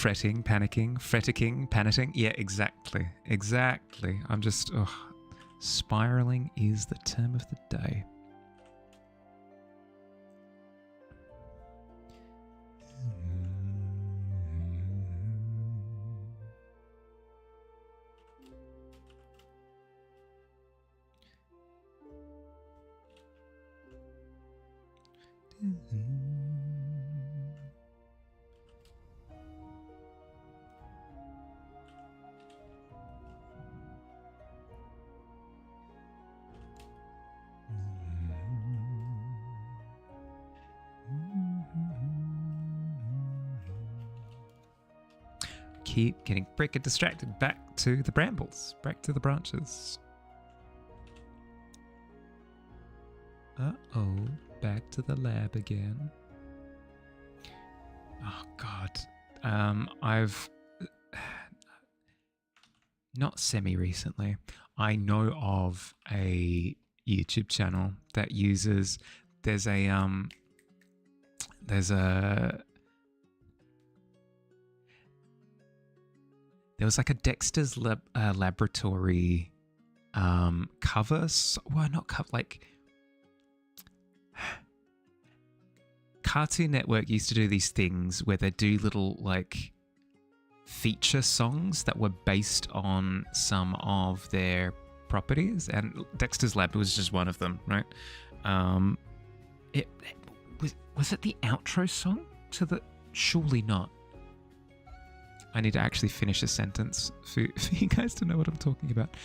fretting, panicking, freticking, panicking. Yeah, exactly. Exactly. I'm just, spiraling is the term of the day. Keep getting freaking distracted. Back to the brambles. Back to the branches. Uh-oh. Back to the lab again. Oh, God. I've... Not semi-recently. I know of a YouTube channel that uses... There's a... There was like a Dexter's Laboratory cover. Well, not cover, like... Cartoon Network used to do these things where they do little, like, feature songs that were based on some of their properties. And Dexter's Lab was just one of them, right? Was it the outro song to the... Surely not. I need to actually finish a sentence for you guys to know what I'm talking about.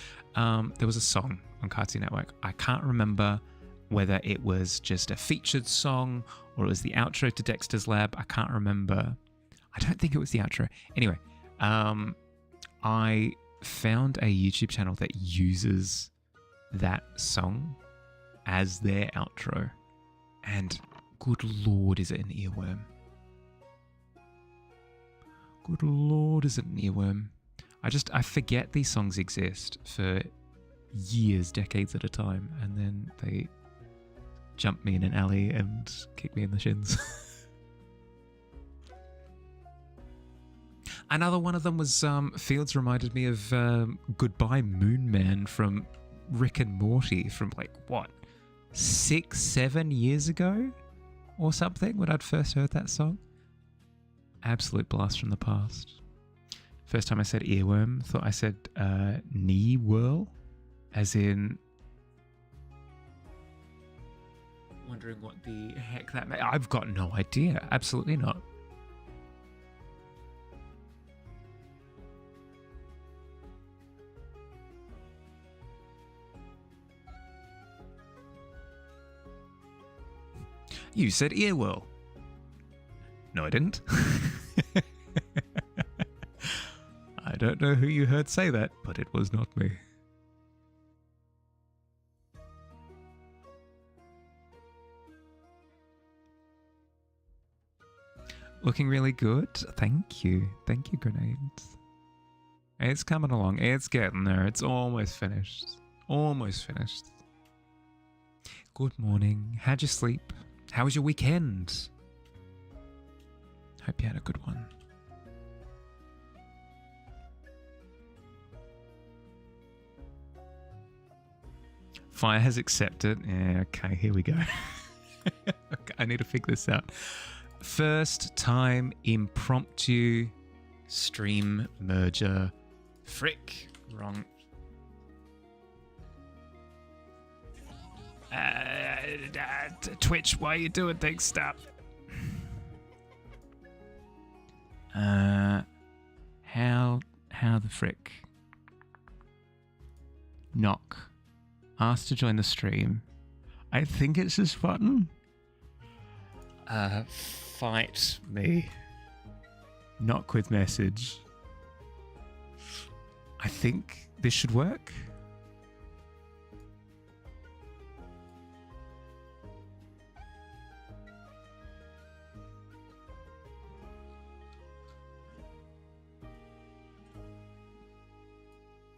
There was a song on Cartoon Network. I can't remember whether it was just a featured song or it was the outro to Dexter's Lab. I can't remember. I don't think it was the outro. Anyway, I found a YouTube channel that uses that song as their outro. And good Lord, is it an earworm? Good Lord, is it an earworm? I forget these songs exist for years, decades at a time, and then they jump me in an alley and kick me in the shins. Another one of them was Fields reminded me of Goodbye Moon Man from Rick and Morty from like, what, 6-7 years ago or something when I'd first heard that song. Absolute blast from the past. First time I said earworm, thought I said knee whirl, as in wondering what the heck that meant. I've got no idea. Absolutely not. You said earwhirl. No, I didn't. I don't know who you heard say that, but it was not me. Looking really good. Thank you. Thank you, Grenades. It's coming along. It's getting there. It's almost finished. Almost finished. Good morning. How'd you sleep? How was your weekend? Hope you had a good one. Fire has accepted. Yeah, okay, here we go. Okay, I need to figure this out. First time impromptu stream merger. Frick. Wrong. Twitch, why are you doing things? Stop. How the frick? Knock. Asked to join the stream. I think it's this button. Fight me. Knock with message. I think this should work.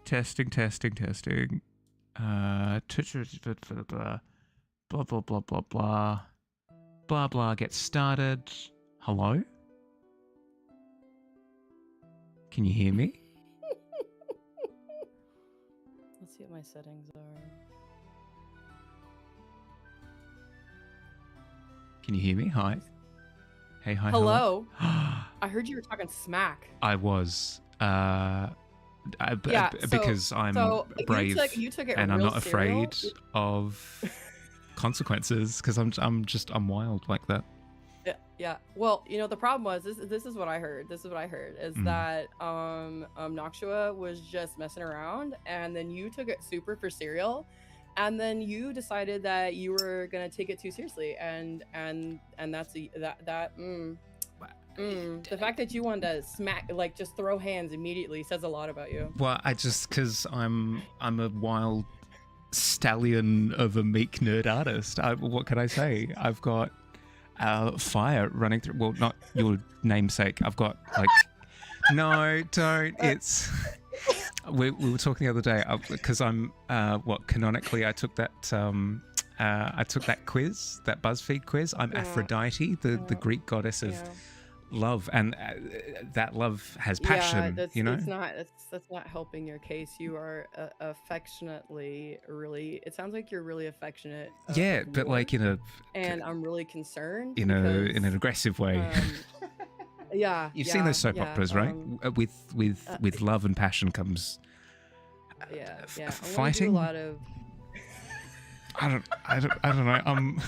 Testing. Blah, blah, blah, blah, blah. Blah, blah, get started. Hello? Can you hear me? Let's see what my settings are. Can you hear me? Hi. Hey, hi. Hello. I heard you were talking smack. I was. Because I'm brave you took it and I'm real not afraid of consequences because I'm wild like that. Yeah. Well, the problem was this is what I heard. This is what I heard is that Noxua was just messing around, and then you took it super for serial, and then you decided that you were gonna take it too seriously, and that's the fact that you wanted to smack, like, just throw hands immediately says a lot about you. Well, because I'm a wild stallion of a meek nerd artist. What can I say? I've got fire running through. Well, not your namesake. I've got like. No, don't. It's. We were talking the other day because I'm canonically I took that quiz, that BuzzFeed quiz. I'm Aphrodite, the Greek goddess of love, and that love has passion. That's not helping your case. You are affectionately, really. It sounds like you're really affectionate. Yeah, but like in a. And I'm really concerned. In an aggressive way. Yeah. You've seen those soap operas, right? With love and passion comes. Fighting. Do a lot of. I don't know. I'm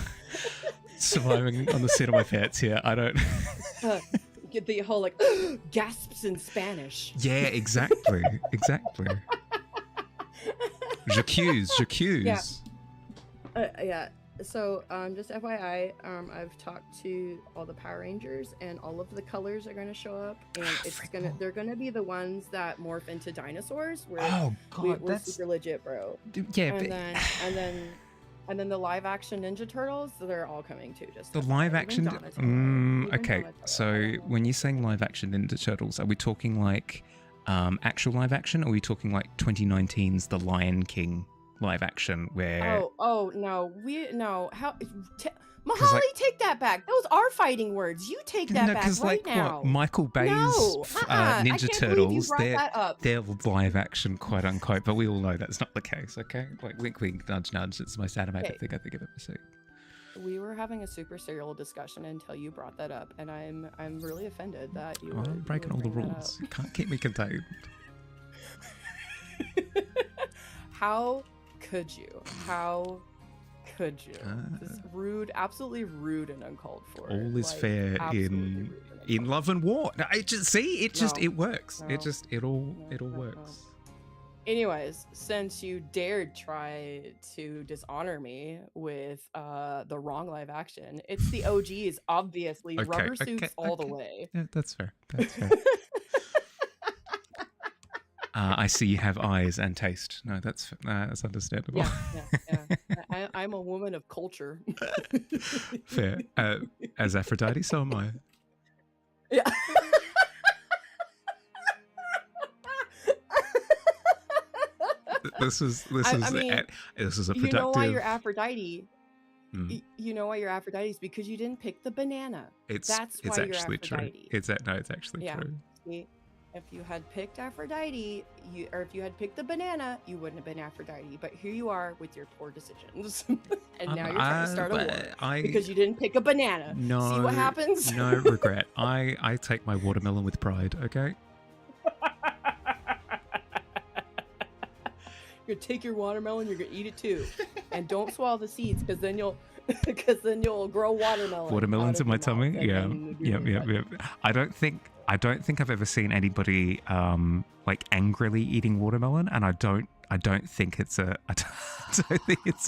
surviving on the seat of my pants here. I don't. Get the whole like gasps in Spanish. Yeah, exactly. J'accuse. Yeah. So, just FYI, I've talked to all the Power Rangers, and all of the colors are going to show up, and they're gonna be the ones that morph into dinosaurs. We're super legit, bro. Yeah, and then the live action Ninja Turtles, they're all coming too. Just the live action. Okay, so when you're saying live action Ninja Turtles, are we talking like actual live action, or are we talking like 2019's The Lion King live action where Mahali, take that back. Those are fighting words. You take that back right now. What, Michael Bay's Ninja Turtles, they're live action, quote unquote, but we all know that's not the case, okay? Like wink wink, nudge nudge, it's the most animated thing I think I've ever seen. We were having a super serial discussion until you brought that up, and I'm really offended that you I'm breaking all the rules. You can't keep me contained. How could you? This rude, absolutely rude and uncalled for. All is fair in love and war. No, it works. No, it all works. Anyways, since you dared try to dishonor me with the wrong live action, it's the OGs, obviously. Rubber suits all the way. Yeah, that's fair. I see you have eyes and taste. No, that's understandable. Yeah. I'm a woman of culture. Fair. As Aphrodite, so am I. Yeah. This is a productive. You know why you're Aphrodite? You know why you're Aphrodite is because you didn't pick the banana. That's why you're Aphrodite. It's actually true. See? If you had picked Aphrodite, if you had picked the banana, you wouldn't have been Aphrodite. But here you are with your poor decisions, and now you're trying to start a war because you didn't pick a banana. No, see what happens? No regret. I take my watermelon with pride. Okay. You're gonna take your watermelon. You're gonna eat it too, and don't swallow the seeds because then you'll grow watermelon. Watermelons in my tummy. Yeah. I don't think I've ever seen anybody like angrily eating watermelon, and I don't think it's a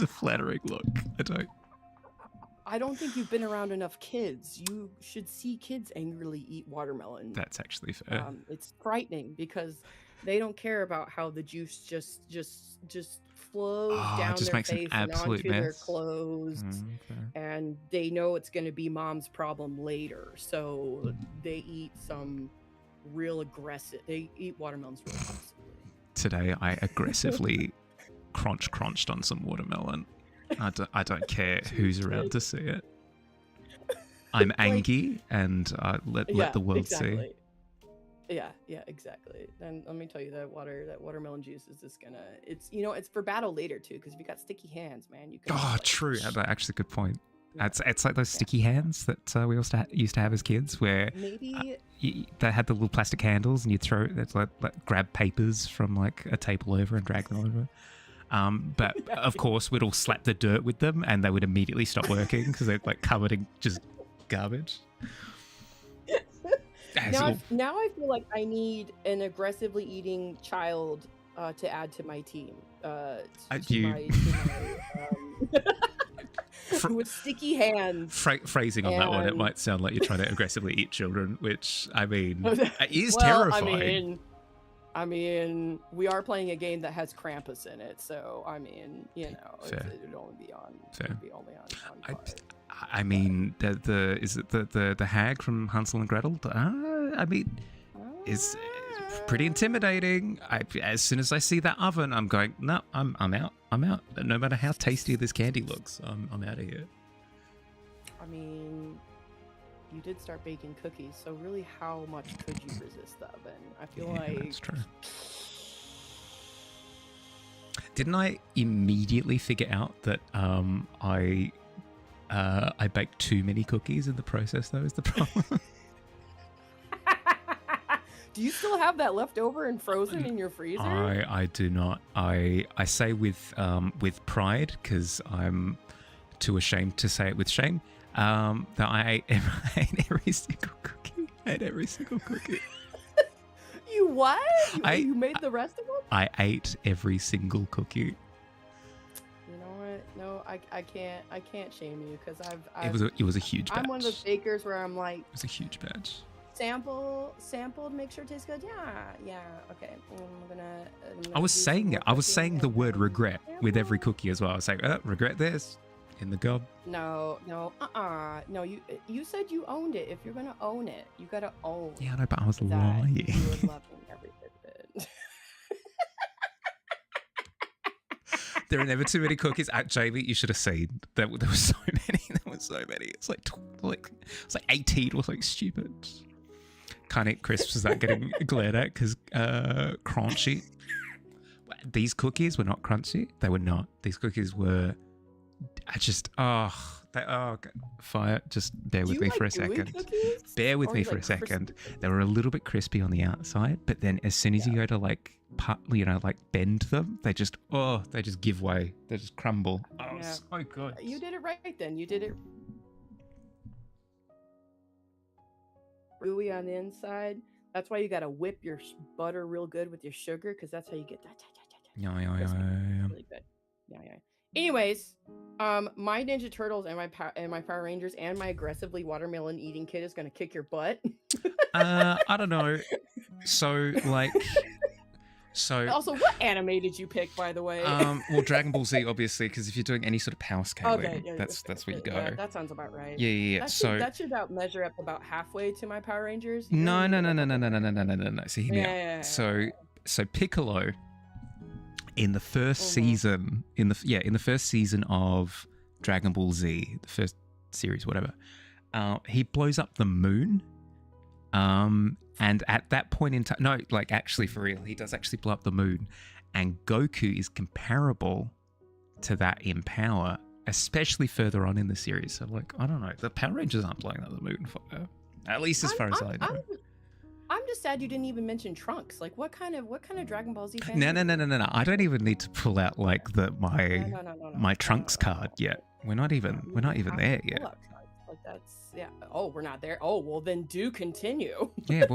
flattering look. I don't think you've been around enough kids. You should see kids angrily eat watermelon. That's actually fair. It's frightening because they don't care about how the juice just flows down just their makes face an and absolute onto mess. their clothes, and they know it's going to be mom's problem later. So they eat They eat watermelons real aggressively. Today I aggressively crunched on some watermelon. I don't care who's around to see it. I'm angry, and let the world see. Yeah, exactly. And let me tell you that watermelon juice is just gonna. It's for battle later too, because if you got sticky hands, man, you can. Oh, Like, true. That's actually a good point. yeah, It's like those sticky hands that we also used to have as kids, where maybe. they had the little plastic handles, and you throw that's like grab papers from like a table over and drag them over. But Yeah. of course, we'd all slap the dirt with them, and they would immediately stop working because they're like covered in just garbage. Now I feel like I need an aggressively eating child to add to my team. With sticky hands. Phrasing on that one, it and- might sound like you're trying to aggressively eat children, which I mean is Well, terrifying. I mean, we are playing a game that has Krampus in it, so I mean, it would only be on. Fair. It would be only on. Card. I mean, is it the hag from Hansel and Gretel? I mean, is pretty intimidating. As soon as I see that oven, I'm going, no, I'm out. I'm out. No matter how tasty this candy looks, I'm out of here. I mean, you did start baking cookies, so really, how much could you resist the oven? I feel like that's true. Didn't I immediately figure out that I baked too many cookies in the process? Though is the problem. Do you still have that left over and frozen in your freezer? I do not. I say with pride, because I'm too ashamed to say it with shame. That I ate every single cookie. I ate every single cookie. You what? You made the rest of them? I ate every single cookie. You know what? No, I can't shame you because It was a huge batch. I'm one of those bakers where I'm like, It was a huge batch. sampled, make sure it tastes good. Yeah, okay. I'm gonna I was do some saying more it. I was cooking saying the and word then regret with every sample. cookie as well. I was like, regret this in the gob. No, no, no. You said you owned it. If you're gonna own it, you gotta own. Yeah, I know, but I was that lying. you were loving every bit of it. There are never too many cookies. Jamie, you should have seen. There were so many. There were so many. It's like 18 was like stupid. Can't eat crisps without getting glared at because crunchy. These cookies were not crunchy. They were not. These cookies were. Fire. Just bear Do with you me like for a gooey second. cookies? Bear with Or me you for a like second. crispy? They were a little bit crispy on the outside, but then as soon as you go to like bend them, they just give way. They just crumble. Oh, Yeah. so good. You did it right then. You did it. Gooey on the inside. That's why you gotta whip your butter real good with your sugar, because that's how you get that. Yeah. Really good. Yeah. Anyways, my Ninja Turtles and my Power Rangers and my aggressively watermelon eating kid is gonna kick your butt. I don't know. So Also, what anime did you pick, by the way? well, Dragon Ball Z, obviously, because if you're doing any sort of power scaling, Okay, yeah, that's where you go. Yeah, that sounds about right. Yeah. That should about measure up about halfway to my Power Rangers. No. You know? So hear me out. Yeah. So Piccolo, in the first Mhm. season, in the first season of Dragon Ball Z, the first series, whatever, he blows up the moon. And at that point in time, no, like actually for real, he does actually blow up the moon, and Goku is comparable to that in power, especially further on in the series. So like, I don't know, the Power Rangers aren't blowing up the moon, at least as far as I know. I'm just sad you didn't even mention Trunks. Like, what kind of Dragon Ball Z fan? No. I don't even need to pull out like my Trunks card yet. We're not even there yet. Like that's Oh, we're not there. Oh, well then do continue. Yeah.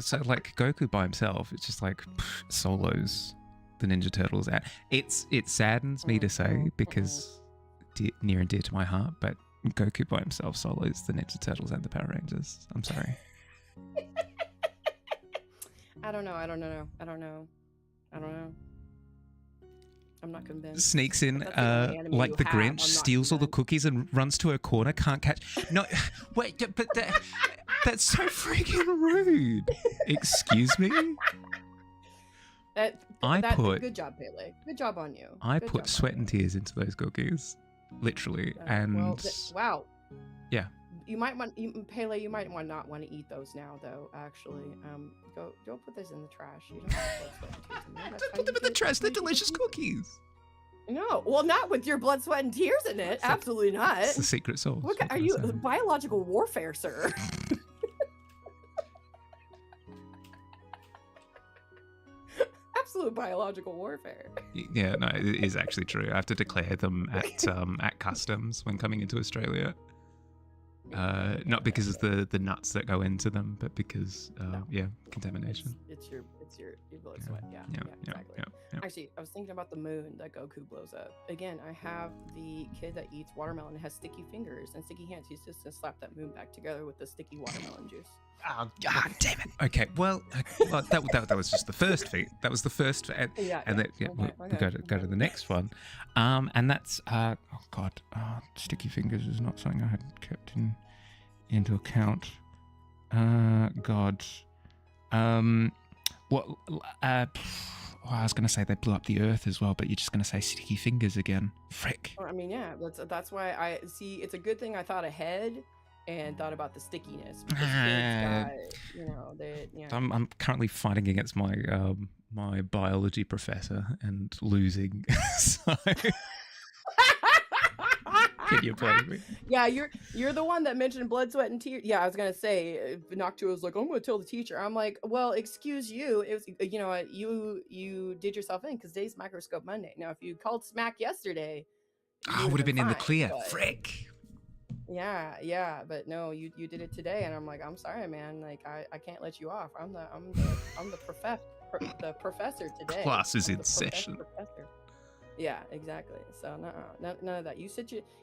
So like Goku by himself, it's just like solos the Ninja Turtles out. It saddens me to say because near and dear to my heart, but Goku by himself solos the Ninja Turtles and the Power Rangers. I'm sorry. I don't know. I'm not convinced. Sneaks in That's the only anime like you the have. Grinch, I'm not steals all the convinced. cookies and runs to a corner, can't catch. No, wait, but that's so freaking rude. Excuse me? Good job, Pele. Good job on you. I Good put job sweat on and you. tears into those cookies. Literally. Yeah, And wow. yeah. you might want Pele. You might not want to eat those now, though. Actually, go put this in the trash. You don't have blood, sweat, and tears in there. That's Don't how put them you in the get trash. They're really good delicious cookies. cookies. No, well, not with your blood, sweat, and tears in it. Absolutely not. It's the secret sauce. What what are can I you? say? Biological warfare, sir. Absolute biological warfare. Yeah, no, it is actually true. I have to declare them at customs when coming into Australia. Not because of the nuts that go into them, but because contamination. It's your blood, sweat. Yeah, exactly. Yeah. Actually, I was thinking about the moon that Goku blows up. Again, I have the kid that eats watermelon and has sticky fingers and sticky hands. He's just gonna slap that moon back together with the sticky watermelon juice. Oh, God damn it. Okay, well, that was just the first feat. That was the first, and then we'll go to the next one, and that's sticky fingers is not something I had kept into account. I was going to say they blew up the Earth as well, but you're just going to say sticky fingers again. Frick. I mean, yeah, that's why I see. It's a good thing I thought ahead and thought about the stickiness. Because kids got, I'm currently fighting against my my biology professor and losing. So can you blame me? Yeah, you're the one that mentioned blood, sweat, and tears. Yeah, I was gonna say Noctua was like, I'm gonna tell the teacher. I'm like, well, excuse you. It was you did yourself in because today's Microscope Monday. Now, if you called smack yesterday, I would have been in the fine, clear. but- Frick. Yeah, but no, you did it today, and I'm like, I'm sorry, man. Like, I can't let you off. I'm the professor today. Class is I'm in the session. professor. Yeah, exactly. So none of that.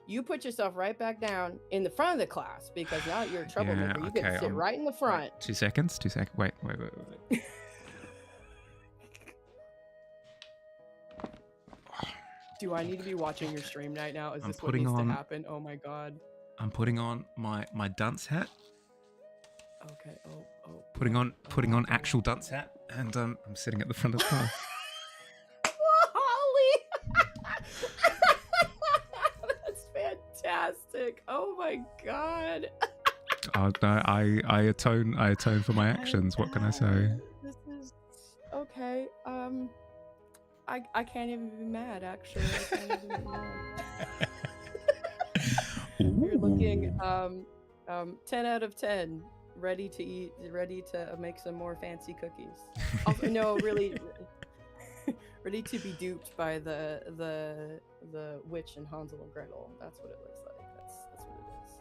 You put yourself right back down in the front of the class because now you're a troublemaker. You get to sit right in the front. 2 seconds. Wait. Do I need to be watching your stream right now? Is I'm this what putting needs on- to happen? Oh my god. I'm putting on my dunce hat. Okay. Oh. Putting on actual dunce hat, and I'm sitting at the front of the class. Holly! That's fantastic. Oh my god. Oh, no, I atone for my actions. What can I say? This is okay. I can't even be mad. Actually, I can't even be mad. You're looking 10 out of 10. Ready to eat. Ready to make some more fancy cookies. Also, no, really. Ready to be duped by the witch and Hansel and Gretel. That's what it looks like. That's what it is.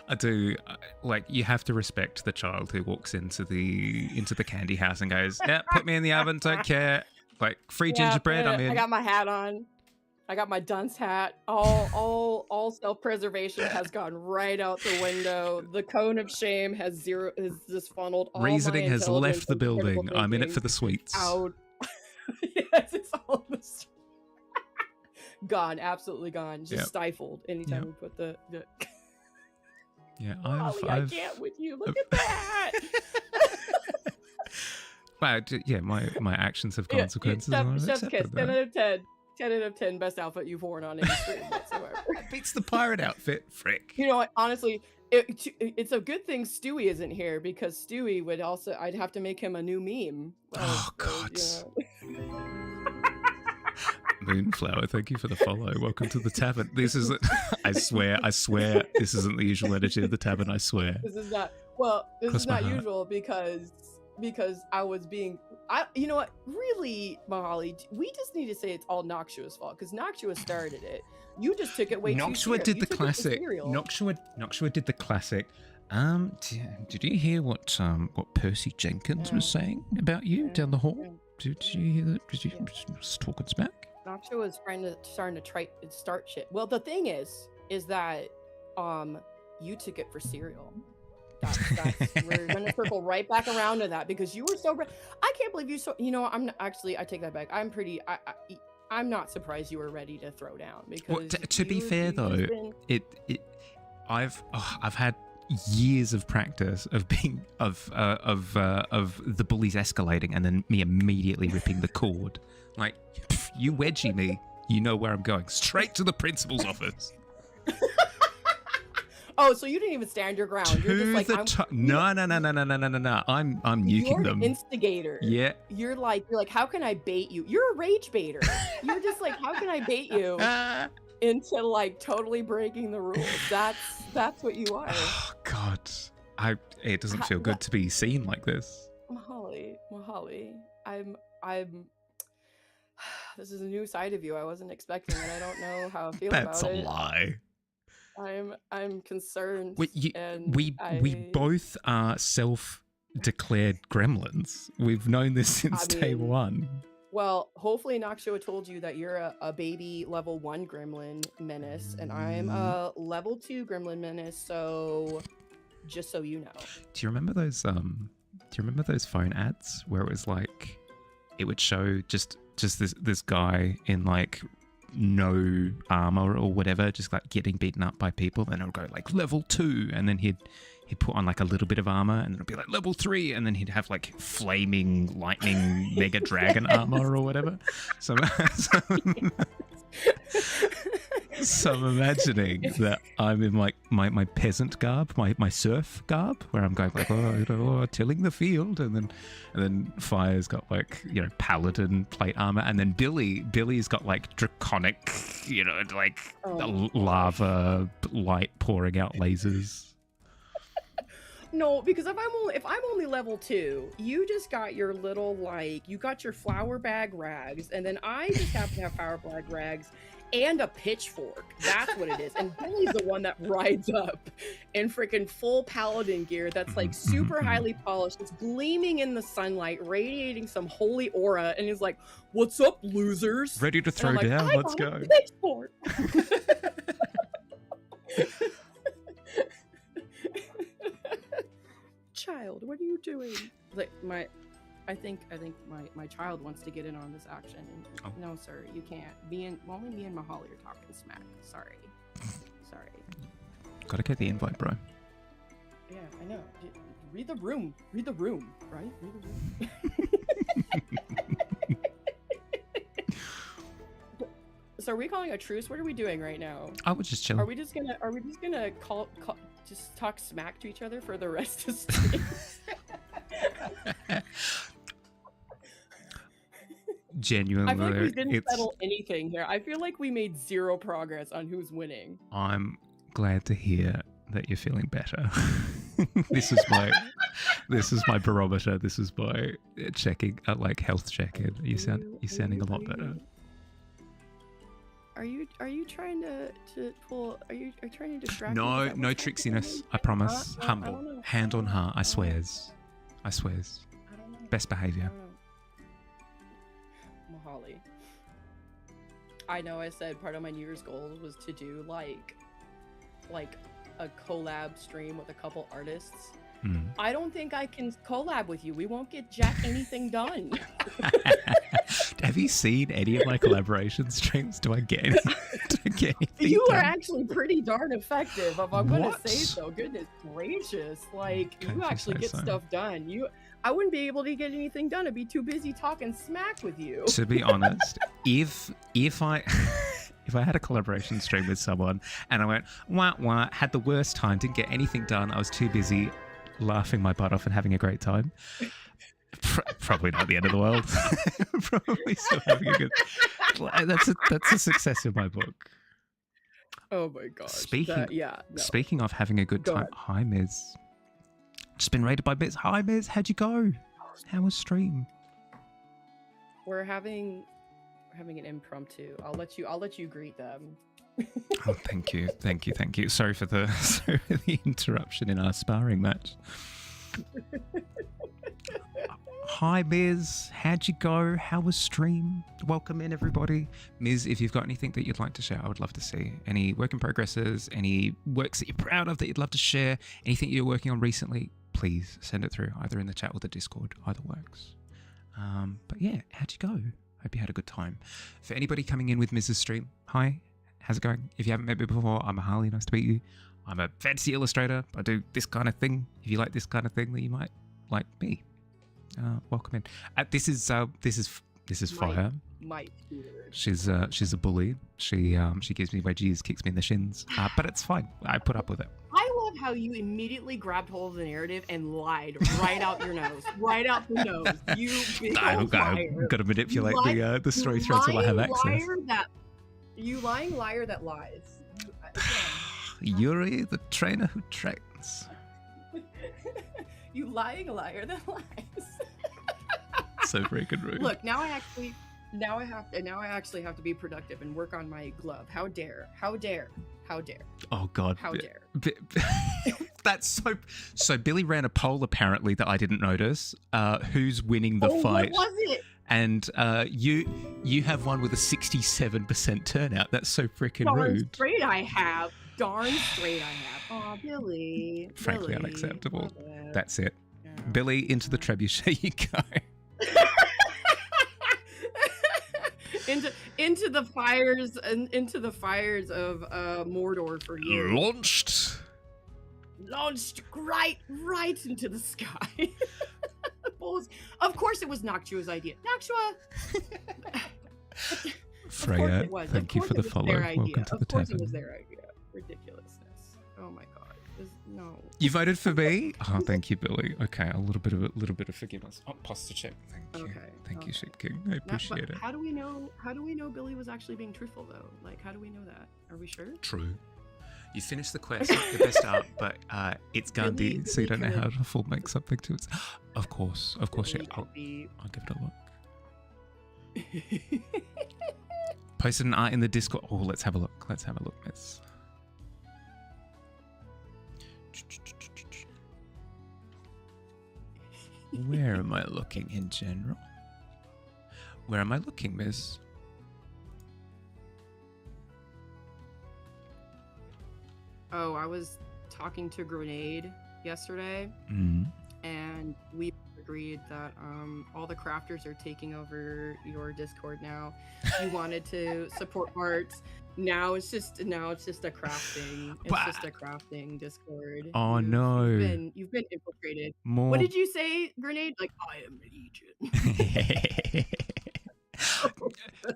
I do like you have to respect the child who walks into the candy house and goes, "Yeah, put me in the oven, don't care." Like free gingerbread, I'm in. I got my hat on. I got my dunce hat. All self-preservation has gone right out the window. The cone of shame has just funneled. All Reasoning my has intelligence left the and building. critical I'm in it thinking for the sweets. out. Yes, it's all gone, absolutely gone, just Yep. stifled. Anytime Yep. we put the Yeah, Molly, I can't with you. Look at that. Wow, yeah, my actions have consequences. and I've Chef's accepted kiss. that. 10 out of 10. 10 out of 10 best outfit you've worn on any stream whatsoever. Beats the pirate outfit, frick. You know what? Honestly, it's a good thing Stewie isn't here because Stewie would also. I'd have to make him a new meme. Oh, God. You know. Moonflower, thank you for the follow. Welcome to the tavern. This is, I swear, this isn't the usual energy of the tavern. I swear. This is not. Well, this Cross is my not heart. usual because I was being. You know what? Really, Mahali, we just need to say it's all Noxua's fault because Noxua started it. You just took it way too Noxua serious. did You the took it for classic. cereal. Noxua did the classic. Did you hear what Percy Jenkins was saying about you Yeah, down the hall? yeah. Did you hear that? Did you Yeah. just talking smack? Noxua was starting to start shit. Well, the thing is that you took it for cereal. We're gonna circle right back around to that because you were so. I can't believe you so. You know, I'm actually. I take that back. I'm not surprised you were ready to throw down because. Well, to be you- fair you've though, just been- I've had years of practice of being of the bullies escalating and then me immediately ripping the cord. Like, you wedgie me, you know where I'm going. Straight to the principal's office. Oh, so you didn't even stand your ground. You're just like, No. I'm nuking you're them. an instigator. Yeah. You're like, how can I bait you? You're a rage baiter. You're just like, how can I bait you into like totally breaking the rules? That's what you are. Oh God, it doesn't feel good to be seen like this. Mahali, I'm this is a new side of you I wasn't expecting, and I don't know how I feel That's about a it. lie. I'm concerned. We both are self-declared gremlins. We've known this since day one. Well, hopefully Noxua told you that you're a baby level 1 gremlin menace, and I'm a level 2 gremlin menace, so just so you know. Do you remember those phone ads where it was like it would show just this guy in like no armor or whatever, just like getting beaten up by people, and it'll go like level 2, and then he'd put on like a little bit of armor, and it'll be like level 3, and then he'd have like flaming lightning mega dragon armor or whatever. So I'm imagining that I'm in like my peasant garb, my serf garb, where I'm going like, tilling the field, and then Fire's got like, you know, paladin plate armor, and then Billy's got like draconic, you know, like lava light pouring out lasers. No, because if I'm only level 2, you just got your little like, you got your flour bag rags, and then I just happen to have flour bag rags and a pitchfork. That's what it is. And Billy's the one that rides up in freaking full paladin gear that's like super highly polished. It's gleaming in the sunlight, radiating some holy aura, and he's like, "What's up, losers? Ready to throw down? Let's go." Pitchfork. Child, what are you doing? Like I think my child wants to get in on this action. And no, sir, you can't. Only me and Mahali are talking smack. Sorry. Gotta get the invite, bro. Yeah, I know. Read the room, right? Read the room. So are we calling a truce? What are we doing right now? I would just chill. Are we just gonna call just talk smack to each other for the rest of the stream? Genuinely, I feel like we didn't settle anything here. I feel like we made zero progress on who's winning. I'm glad to hear that you're feeling better. This is my barometer. This is my checking, like health check-in. You're sounding a lot better. Are you trying to pull? Are you trying to distract me? No trixiness. I promise. Humble. Hand on heart. I swears. Best behavior. Mahali. I know I said part of my New Year's goal was to do like a collab stream with a couple artists. I don't think I can collab with you. We won't get jack anything done. Have you seen any of my collaboration streams? Do I get anything You done? are actually pretty darn effective, if I'm going to say so. Goodness gracious. Like, you actually get stuff done. I wouldn't be able to get anything done. I'd be too busy talking smack with you. To be honest, if I had a collaboration stream with someone and I went, wah, had the worst time, didn't get anything done, I was too busy laughing my butt off and having a great time, probably not the end of the world. Probably still having a good... That's a success in my book. Oh my gosh. Speaking of having a good time, hi Miz. Just been raided by Miz. Hi Miz, how'd you go? How was stream? We're having an impromptu. I'll let you greet them. Oh, thank you. Sorry for the interruption in our sparring match. Hi Miz, how'd you go? How was stream? Welcome in everybody. Miz, if you've got anything that you'd like to share, I would love to see. Any work in progresses, any works that you're proud of that you'd love to share, anything you're working on recently, please send it through either in the chat or the Discord. Either works. But yeah, how'd you go? Hope you had a good time. For anybody coming in with Miz's stream, hi, how's it going? If you haven't met me before, I'm Harley, nice to meet you. I'm a fantasy illustrator. I do this kind of thing. If you like this kind of thing, then you might like me. Welcome in. This is Fire. She's a bully. She gives me wedgies, kicks me in the shins. But it's fine. I put up with it. I how you immediately grabbed hold of the narrative and lied right out your nose, right out the nose. You big old liar. I've got to manipulate the story You threads while I have lying access. You lying liar that lies. Yuri, the trainer who trains. You lying liar that lies. So freaking rude. Look, now I actually have to be productive and work on my glove. How dare? Oh God. How dare? That's so Billy ran a poll apparently that I didn't notice. Who's winning the fight? What was it? And you have one with a 67% turnout. That's so freaking rude. Darn straight I have. Oh, Billy. Frankly Billy. unacceptable. Yeah. That's it. Yeah. Billy, into the trebuchet you go. into the fires of Mordor for you. Launched right into the sky. Of course it was Noctua's idea. Noctua. Freya, thank you for the follow. Welcome to the Of course tavern. it was their idea. Ridiculousness. Oh my God. No. You voted for me? Oh, thank you, Billy. Okay, a little bit of forgiveness. Oh, posture check. Thank you. Okay. Thank you, Sheep King. I appreciate it. How do we know Billy was actually being truthful though? Like, how do we know that? Are we sure? True. You finished the quest, the best art, but it's Gandhi, so you don't know how to full make something to it. Of course, yeah. I'll give it a look. Posted an art in the Discord. Oh, let's have a look, miss. Where am I looking in general? Where am I looking, miss? Oh, I was talking to Grenade yesterday, and we agreed that all the crafters are taking over your Discord now. You wanted to support arts. Now it's just a crafting. It's just a crafting Discord. Oh no! You've been infiltrated. More. What did you say, Grenade? Like, I am Legion.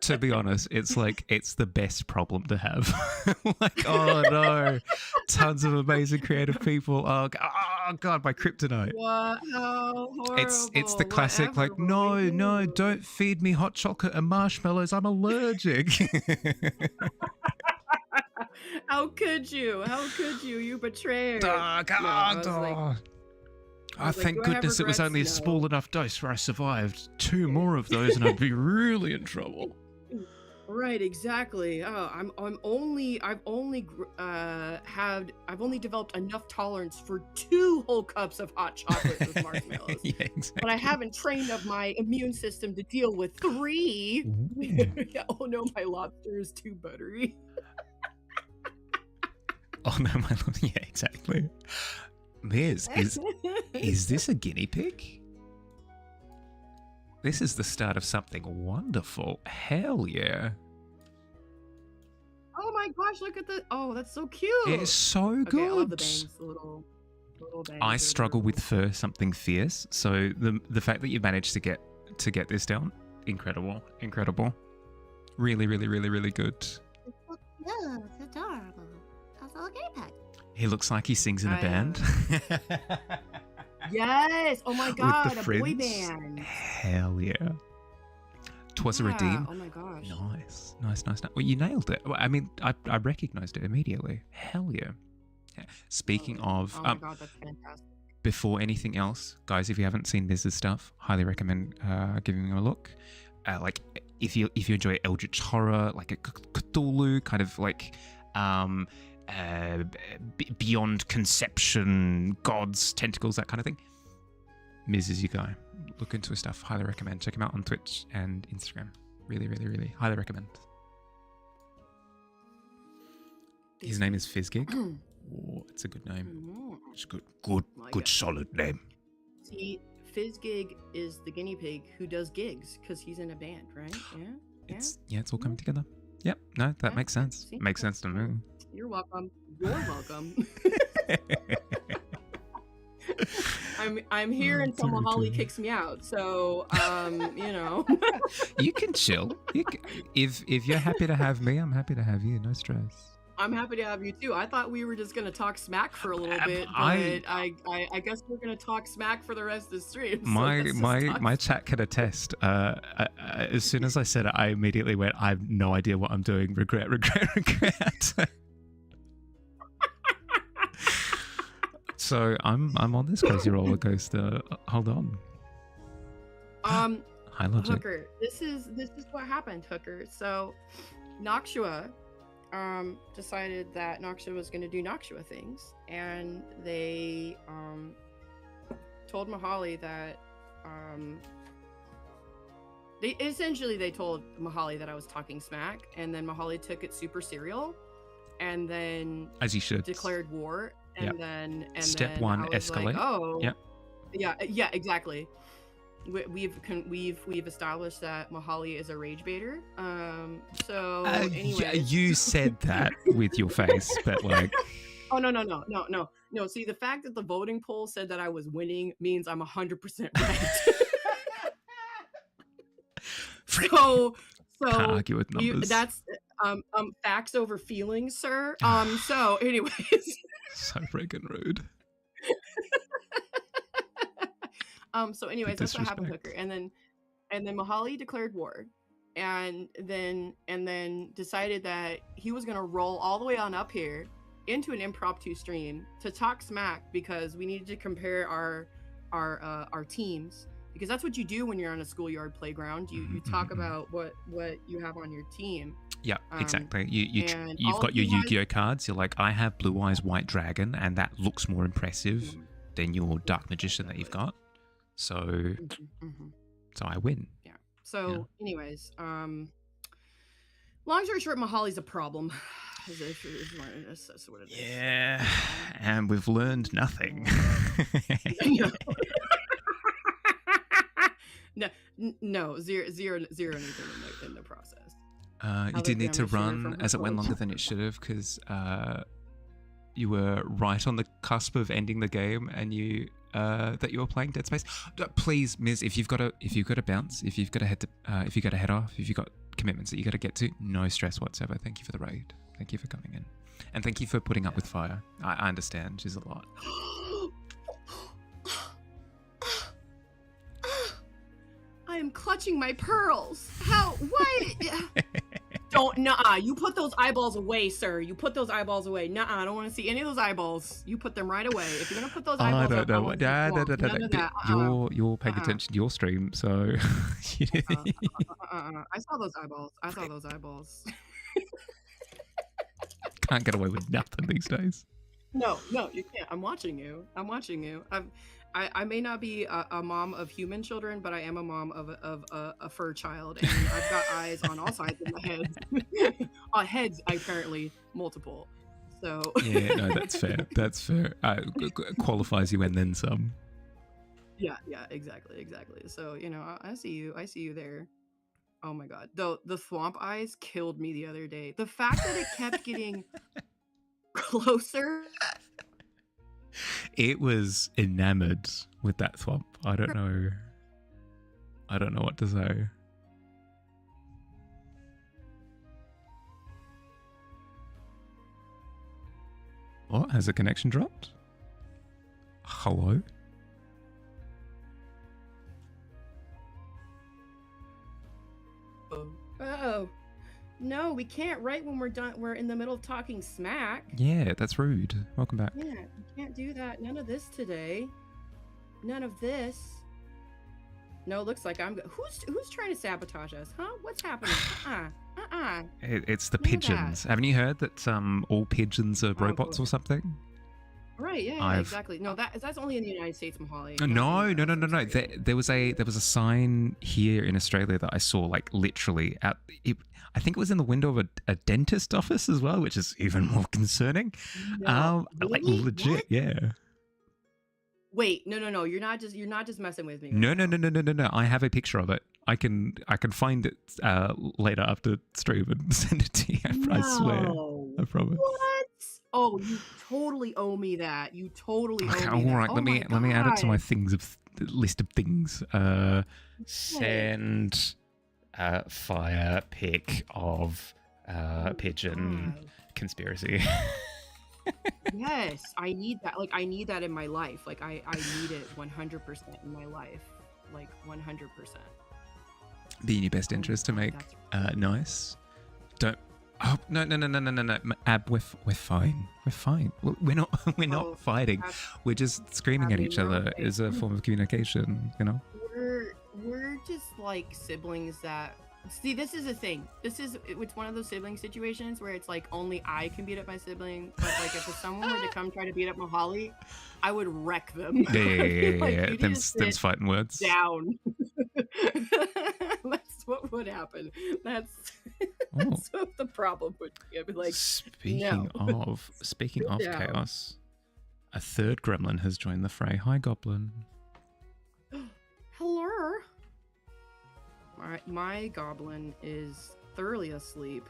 To be honest, it's the best problem to have. Like, oh no, tons of amazing creative people. Oh god, my kryptonite. What? How horrible. It's the classic, like, no, don't feed me hot chocolate and marshmallows. I'm allergic. How could you? You betrayer. Thank goodness it was only a small enough dose where I survived. 2 more of those and I'd be really in trouble. Right, exactly. Oh, I've only developed enough tolerance for 2 whole cups of hot chocolate with marshmallows. Yeah, exactly. But I haven't trained up my immune system to deal with 3. Yeah, oh no, my lobster is too buttery. Oh no, yeah, exactly. Liz, is this a guinea pig? This is the start of something wonderful. Hell yeah. Oh my gosh, look at the... Oh, that's so cute. It is so good. Okay, I love the bangs, the little bangs. I struggle with something fierce, so the fact that you managed to get this down, incredible. Really, really, really, really good. It's adorable. A little guinea pig. He looks like he sings in a band. Yes. Oh my god, With the a boy friends. band. Hell yeah. Twas a redeem. Oh my gosh. Nice. Well, you nailed it. Well, I mean, I recognized it immediately. Hell yeah. Speaking of, oh my god, that's fantastic. before anything else, guys, if you haven't seen Miz's stuff, highly recommend giving him a look. Like, if you enjoy Eldritch horror, like a Cthulhu kind of like beyond conception, gods, tentacles, that kind of thing, Miz is your guy. Look into his stuff. Highly recommend. Check him out on Twitch and Instagram. Really, really, really highly recommend. His name is Fizzgig. Oh, it's a good name. It's a good solid name. See, Fizzgig is the guinea pig who does gigs because he's in a band, right? Yeah. It's all coming together. Yep. No, that makes sense. See? Makes sense to me. You're welcome. I'm here until Mahali kicks me out. So, you know. You can chill. If you're happy to have me, I'm happy to have you. No stress. I'm happy to have you too. I thought we were just gonna talk smack for a little bit, but I guess we're gonna talk smack for the rest of the stream. So let's just talk My chat can attest. As soon as I said it, I immediately went, I have no idea what I'm doing. Regret. So I'm on this crazy roller coaster. Hold on. High logic. Hooker, this is what happened, Hooker. So Noxua decided that Noxua was going to do Noxua things, and they told Mahali that they told Mahali that I was talking smack, and then Mahali took it super serial, and then as you should declared war, and then step one, I was escalate. Like, oh, yeah, exactly. We've established that Mahali is a rage baiter. So anyway, you said that with your face, but like, oh no. See, the fact that the voting poll said that I was winning means I'm 100% right. So can't argue with numbers. That's facts over feelings, sir. So anyways, so friggin' rude. So anyways, that's what happened, Hooker. And then Mahali declared war, and then decided that he was gonna roll all the way on up here into an impromptu stream to talk smack, because we needed to compare our teams, because that's what you do when you're on a schoolyard playground. You talk about what you have on your team. Yeah, exactly. You've got your Yu-Gi-Oh cards. You're like, I have Blue Eyes White Dragon, and that looks more impressive than your Dark Magician that you've got. So, so I win. Yeah. So, anyways, long story short, Mahali's a problem. That's what it is. Yeah, and we've learned nothing. No, zero anything in the process. You did need to run as it went longer than it should have, because you were right on the cusp of ending the game, and you that you were playing Dead Space. Please, Miz, if you've got to bounce, if you've got to head off, if you've got commitments that you got to get to, no stress whatsoever. Thank you for the raid. Thank you for coming in, and thank you for putting up with Fire. I understand she's a lot. I am clutching my pearls. How? Why? Don't, nuh-uh. You put those eyeballs away, sir. You put those eyeballs away. Nuh-uh. I don't want to see any of those eyeballs. You put them right away. If you're gonna put those eyeballs I don't up, know. You're paying attention to your stream, so. I saw those eyeballs. Can't get away with nothing these days. No, you can't. I'm watching you. I may not be a mom of human children, but I am a mom of a fur child, and I've got eyes on all sides of my head. Heads, apparently, multiple. So yeah, no, that's fair. That's fair. Qualifies you and then some. Yeah, exactly. So I see you there. Oh my god, the swamp eyes killed me the other day. The fact that it kept getting closer. It was enamored with that swamp. I don't know what to say. What? Has the connection dropped? Hello? Oh. No, we can't right when we're done. We're in the middle of talking smack. Yeah, that's rude. Welcome back. Yeah, you can't do that. None of this today. None of this. No, it looks like I'm... Who's trying to sabotage us, huh? What's happening? It's the pigeons. Haven't you heard that all pigeons are robots or something? Right, yeah, exactly. No, that's only in the United States, Mahali. No. There was a sign here in Australia that I saw, like, literally out... I think it was in the window of a dentist office as well, which is even more concerning. No, like really? legit, What? yeah. Wait, no. You're not just messing with me. No. I have a picture of it. I can find it later after stream and send it to you. I swear. I promise. What? Oh, you totally owe me that. You totally owe me that. All right, let me add it to my God. list of things. Send fire pic of pigeon conspiracy. Yes, I need that. Like, I need that in my life. Like, I need it 100% in my life. Like, 100%. Be in your best Oh my interest to God, make that's nice. Don't. Oh no. Ab, we're fine. We're fine. We're not Oh, not fighting. Ab, We're just screaming at Abby, each we're other okay. as a form of communication. You know. We're just like siblings that see. This is a thing. It's one of those sibling situations where it's like only I can beat up my sibling, but like if someone were to come try to beat up Mahali, I would wreck them. Yeah. Like, you need to Them's sit fighting words. down. That's what would happen. That's Oh. what the problem would be. I'd be like, Speaking no. of down. chaos, a third gremlin has joined the fray. Hi, Goblin. Hello. My goblin is thoroughly asleep.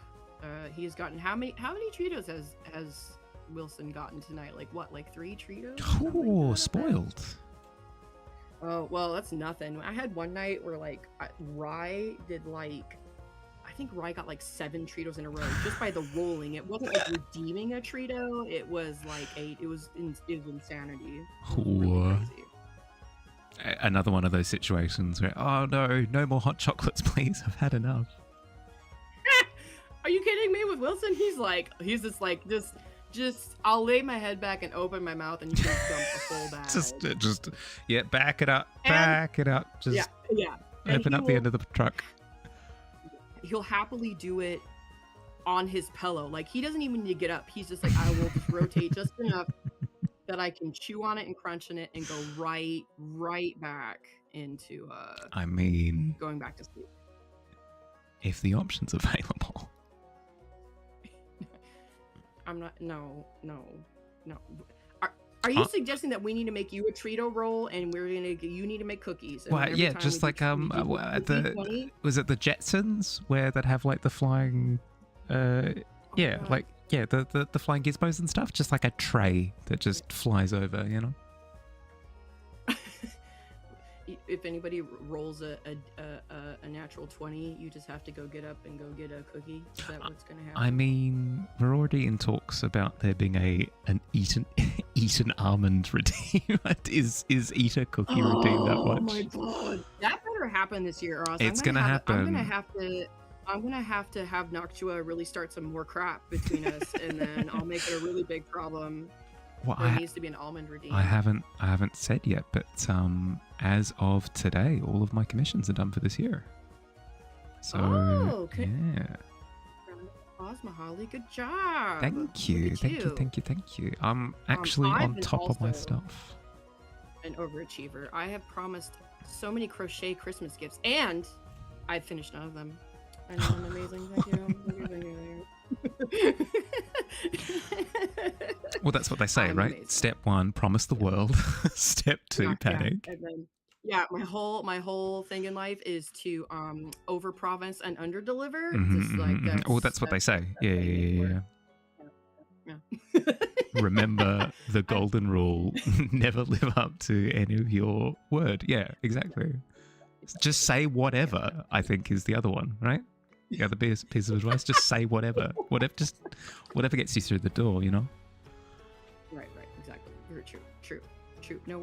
He has gotten how many Tritos has Wilson gotten tonight? Like what? Like 3 Tritos? Something to Oh, that spoiled. effect? Oh well, that's nothing. I had one night where like Rye did like. I think Rye got like 7 Tritos in a row just by the rolling. It wasn't like redeeming a Trito. It was like it was insanity. It was really crazy. Another one of those situations where, oh no more hot chocolates, please. I've had enough. Are you kidding me? With Wilson, he's just like, I'll lay my head back and open my mouth and you can dump the full bag. just, yeah, back it up, And- back it up. Just yeah. And open up the end of the truck. He'll happily do it on his pillow. Like he doesn't even need to get up. He's just like, I will just rotate just enough that I can chew on it and crunch on it and go right back into I mean, going back to sleep. if the option's available. I'm not. No. Are you suggesting that we need to make you a Trito roll and you need to make cookies? And Well, every yeah, time just we like do cookie, the 20? was it the Jetsons where they'd have like the flying, God. the flying gizmos and stuff, just like a tray that just flies over, you know. If anybody rolls a natural 20, you just have to go get up and go get a cookie. Is that what's gonna happen? I mean, we're already in talks about there being an eaten almond redeem. is eat a cookie redeem that much? Oh my god, that better happen this year, or else It's I'm gonna happen. I'm gonna have to have Noctua really start some more crap between us, and then I'll make it a really big problem. Well, There needs to be an almond redeem. I haven't said yet, but as of today, all of my commissions are done for this year. So okay. yeah. Mahali, good job. Thank you. Thank you. I'm actually I've on been top of my also stuff. An overachiever. I have promised so many crochet Christmas gifts, and I've finished none of them. I know I'm amazing. Thank you. Well, that's what they say, I'm right? amazing. Step 1, promise the world. Step 2, panic. And then, my whole thing in life is to over promise and under deliver. Oh, that's what they say. Yeah. Yeah. Remember the golden rule: never live up to any of your word. Yeah, exactly. Just say whatever. I think is the other one, right? The other piece of advice: just say whatever. Whatever gets you through the door, you know. Right, exactly. Very true. No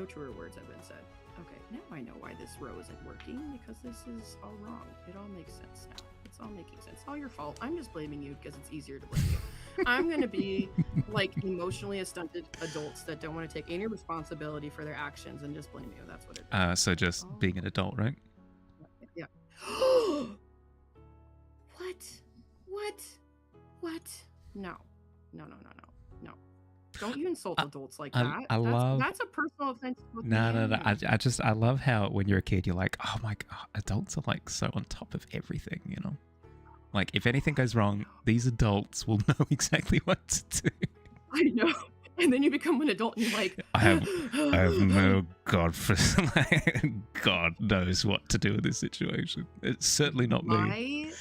truer words have been said. Okay, now I know why this row isn't working, because this is all wrong. It all makes sense now. It's all making sense. It's all your fault. I'm just blaming you because it's easier to blame you. I'm gonna be like emotionally stunted adults that don't want to take any responsibility for their actions and just blame you. That's what it is. So just being an adult, right? Yeah. What? No. Don't you insult adults like that. That's a personal offense. No. I love how when you're a kid, you're like, oh my god, adults are like so on top of everything, you know? Like if anything goes wrong, these adults will know exactly what to do. I know. And then you become an adult and you're like, I have no God knows what to do in this situation. It's certainly not me. My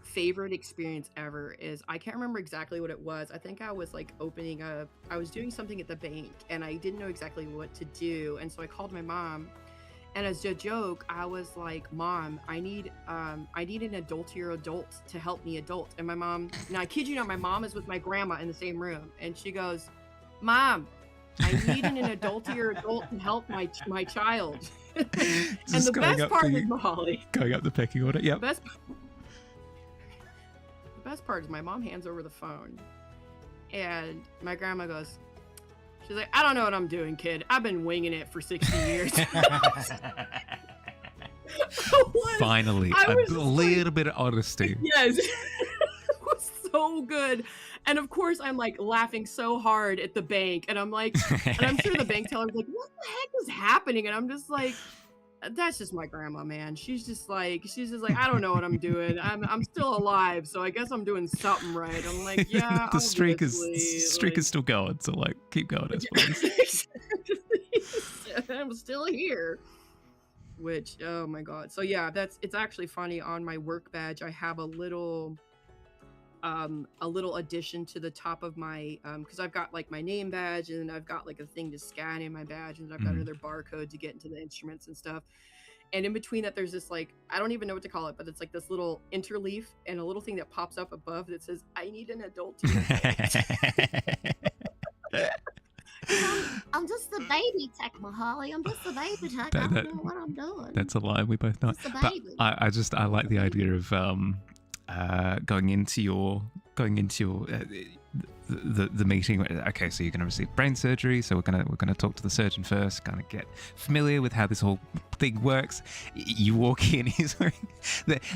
favorite experience ever is, I can't remember exactly what it was. I think I was like I was doing something at the bank and I didn't know exactly what to do. And so I called my mom And as a joke, I was like, Mom, I need an adultier adult to help me adult. And my mom, now I kid you not, my mom is with my grandma in the same room. And she goes, Mom, I need an adultier adult to help my child. And the best part is Molly. Going up the pecking order, yep. The best part is my mom hands over the phone. And my grandma goes, she's like, I don't know what I'm doing, kid. I've been winging it for 60 years. Finally, a little bit of honesty. Yes. It was so good. And of course, I'm like laughing so hard at the bank. And I'm like, and I'm sure the bank teller's like, what the heck is happening? And I'm just like, that's just my grandma, man. She's just like, I don't know what I'm doing. I'm still alive, so I guess I'm doing something right. I'm like, yeah. The streak is still going, so like keep going, I suppose. I'm still here. Which, oh my god. So yeah, it's actually funny. On my work badge, I have a little addition to the top of my because I've got like my name badge, and I've got like a thing to scan in my badge, and I've got another barcode to get into the instruments and stuff. And in between that, there's this like, I don't even know what to call it, but it's like this little interleaf and a little thing that pops up above that says, I need an adult. I'm just a baby tech, Mahali. I'm just a baby tech. I don't know what I'm doing. That's a lie. We both know. Just a But baby. I like the idea of going into your the meeting. Okay, so you're going to receive brain surgery. So we're gonna talk to the surgeon first, kind of get familiar with how this whole thing works. You walk in,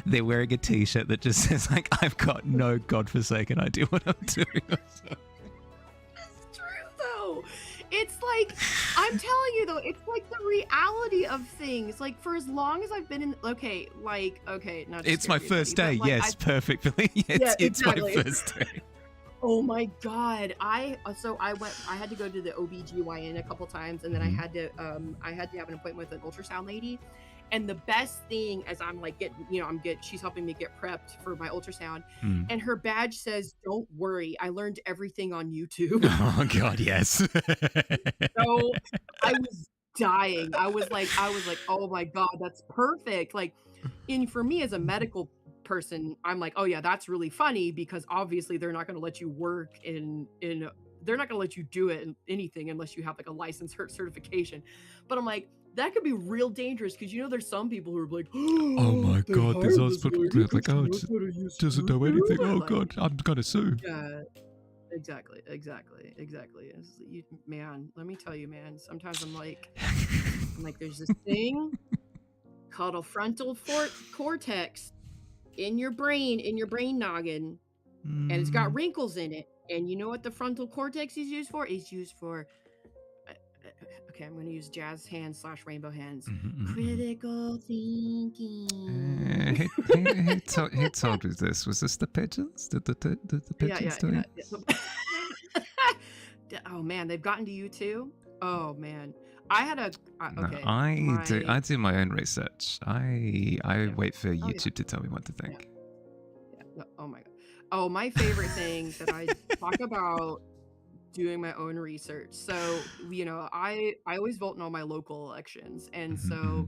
they're wearing a T-shirt that just says like, I've got no godforsaken idea what I'm doing. It's true though. It's like, I'm telling you though, it's like the reality of things. Like for as long as I've been in, not It's my first day. Like, yes, perfect. It's exactly. my first day. Oh my god. I had to go to the OBGYN a couple times, and then I had to have an appointment with an ultrasound lady. And the best thing as I'm like she's helping me get prepped for my ultrasound, and her badge says, "Don't worry, I learned everything on YouTube." Oh god, yes. So I was dying. I was like, oh my god, that's perfect. Like, for me as a medical person, I'm like, oh yeah, that's really funny, because obviously they're not going to let you work they're not going to let you do it in anything unless you have like a license certification. But I'm like, that could be real dangerous, because there's some people who are like, oh my god, this hospital like, oh, it doesn't know anything. Oh god, I'm gonna sue. Yeah, exactly. Man, let me tell you, man. Sometimes I'm like, there's this thing called a frontal cortex in your brain noggin, and it's got wrinkles in it. And you know what the frontal cortex is used for? It's used for okay, I'm going to use jazz hands / rainbow hands. Critical thinking. Who told you this? Was this the pigeons? Did the pigeons tell you? Oh man, they've gotten to you too? Oh man. I had a okay. No, I do my own research. I wait for YouTube to tell me what to think. Yeah. Oh my god. Oh, my favorite thing that I talk about doing my own research. So, I always vote in all my local elections. And so,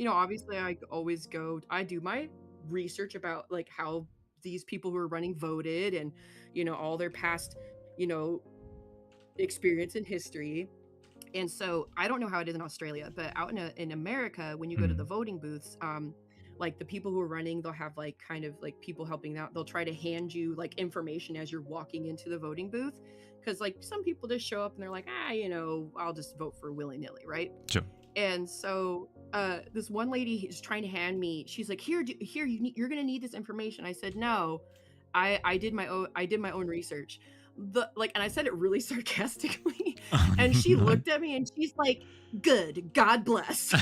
obviously I always I do my research about like how these people who are running voted, and, all their past, experience in history. And so I don't know how it is in Australia, but out in America, when you go to the voting booths, like the people who are running, they'll have like kind of like people helping out. They'll try to hand you like information as you're walking into the voting booth. Because like some people just show up and they're like, I'll just vote for willy-nilly, right? Sure. And so this one lady is trying to hand me, she's like, you're going to need this information. I said, no, I did my own research. And I said it really sarcastically. And she looked at me and she's like, good, God bless.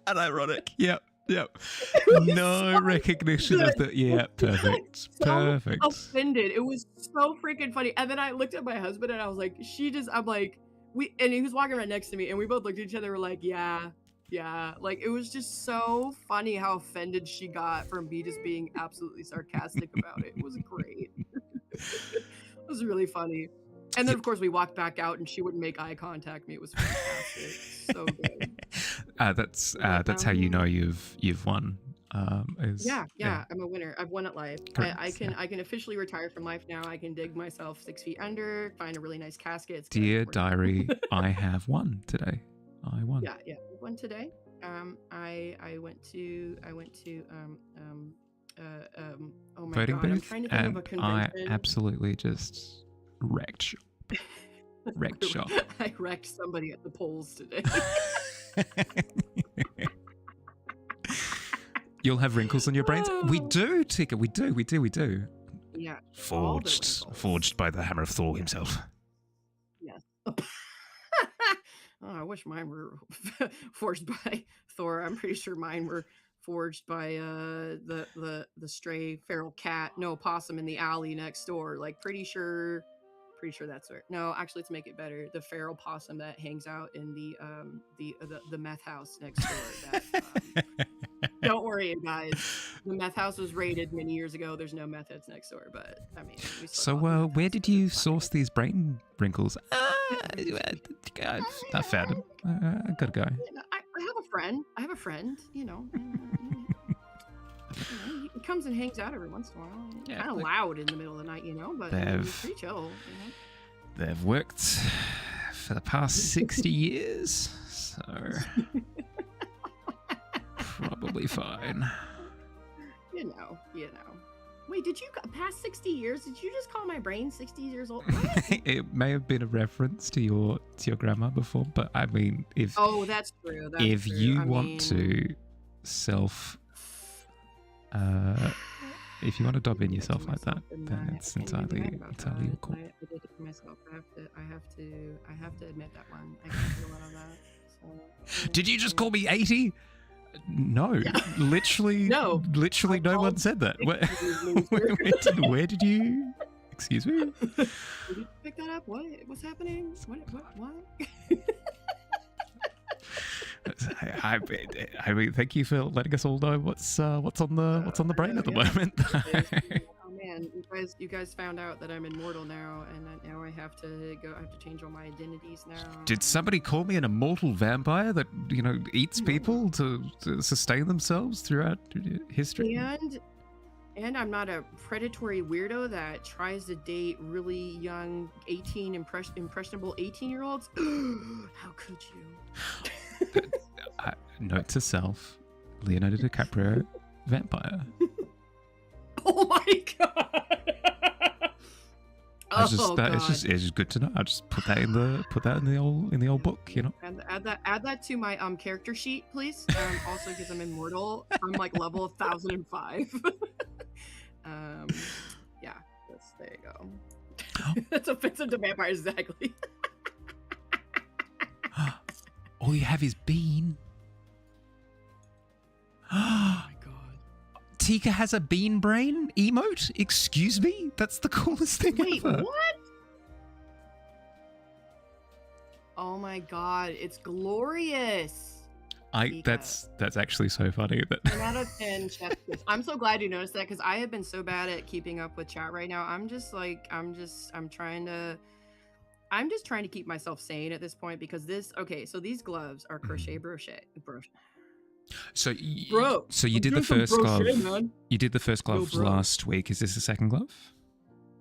And ironic. Yep. No recognition of the. Yeah, perfect. Perfect. Offended. It was so freaking funny. And then I looked at my husband and I was like, and he was walking right next to me, and we both looked at each other. We're like, yeah. Like, it was just so funny how offended she got from me just being absolutely sarcastic about it. It was great. It was really funny. And then, of course, we walked back out, and she wouldn't make eye contact with me. It was fantastic. fantastic. So good. That's how you know you've won. Yeah, I'm a winner. I've won at life. Correct, I can officially retire from life now. I can dig myself 6 feet under, find a really nice casket. It's good. Dear We're done. diary, I have won today. I won. Yeah, I won today. I went to oh my Voting god, I'm booth, trying to think of a and I convention. absolutely just wrecked shop. Wrecked shop. I wrecked somebody at the polls today. You'll have wrinkles on your brains. We do, Tika. We do. Yeah. Forged by the hammer of Thor himself. Yes. Oh, I wish mine were forged by Thor. I'm pretty sure mine were forged by the stray feral cat, no possum in the alley next door. Like pretty sure that's where. No, actually, to make it better, the feral possum that hangs out in the meth house next door. That, don't worry, guys. The meth house was raided many years ago. There's no meth heads next door, but I mean. So, where did you source these brain wrinkles? I found them. I gotta go. I have a friend. You know, he comes and hangs out every once in a while. Yeah, kind of loud in the middle of the night, you know, but he's pretty chill. You know? They've worked for the past 60 years, so probably fine. You know. Wait, did you past 60 years? Did you just call my brain 60 years old? It may have been a reference to your grandma before, but I mean, if that's true. If you want to if you want to dob in yourself like that, then it's entirely your call. I did it to myself. I have to admit that one. I can't feel on that. So, did you just call me 80? No, yeah. literally no one said that. Where did you? Excuse me. Did you pick that up? What's happening? What? I mean, thank you for letting us all know what's on the brain at the moment. Oh man, you guys found out that I'm immortal now, and that now I have to change all my identities now. Did somebody call me an immortal vampire that eats people to sustain themselves throughout history? And I'm not a predatory weirdo that tries to date really young, impressionable 18-year-olds. How could you? Note to self: Leonardo DiCaprio, vampire. Oh my god! It's just good to know. I'll just put that in the old book, And add that to my character sheet, please. Also, because I'm immortal, I'm like level 1005. Yeah, there you go. That's offensive to vampires, exactly. All you have is bean. Oh my god. Tika has a bean brain emote? Excuse me? That's the coolest thing ever. Wait, what? Oh my god, it's glorious. That's actually so funny. That 10 out of 10 chef kiss. I'm so glad you noticed that because I have been so bad at keeping up with chat right now. I'm just trying to keep myself sane at this point because so these gloves are crochet brochet. So you did the first glove. Man. You did the first glove last week. Is this the second glove?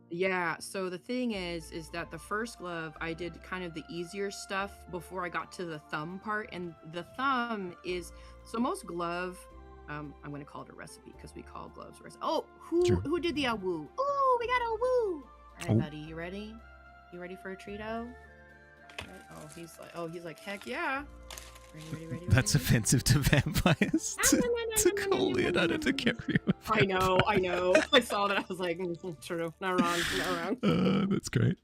Yeah. So the thing is that the first glove I did kind of the easier stuff before I got to the thumb part, and the thumb is most glove. I'm going to call it a recipe because we call gloves recipes. Oh, who did the woo? Oh, we got a woo. All right, buddy, you ready? You ready for a treato? Right. He's like, heck yeah. Ready. That's offensive to vampires to call Leonardo DiCaprio. I know. I saw that. I was like, true. Not wrong. That's great.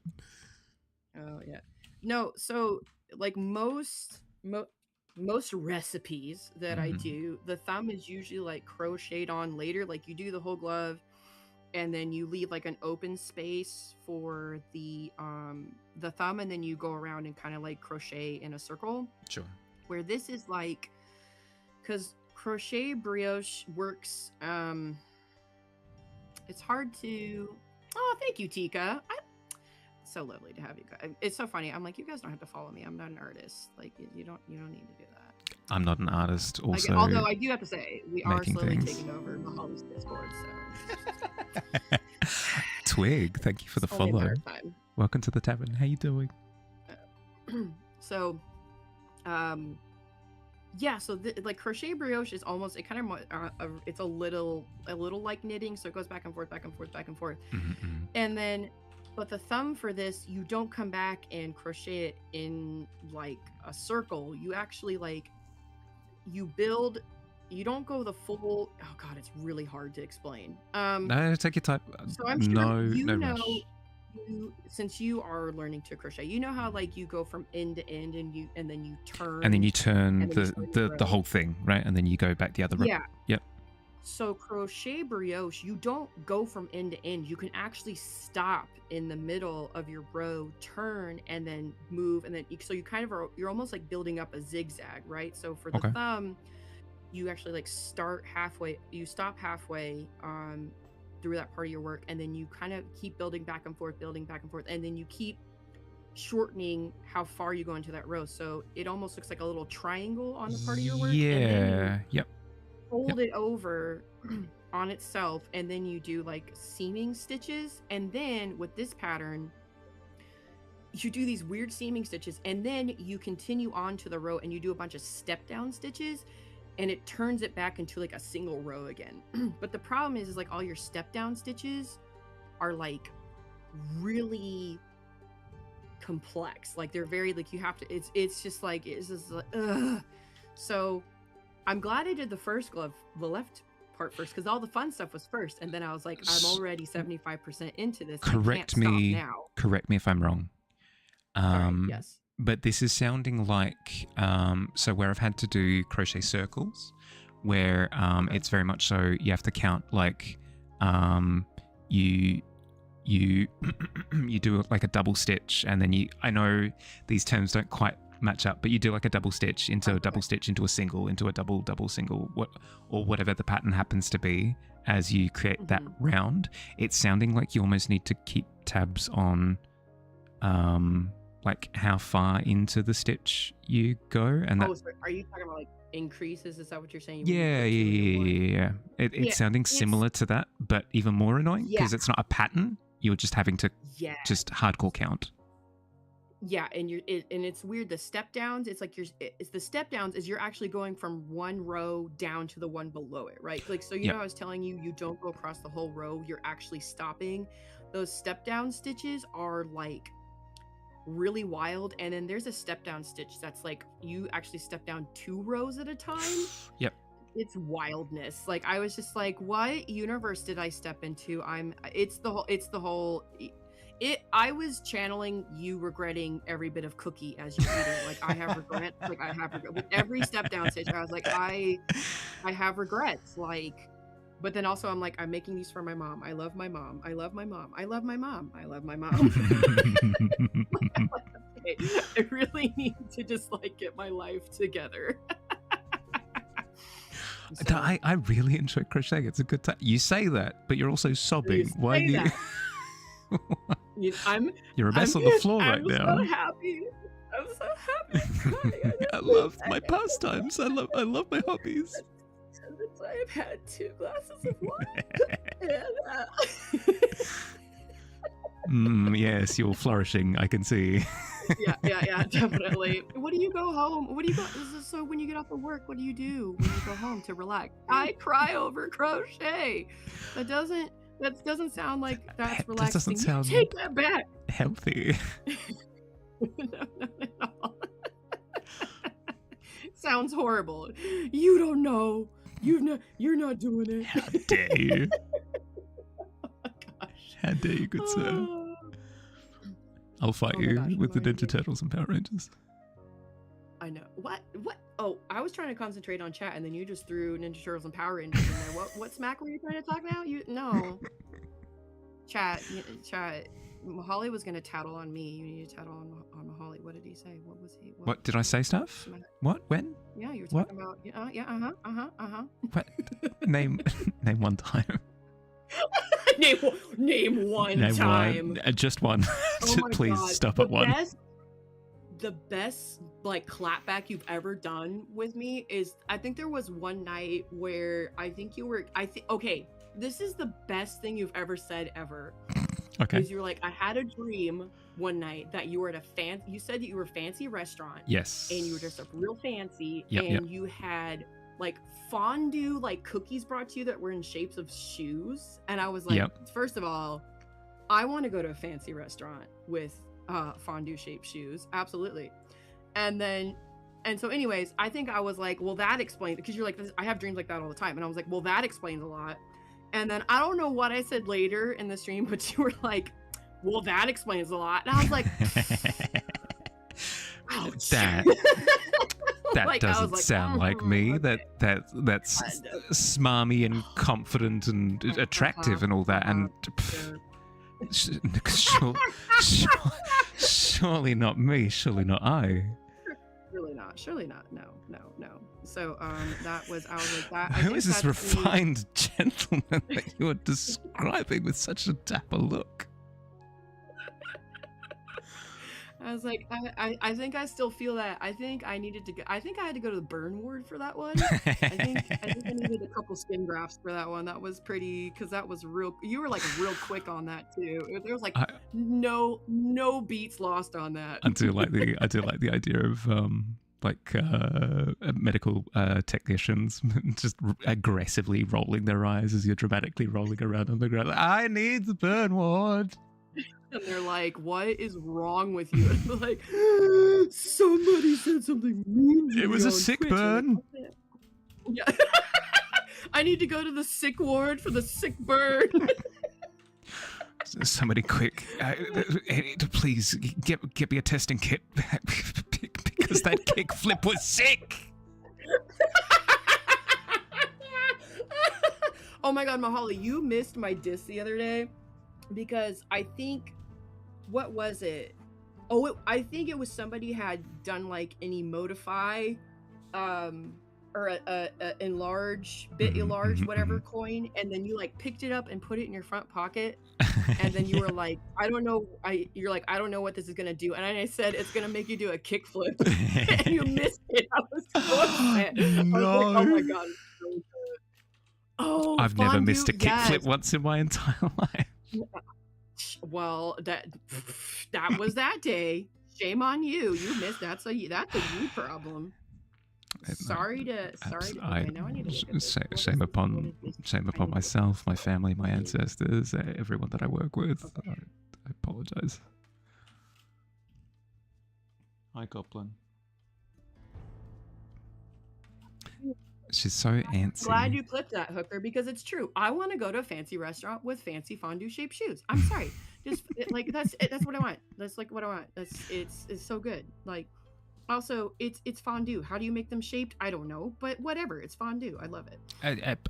Oh yeah. No, so like most recipes that I do, the thumb is usually like crocheted on later. Like you do the whole glove, and then you leave like an open space for the thumb, and then you go around and kind of like crochet in a circle. Sure. Where this is like, because crochet brioche works, it's hard to. Oh, thank you, Tika. so lovely to have you guys. It's so funny. I'm like, you guys don't have to follow me. I'm not an artist. Like, you don't need to do that. I'm not an artist. Also, although I do have to say, we are making slowly things. taking over Mahali's Discord. So Twig, thank you for the it's only a follow. matter of time. Welcome to the tavern. How you doing? So, yeah. So like crochet brioche is almost it kind of it's a little like knitting, so it goes back and forth, back and forth, back and forth, Mm-hmm. and then. But the thumb for this, you don't come back and crochet it in like a circle. You actually like you build. You don't go the full. Oh god, it's really hard to explain. No, take your time. So I'm sure no rush. Since you are learning to crochet, you know how like you go from end to end and then you turn and then you turn and then you start your the row. whole thing, right? And then you go back the other row. Yeah. Yep. So crochet brioche, you don't go from end to end. You can actually stop in the middle of your row, turn, and then move, and then so you kind of you're almost like building up a zigzag, right? So for the Okay. thumb, you actually like start halfway, you stop halfway through that part of your work, and then you kind of keep building back and forth, and then you keep shortening how far you go into that row. So it almost looks like a little triangle on the part of your work. Yeah. And then you Yep. fold it over on itself, and then you do like seaming stitches, and then with this pattern you do these weird seaming stitches, and then you continue on to the row and you do a bunch of step down stitches, and it turns it back into like a single row again. But the problem is like all your step down stitches are like really complex, like they're very like you have to it's just like ugh. So I'm glad I did the first glove, the left part first, because all the fun stuff was first, and then I was like, I'm already 75% into this. Correct I can't me. stop now. Correct me if I'm wrong. Sorry, yes. But this is sounding like so where I've had to do crochet circles, where it's very much so you have to count like you you do like a double stitch, and then I know these terms don't quite match up, but you do like a double stitch into a double stitch into a single into a double single, or whatever the pattern happens to be as you create that round. It's sounding like you almost need to keep tabs on like how far into the stitch you go, and So are you talking about like increases? Is that what you're saying? yeah. It's sounding similar to that, but even more annoying because it's not a pattern. You're just having to just hardcore count. Yeah, and it's weird. The step downs, it's like it's the step downs is you're actually going from one row down to the one below it, right? Like, so you know, I was telling you don't go across the whole row. You're actually stopping. Those step down stitches are like really wild, and then there's a step down stitch that's like you actually step down 2 rows at a time. Yep. It's wildness. Like I was just like, what universe did I step into? I was channeling you regretting every bit of cookie as you eat it. Like I have regrets. Like I have regret with every step down stitch. I was like, I have regrets. Like, but then also I'm like, I'm making these for my mom. I love my mom. I love my mom. I love my mom. I love my mom. I really need to just like get my life together. So, I really enjoy crocheting. It's a good time. You say that, but you're also sobbing. Why are you? You're a mess on the floor right now. I'm so happy. I'm so happy. I love my pastimes. I love my hobbies. I've had 2 glasses of wine. Yes, you're flourishing. I can see. Yeah, definitely. What do you go home? So when you get off of work, what do you do when you go home to relax? I cry over crochet. That doesn't sound like that's relaxing. That doesn't sound take that back. Healthy. No, not at all. Sounds horrible. You don't know. You're not doing it. How dare you? Oh my gosh. How dare you, good sir? I'll fight you with the Ninja Turtles and Power Rangers. I know. What? Oh, I was trying to concentrate on chat, and then you just threw Ninja Turtles and Power Rangers in there. What smack were you trying to talk now? No. Chat. Mahali was gonna tattle on me. You need to tattle on Mahali. What did he say? What was he? What did I say? Stuff? What? When? Yeah, you were talking about. Yeah. What? Name one time. name one Name time. one. Just one. Oh my Please God. stop at one. The best like clapback you've ever done with me is I think there was one night where I think you were okay, this is the best thing you've ever said ever. Okay. Because you were like, I had a dream one night that you were at you said that you were a fancy restaurant. Yes. And you were dressed up real fancy. Yep, and you had like fondue like cookies brought to you that were in shapes of shoes. And I was like, first of all, I want to go to a fancy restaurant with fondue shaped shoes. Absolutely. And so anyways, I think I was like, well, that explains, because you're like, I have dreams like that all the time. And I was like, well, that explains a lot. And then I don't know what I said later in the stream, but you were like, well, that explains a lot. And I was like, ouch. That like, doesn't sound like me. Okay. That's smarmy and confident and attractive and all that. And surely not me. Surely not I. Surely not. No. So that was, I was like that. Who is this refined gentleman that you are describing with such a dapper look? I was like, I think I still feel that. I think I needed to go. I think I had to go to the burn ward for that one. I think I needed a couple skin grafts for that one. That was pretty, because that was real. You were like real quick on that too. There was like no beats lost on that. I do like the idea of medical technicians just aggressively rolling their eyes as you're dramatically rolling around on the ground. Like, I need the burn ward. And they're like, what is wrong with you? And they're like, somebody said something mean to me. It was a sick Twitch. burn. Like, yeah. I need to go to the sick ward for the sick burn. Somebody quick, please get me a testing kit because that kickflip was sick. Oh my God, Mahali, you missed my diss the other day because I think, what was it? Oh, I think it was somebody had done like an emotify, or a enlarge, whatever coin, and then you like picked it up and put it in your front pocket, and then you were like, I don't know what this is gonna do, and I said it's gonna make you do a kickflip, and you missed it. I was so upset. No. I was like, oh my God, it's so good. Oh, I've never missed a kickflip once in my entire life. Well, that was that day. Shame on you. You missed. That's a you problem. Sorry. Okay, now I need to shame upon myself, my family, my ancestors, everyone that I work with. Okay. I apologize. Hi, Goblin. She's so antsy. Glad you clipped that, Hooker, because it's true. I want to go to a fancy restaurant with fancy fondue shaped shoes. I'm sorry, just like that's what I want. That's like what I want. It's so good. Like, also it's fondue. How do you make them shaped? I don't know, but whatever. It's fondue. I love it.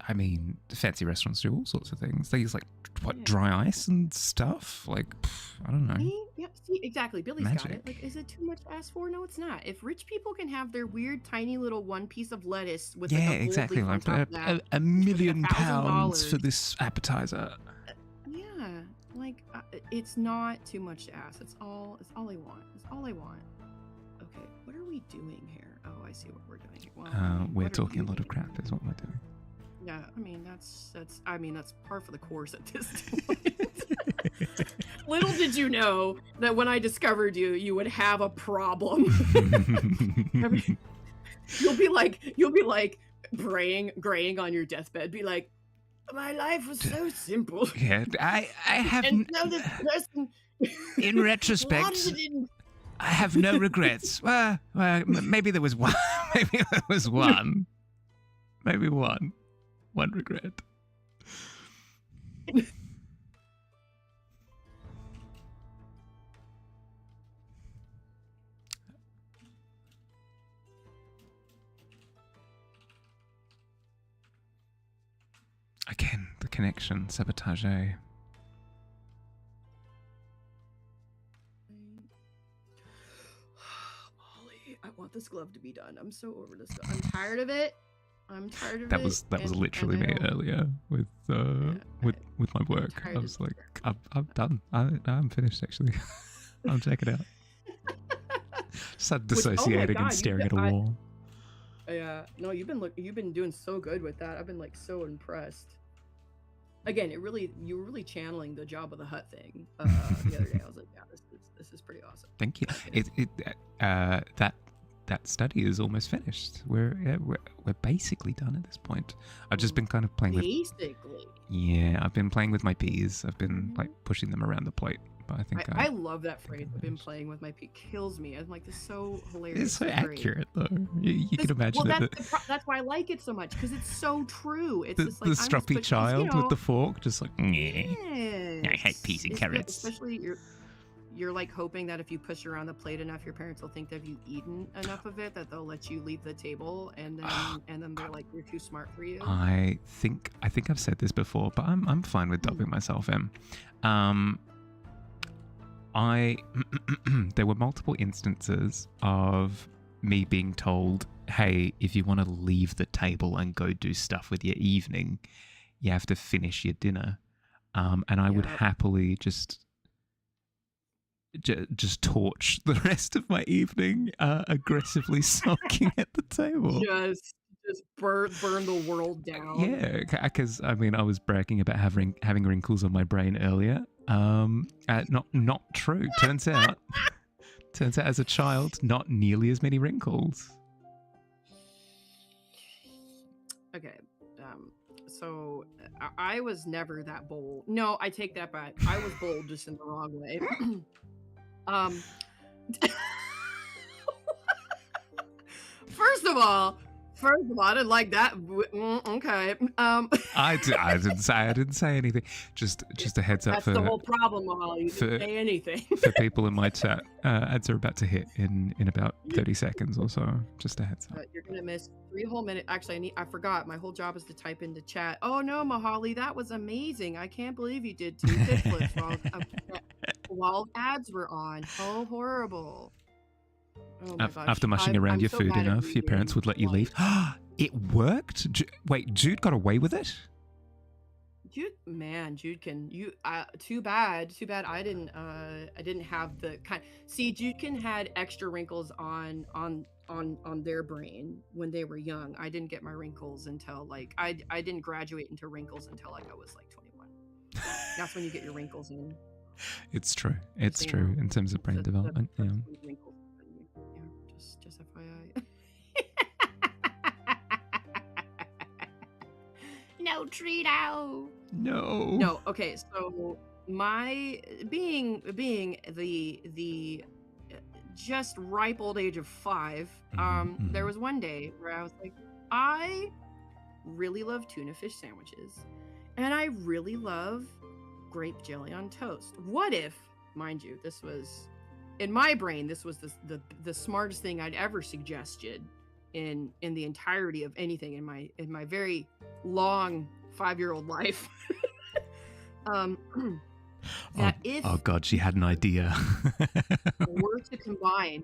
I mean, fancy restaurants do all sorts of things. They use like dry ice and stuff. Like, I don't know. Yeah, see, exactly. Billy's Magic. got it. Like, is it too much to ask for? No, it's not. If rich people can have their weird, tiny little one piece of lettuce with like a gold leaf on top of that, a million pounds $1,000 for this appetizer. Yeah, like it's not too much to ask. It's all I want. It's all I want. Okay, what are we doing here? Oh, I see what we're doing here. Well, we're talking a lot of crap. Is what we're doing. Yeah, I mean that's par for the course at this point. Little did you know that when I discovered you, you would have a problem. I mean, you'll be like graying on your deathbed. Be like, my life was so simple. Yeah, I have. And now this person. In retrospect, I have no regrets. Well, maybe there was one. Maybe there was one. Maybe one regret. Again, the connection, sabotage. Molly, I want this glove to be done. I'm so over this. I'm tired of it. I'm tired of That it. was and literally I me don't- earlier with my work. tired I of was like, it. I'm done. I'm finished actually. I'll check it out. Start Which- oh my dissociating God, and staring at a wall. Yeah, no, you've been doing so good with that. I've been like so impressed. Again, you were really channeling the Job of the Hut thing the other day. I was like, yeah, this is pretty awesome. Thank you. That study is almost finished. We're basically done at this point. I've just been kind of playing with. Basically. Yeah, I've been playing with my peas. I've been like pushing them around the plate. But I think I love that phrase. I've been playing with my pea. Kills me. I'm like, this is so hilarious. It's so great. accurate though. You can imagine well, it. that's why I like it so much, because it's so true. It's The just like, I'm just stroppy put- child you know, with the fork, just like, yeah. I hate peas and carrots. Especially you're like hoping that if you push around the plate enough, your parents will think that you've eaten enough of it that they'll let you leave the table, and then they're like, you're too smart for you. I think I've said this before, but I'm fine with dubbing myself M. There were multiple instances of me being told, hey, if you want to leave the table and go do stuff with your evening, you have to finish your dinner. And I would happily just torch the rest of my evening, aggressively sulking at the table. Just burn the world down. Yeah, because I mean, I was bragging about having wrinkles on my brain earlier. Not true. Turns out as a child, not nearly as many wrinkles. Okay. So I was never that bold. No, I take that back. I was bold, just in the wrong way. First of all, I didn't like that. Okay. I didn't say anything. Just a heads up That's for the whole problem, Molly. You didn't say anything. for people in my chat. Ads are about to hit in about 30 seconds or so. Just a heads up. You're gonna miss 3 whole minutes. Actually, I forgot. My whole job is to type into chat. Oh no, Mahali, that was amazing. I can't believe you did 2 hit flips while ads were on. Oh, horrible. Oh my gosh. After mushing around I'm your so food bad at enough, your parents would let you leave. It worked? Wait, Jude got away with it? Jude can too bad I didn't have the kind. See, Judekin had extra wrinkles on their brain when they were young. I didn't get my wrinkles until like I didn't graduate into wrinkles until like I was like 21. That's when you get your wrinkles in. It's true. It's true in terms of brain development. Yeah. Just FYI. No treat out. No. Okay. So my being the just ripe old age of 5, there was one day where I was like, I really love tuna fish sandwiches, and I really love grape jelly on toast. What if, mind you, this was in my brain, this was the smartest thing I'd ever suggested in the entirety of anything in my very long 5-year-old life. Oh God, she had an idea. Were to combine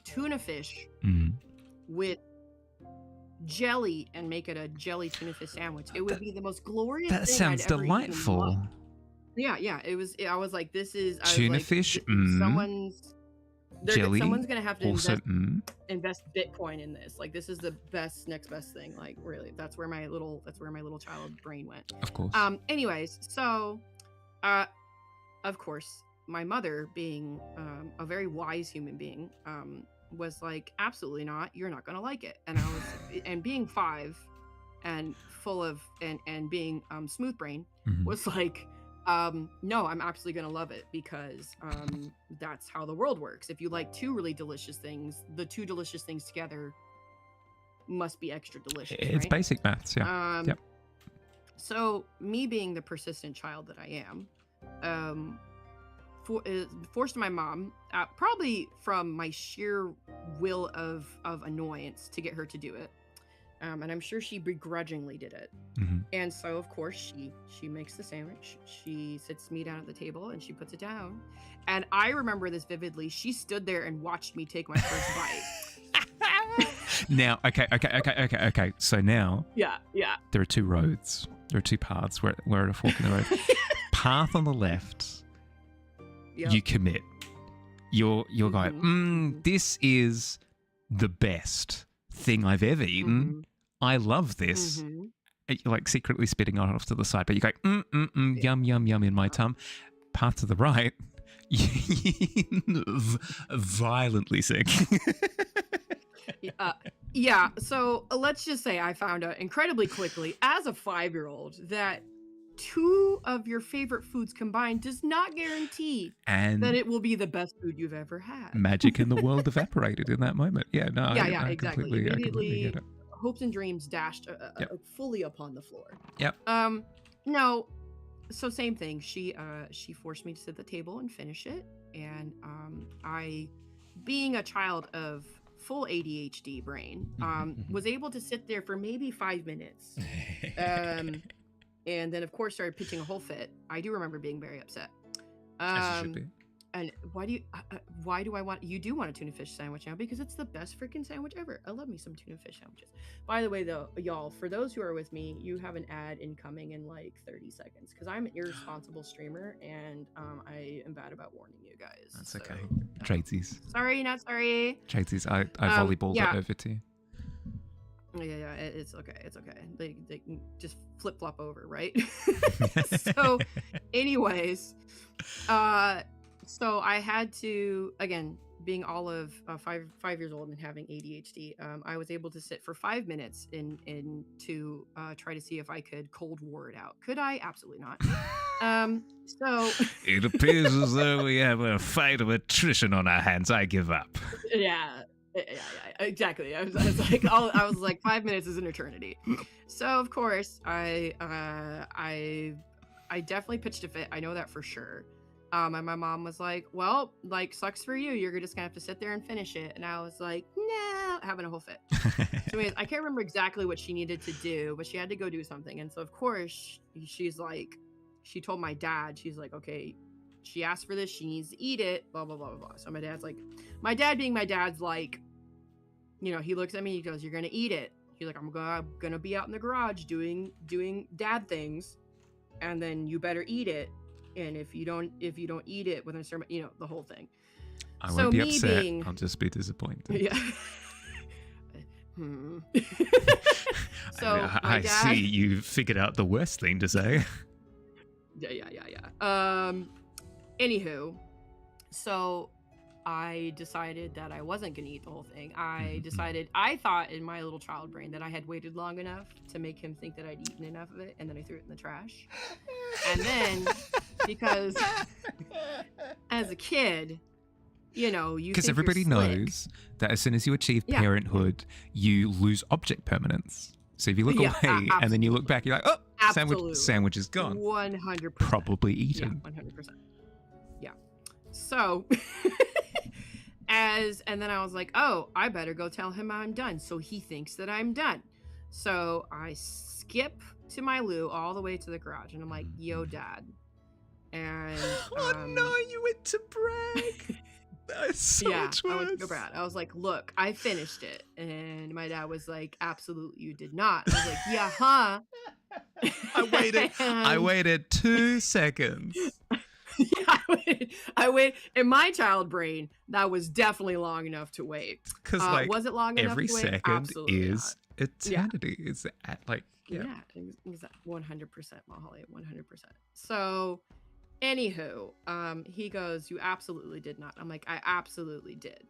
tuna fish with jelly and make it a jelly tuna fish sandwich, it would be the most glorious That thing sounds I'd ever eaten in my delightful. life. Yeah, it was. I was like, this is Tuna fish, someone's jelly. Someone's gonna have to Also, invest Bitcoin in this. Like, this is the next best thing. Like, really, that's where my little child brain went. of course. Anyways, so, of course, my mother, being a very wise human being, was like, absolutely not. You're not gonna like it. And I was, and being 5, and full of and being smooth brain, was like, no, I'm absolutely gonna love it, because that's how the world works. If you like 2 really delicious things, the 2 delicious things together must be extra delicious. It's right? basic maths, yeah. Yep. So me being the persistent child that I am, forced my mom, probably from my sheer will of annoyance, to get her to do it. And I'm sure she begrudgingly did it. And so, of course, she makes the sandwich. She sits me down at the table and she puts it down. And I remember this vividly. She stood there and watched me take my first bite. Now, okay. So now Yeah. there are two roads. There are two paths. We're at a fork in the road. Path on the left, Yep. you commit. You're going, this is the best thing I've ever eaten. I love this. You're like secretly spitting it off to the side, but you're going, yum, yum, yum in my tum. Path to the right, violently sick. Yeah, so let's just say I found out incredibly quickly as a 5-year-old that 2 of your favorite foods combined does not guarantee And that it will be the best food you've ever had. magic in the world evaporated in that moment. Yeah, no, I Exactly. completely Immediately, get it. hopes and dreams dashed Yep. fully upon the floor. Yep. No, so same thing. She forced me to sit at the table and finish it, and I, being a child of full ADHD brain, was able to sit there for maybe 5 minutes. And then of course started pitching a whole fit. I do remember being very upset. As you should be. And why do I want, you do want a tuna fish sandwich now? Because it's the best freaking sandwich ever. I love me some tuna fish sandwiches. By the way, though, y'all, for those who are with me, you have an ad incoming in like 30 seconds because I'm an irresponsible streamer and I am bad about warning you guys. That's so, okay. Tradesies. Sorry, not sorry. Tradesies. I volleyballed it over to you. Yeah, it's okay. It's okay. They can just flip flop over, right? So, anyways, so I had to, again, being all of 5 years old and having ADHD, I was able to sit for 5 minutes in to try to see if I could Cold War it out. Could I? Absolutely not. So it appears as though we have a fight of attrition on our hands. I give up. Yeah, exactly. I was like 5 minutes is an eternity. So of course I definitely pitched a fit. I know that for sure. And my mom was like, well, like, sucks for you. You're just gonna have to sit there and finish it. And I was like, no, having a whole fit. So anyways, I can't remember exactly what she needed to do, but she had to go do something. And so of course she's like, she told my dad, she's like, okay, she asked for this, she needs to eat it, blah, blah, blah, blah, blah. So my dad's like, my dad being my dad's like, you know, he looks at me, he goes, you're gonna eat it. He's like, I'm gonna be out in the garage doing dad things, and then you better eat it. And if you don't eat it within a certain, you know, the whole thing. I won't be upset. I'll just be disappointed. Yeah. So I see you figured out the worst thing to say. Yeah. Anywho, so I decided that I wasn't gonna eat the whole thing. I thought in my little child brain that I had waited long enough to make him think that I'd eaten enough of it, and then I threw it in the trash. And then, because as a kid, you know, because everybody knows that as soon as you achieve parenthood, you lose object permanence. So if you look away and then you look back, you're like, oh, sandwich is gone. 100%. Probably eaten. Yeah, 100%. Yeah. So, and then I was like, oh, I better go tell him I'm done. So he thinks that I'm done. So I skip to my loo all the way to the garage. And I'm like, yo, Dad. And oh no, you went to brag. That's so much worse. I went to go brag. I was like, look, I finished it. And my dad was like, absolutely, you did not. I was like, yeah, huh? I waited 2 seconds. Yeah, I waited. In my child brain, that was definitely long enough to wait. Because like, was it long enough to wait? Every second is eternity. Yeah. It's like, yeah, 100%, Molly, 100%. So, anywho, he goes, you absolutely did not. I'm like, I absolutely did.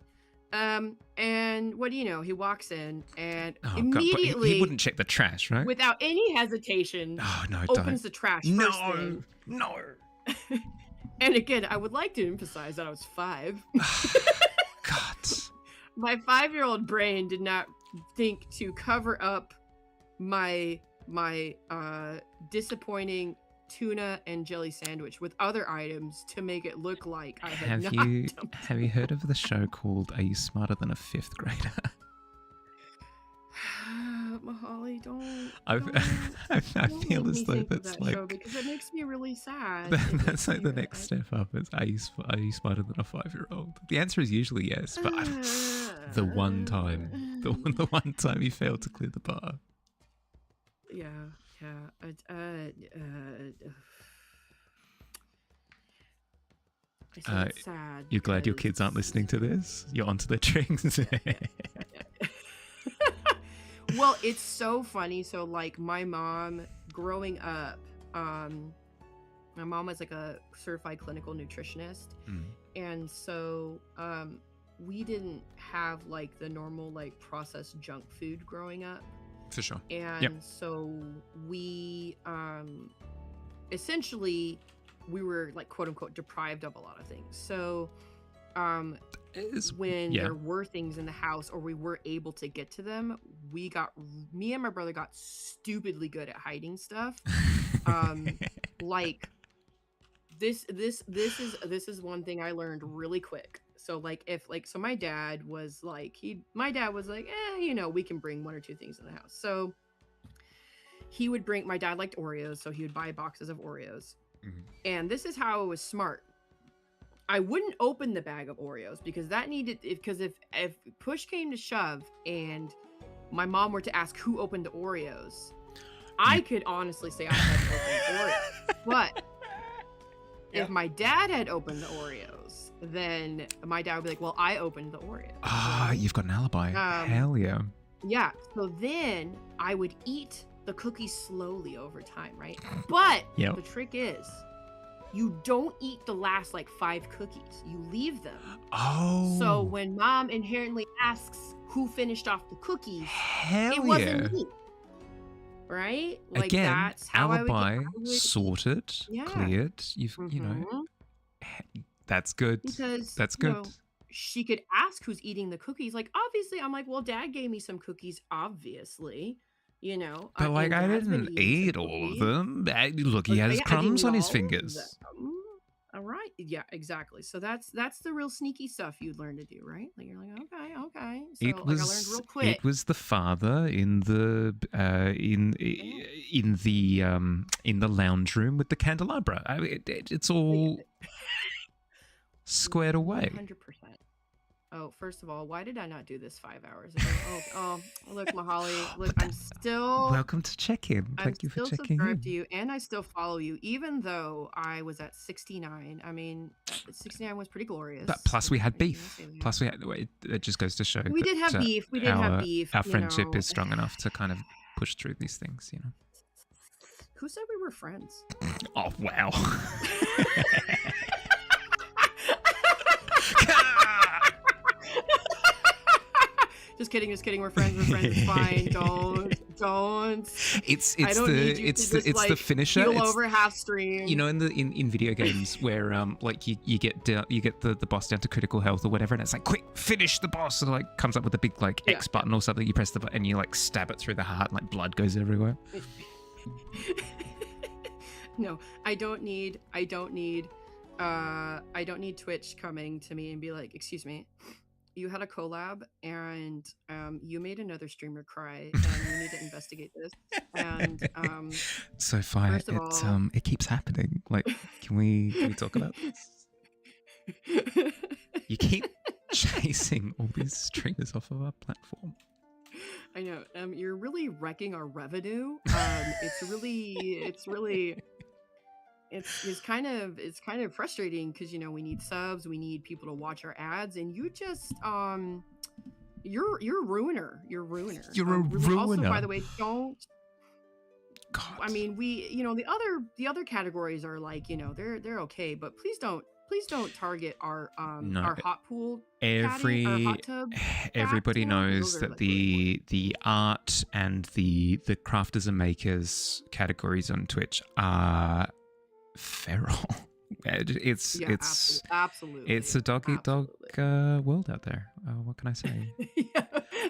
And what do you know? He walks in and immediately he wouldn't check the trash, right? Without any hesitation, opens the trash. No. And again, I would like to emphasize that I was 5. God. My 5-year-old brain did not think to cover up my disappointing tuna and jelly sandwich with other items to make it look like I had not done. Have you heard of the show called Are You Smarter Than a Fifth Grader? Mahali, don't. I Don't feel make as me though think of that's that show like because it makes me really sad. that's like the next step up. Is are you smarter than a 5-year-old? The answer is usually yes, but the one time, the one time you failed to clear the bar. Yeah. I said it's sad. You're glad your because kids aren't listening to this? You're onto their tricks. Well, it's so funny. So, like, my mom, growing up, my mom was like a certified clinical nutritionist, and so we didn't have like the normal like processed junk food growing up. For sure. And so we essentially we were like quote unquote deprived of a lot of things. So when there were things in the house or we were able to get to them, me and my brother got stupidly good at hiding stuff. Like this is one thing I learned really quick. So like so my dad was like we can bring 1 or 2 things in the house. So he would bring, my dad liked Oreos, so he would buy boxes of Oreos. And this is how it was smart. I wouldn't open the bag of Oreos because if push came to shove and my mom were to ask who opened the Oreos, I could honestly say I had opened Oreos. But if my dad had opened the Oreos, then my dad would be like, well, I opened the Oreos. Ah, you've got an alibi. Hell yeah. Yeah. So then I would eat the cookies slowly over time, right? But the trick is you don't eat the last like 5 cookies. You leave them. Oh. So when mom inherently asks who finished off the cookies, it wasn't me. Right? Like again, that's how alibi I would sorted, cleared. You've you know, that's good. Because that's good. You know, she could ask who's eating the cookies. Like obviously, I'm like, well, Dad gave me some cookies, obviously. You know, but like I didn't eat all of them. Look, he has crumbs on his fingers. All right, yeah, exactly. So that's the real sneaky stuff you'd learn to do, right? Like you're like, okay. So I learned real quick. It was the father in the in the lounge room with the candelabra. I mean, it's all squared away. 100%. Oh, first of all, why did I not do this 5 hours ago? Oh, look, Mahali, look, I'm still... Welcome to check-in. Thank you for checking in. I'm still subscribed to you, and I still follow you, even though I was at 69. I mean, 69 was pretty glorious. But plus we had beef. Plus we had... It just goes to show we did have beef. We did have beef. Our friendship is strong enough to kind of push through these things, you know? Who said we were friends? Oh, wow. Just kidding. We're friends. It's fine. Don't. It's the finisher. It's over half stream. You know, in video games where like you get the boss down to critical health or whatever, and it's like, quick, finish the boss, and like comes up with a big like X button or something. You press the button and you like stab it through the heart, and like blood goes everywhere. No, I don't need Twitch coming to me and be like, excuse me, you had a collab and you made another streamer cry and you need to investigate this. And so far it keeps happening. Like, can we talk about this? You keep chasing all these streamers off of our platform. I know. You're really wrecking our revenue. It's kind of frustrating because, you know, we need subs, we need people to watch our ads, and you just you're a ruiner. You're a ruiner. Also, by the way, don't. God. I mean, the other categories are like, you know, they're okay, but please don't target our hot pool. Our hot tub. Everybody knows that like the art and the crafters and makers categories on Twitch are feral. It's absolutely. It's a dog eat dog world out there. What can I say?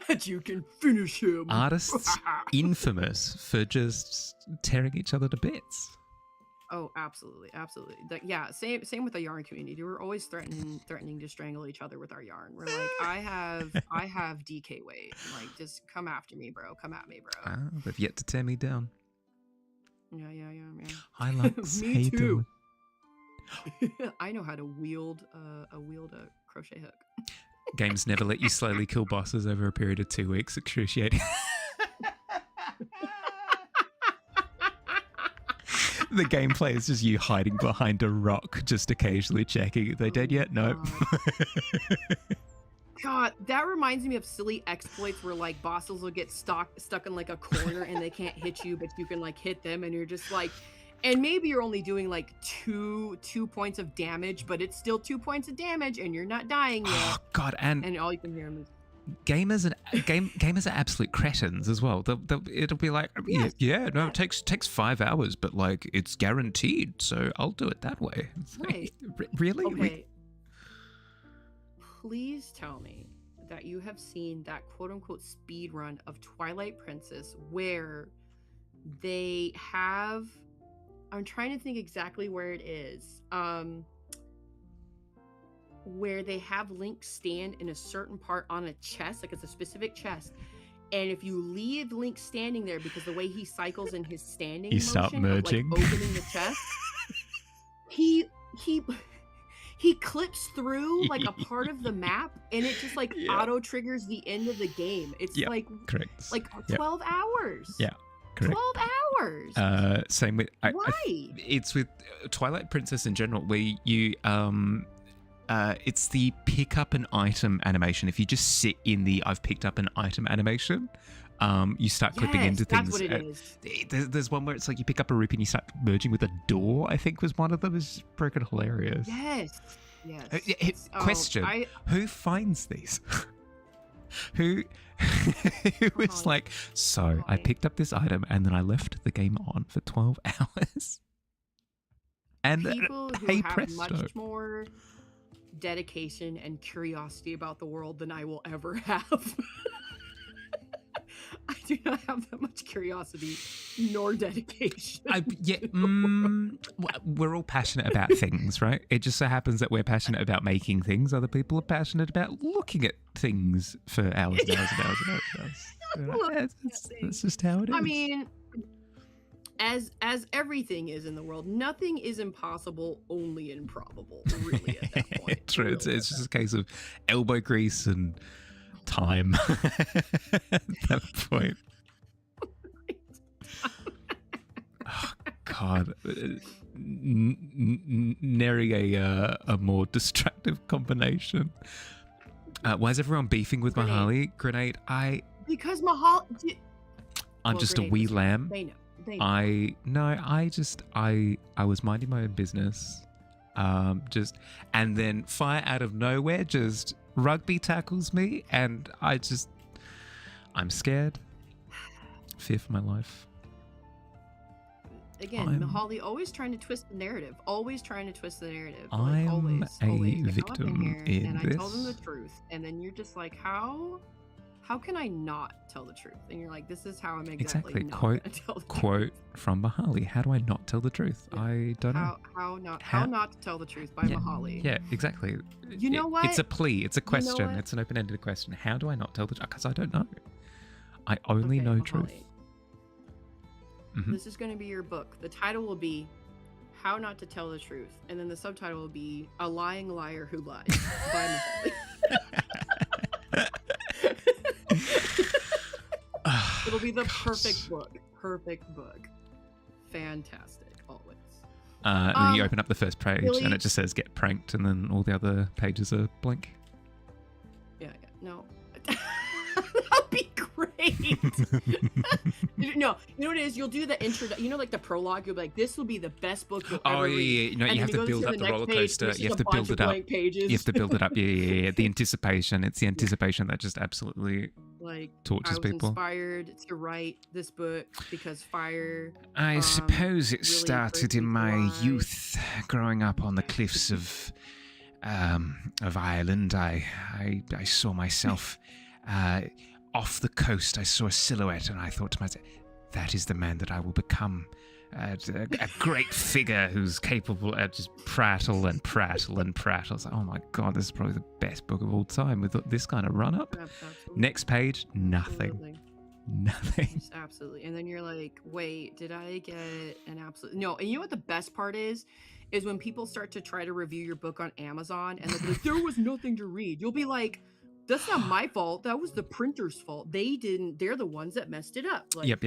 That you can finish him. Artists infamous for just tearing each other to bits. Oh, absolutely, absolutely. Yeah, same with the yarn community. We're always threatening to strangle each other with our yarn. We're like, I have DK weight. Like, just come after me, bro. Come at me, bro. Ah, they've yet to tear me down. Yeah. Hi, Lux. Me How you too. doing? I know how to wield a crochet hook. Games never let you slowly kill bosses over a period of 2 weeks. Excruciating. The gameplay is just you hiding behind a rock, just occasionally checking. Are they dead yet? No. God, that reminds me of silly exploits where like bosses will get stuck in like a corner and they can't hit you, but you can like hit them, and you're just like, and maybe you're only doing like two points of damage, but it's still 2 points of damage, and you're not dying yet. Oh God, and all you can hear is gamers are absolute cretins as well. It'll be like, Yes. no, it takes 5 hours, but like it's guaranteed, so I'll do it that way. It's like, Right. Really? Okay. Please tell me that you have seen that quote unquote speed run of Twilight Princess where they have, I'm trying to think exactly where it is. Where they have Link stand in a certain part on a chest, like it's a specific chest. And if you leave Link standing there, because the way he cycles in his standing You motion, start merging. like opening the chest, he clips through like a part of the map, and it just like auto triggers the end of the game. It's like correct. like 12 hours. Yeah, correct. 12 hours. Same with Why? It's with Twilight Princess in general, where you it's the pick up an item animation. If you just sit in the I've picked up an item animation, you start clipping into things. That's what it is. There's one where it's like you pick up a rupee and you start merging with a door, I think was one of them. It's freaking hilarious. Yes. Question: who finds these? who was like, so I picked up this item and then I left the game on for 12 hours. And people who hey, have presto. much more dedication and curiosity about the world than I will ever have. I do not have that much curiosity nor dedication. We're all passionate about things, right? It just so happens that we're passionate about making things. Other people are passionate about looking at things for hours and hours and hours and hours. That's just how it is. I mean, as everything is in the world, nothing is impossible, only improbable, really, at that point. True. It's just a case of elbow grease and time at that point. Oh, God. Nary a more destructive combination. Why is everyone beefing with Mahali? Grenade, because Mahali... I'm just a wee lamb. They know. I was minding my own business. And then fire out of nowhere just rugby tackles me, and I'm scared. Fear for my life. Again, Mahali always trying to twist the narrative. I'm always. a victim in and this. I tell them the truth, and then you're just like, how can I not tell the truth? And you're like, this is how I'm exactly not gonna tell the quote truth. from Mahali. How do I not tell the truth? Yeah. I don't know. How not to tell the truth by Mahali. Yeah, exactly. You know what? It's a plea. It's a question. You know It's an open-ended question. How do I not tell the truth? Because I don't know. I only know Mahali. truth. Mm-hmm. This is going to be your book. The title will be How Not to Tell the Truth. And then the subtitle will be A Lying Liar Who Lies by Mahali. It'll be the perfect book. Fantastic, always. And then you open up the first page really? and it just says get pranked, and then all the other pages are blank. Yeah, no. That'd be great. No, you know what it is? You'll do the intro, like the prologue. You'll be like, this will be the best book you'll ever read. You have to build up the roller coaster. You have to build it up. You have to build it up. Yeah. The anticipation. It's the anticipation that just absolutely tortures people. I was inspired to write this book because fire. I suppose it really started in my youth, growing up on the cliffs of Ireland. I saw myself off the coast. I saw a silhouette, and I thought to myself, that is the man that I will become. a great figure who's capable of just prattle and prattle and prattle. It's like, oh my god, this is probably the best book of all time with this kind of run up. Absolutely. Next page, nothing. Absolutely. Nothing. Absolutely. And then you're like, wait, did I get an absolute? No. And you know what the best part is when people start to try to review your book on Amazon and they'll be like, there was nothing to read. You'll be like, that's not my fault. That was the printer's fault. They're the ones that messed it up. Like, Yep.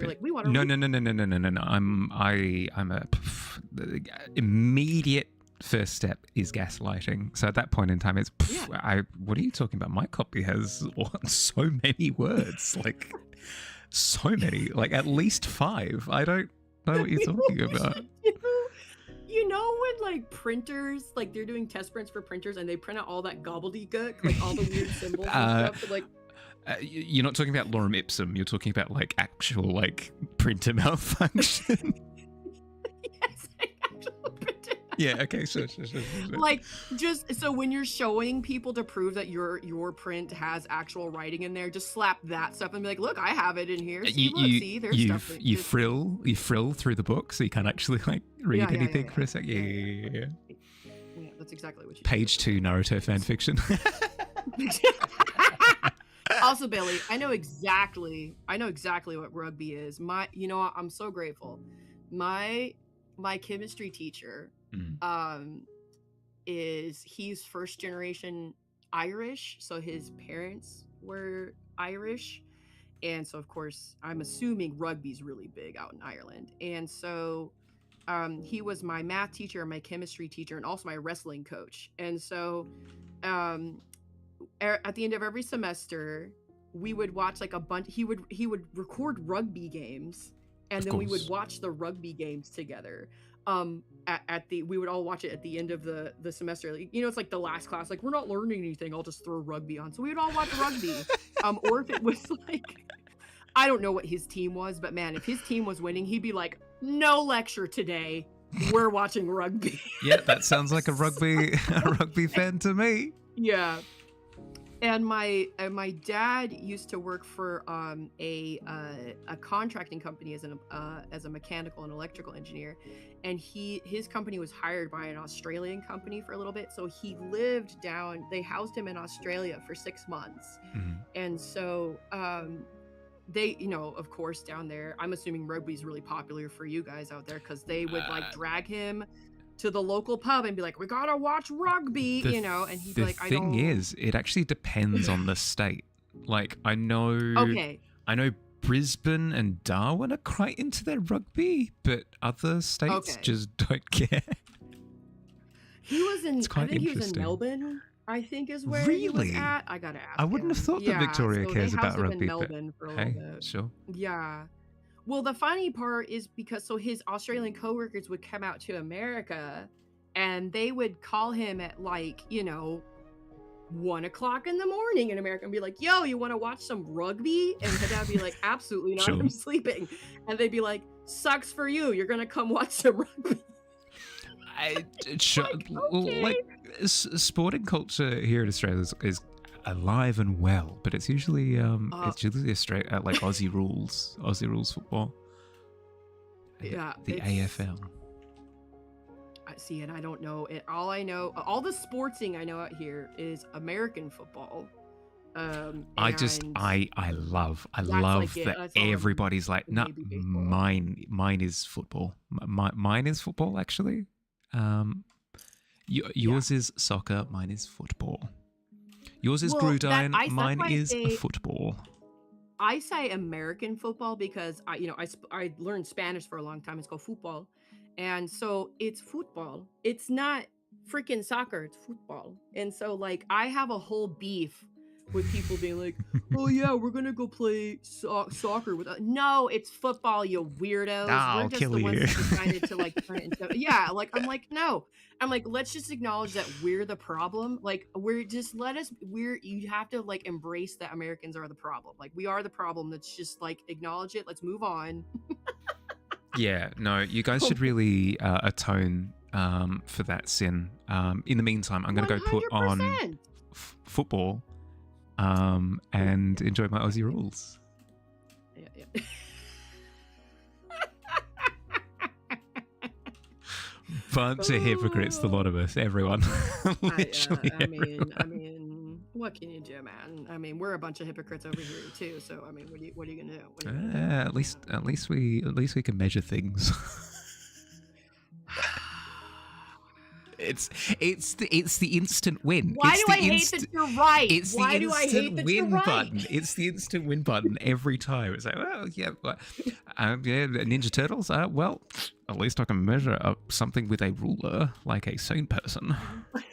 Like, we want to No. I'm a immediate first step is gaslighting. So at that point in time, it's what are you talking about? My copy has so many words, like so many, like at least 5. I don't know what you're talking about. You know when like printers, like they're doing test prints for printers and they print out all that gobbledygook, like all the weird symbols and stuff. But, like, you're not talking about lorem ipsum. You're talking about like actual like printer malfunction. Yes, actual printer. Yeah. Okay. Sure. Like, just so when you're showing people to prove that your print has actual writing in there, just slap that stuff and be like, look, I have it in here. See, there's stuff. You frill through the book so you can't actually like read anything for a sec. Yeah. That's exactly what you Page 2 Naruto fan fiction. Also, Billy, I know exactly what rugby is. I'm so grateful. My chemistry teacher, he's first generation Irish, so his parents were Irish, and so of course I'm assuming rugby's really big out in Ireland. And so he was my math teacher, my chemistry teacher, and also my wrestling coach. And so at the end of every semester we would watch like a bunch. He would record rugby games, and then we would watch the rugby games together. We would all watch it at the end of the semester. Like, it's like the last class, like, we're not learning anything, I'll just throw rugby on. So we would all watch rugby. Or if it was like, I don't know what his team was, but man, if his team was winning, he'd be like, no lecture today, we're watching rugby. Yeah, that sounds like a rugby fan to me. Yeah. And my dad used to work for a contracting company as a mechanical and electrical engineer, and his company was hired by an Australian company for a little bit, so he lived down. They housed him in Australia for 6 months, and so they, of course, down there, I'm assuming rugby's really popular for you guys out there, because they would like drag him to the local pub and be like, we gotta watch rugby, and he'd be like, the thing is, it actually depends on the state. Like, I know Brisbane and Darwin are quite into their rugby, but other states just don't care. He was in Melbourne, I think is where he was at. I gotta ask I wouldn't have thought that Victoria cares about rugby, Melbourne for a hey, little bit. Sure. Yeah. Well, the funny part is because his Australian coworkers would come out to America, and they would call him at 1:00 in the morning in America and be like, yo, you want to watch some rugby? And his dad would be like, absolutely not, I'm sleeping. And they'd be like, sucks for you, you're gonna come watch some rugby. Sporting culture here in Australia is alive and well, but it's usually straight like Aussie rules football. Yeah, the AFL. I see, and I don't know it. All I know, all the sportsing I know out here is American football. I love that everybody's like, no, mine is football. Mine is football, actually. Yours is soccer, mine is football. Yours is Grudine, mine is football. I say American football because I learned Spanish for a long time. It's called football. And so it's football. It's not freaking soccer, it's football. And so like I have a whole beef with people being like, oh yeah, we're gonna go play soccer with us. No, it's football, you weirdos. I'll kill you. Ones that decided to like turn it into I'm like, no. I'm like, let's just acknowledge that we're the problem. Like you have to like embrace that Americans are the problem. Like we are the problem. Let's just like acknowledge it. Let's move on. Yeah, no, you guys should really atone for that sin. In the meantime, I'm going to go put on football and enjoy my Aussie rules. Yeah. Bunch of hypocrites, the lot of us, everyone. Literally I everyone. mean, what can you do, man? I mean, we're a bunch of hypocrites over here too. So, I mean, what are you gonna do? What are you gonna do? At least we can measure things. It's the instant win. Why It's do the I hate that you're right? It's Why the do I instant hate that win you're right? button. It's the instant win button every time. It's like, well, yeah, Ninja Turtles. Well, at least I can measure up something with a ruler, like a sane person. Well,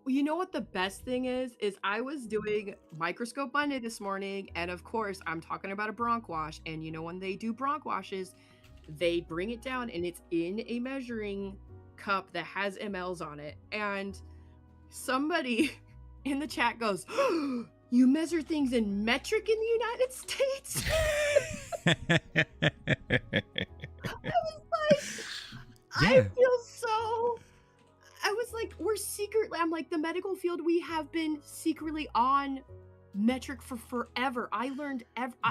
you know what the best thing is I was doing microscope Monday this morning, and of course I'm talking about a bronc wash, and you know when they do bronc washes, they bring it down and it's in a measuring cup that has mLs on it, and somebody in the chat goes, oh, you measure things in metric in the United States? I was like, I feel so. I was like, we're secretly, I'm like, the medical field, we have been secretly on metric for forever. I learned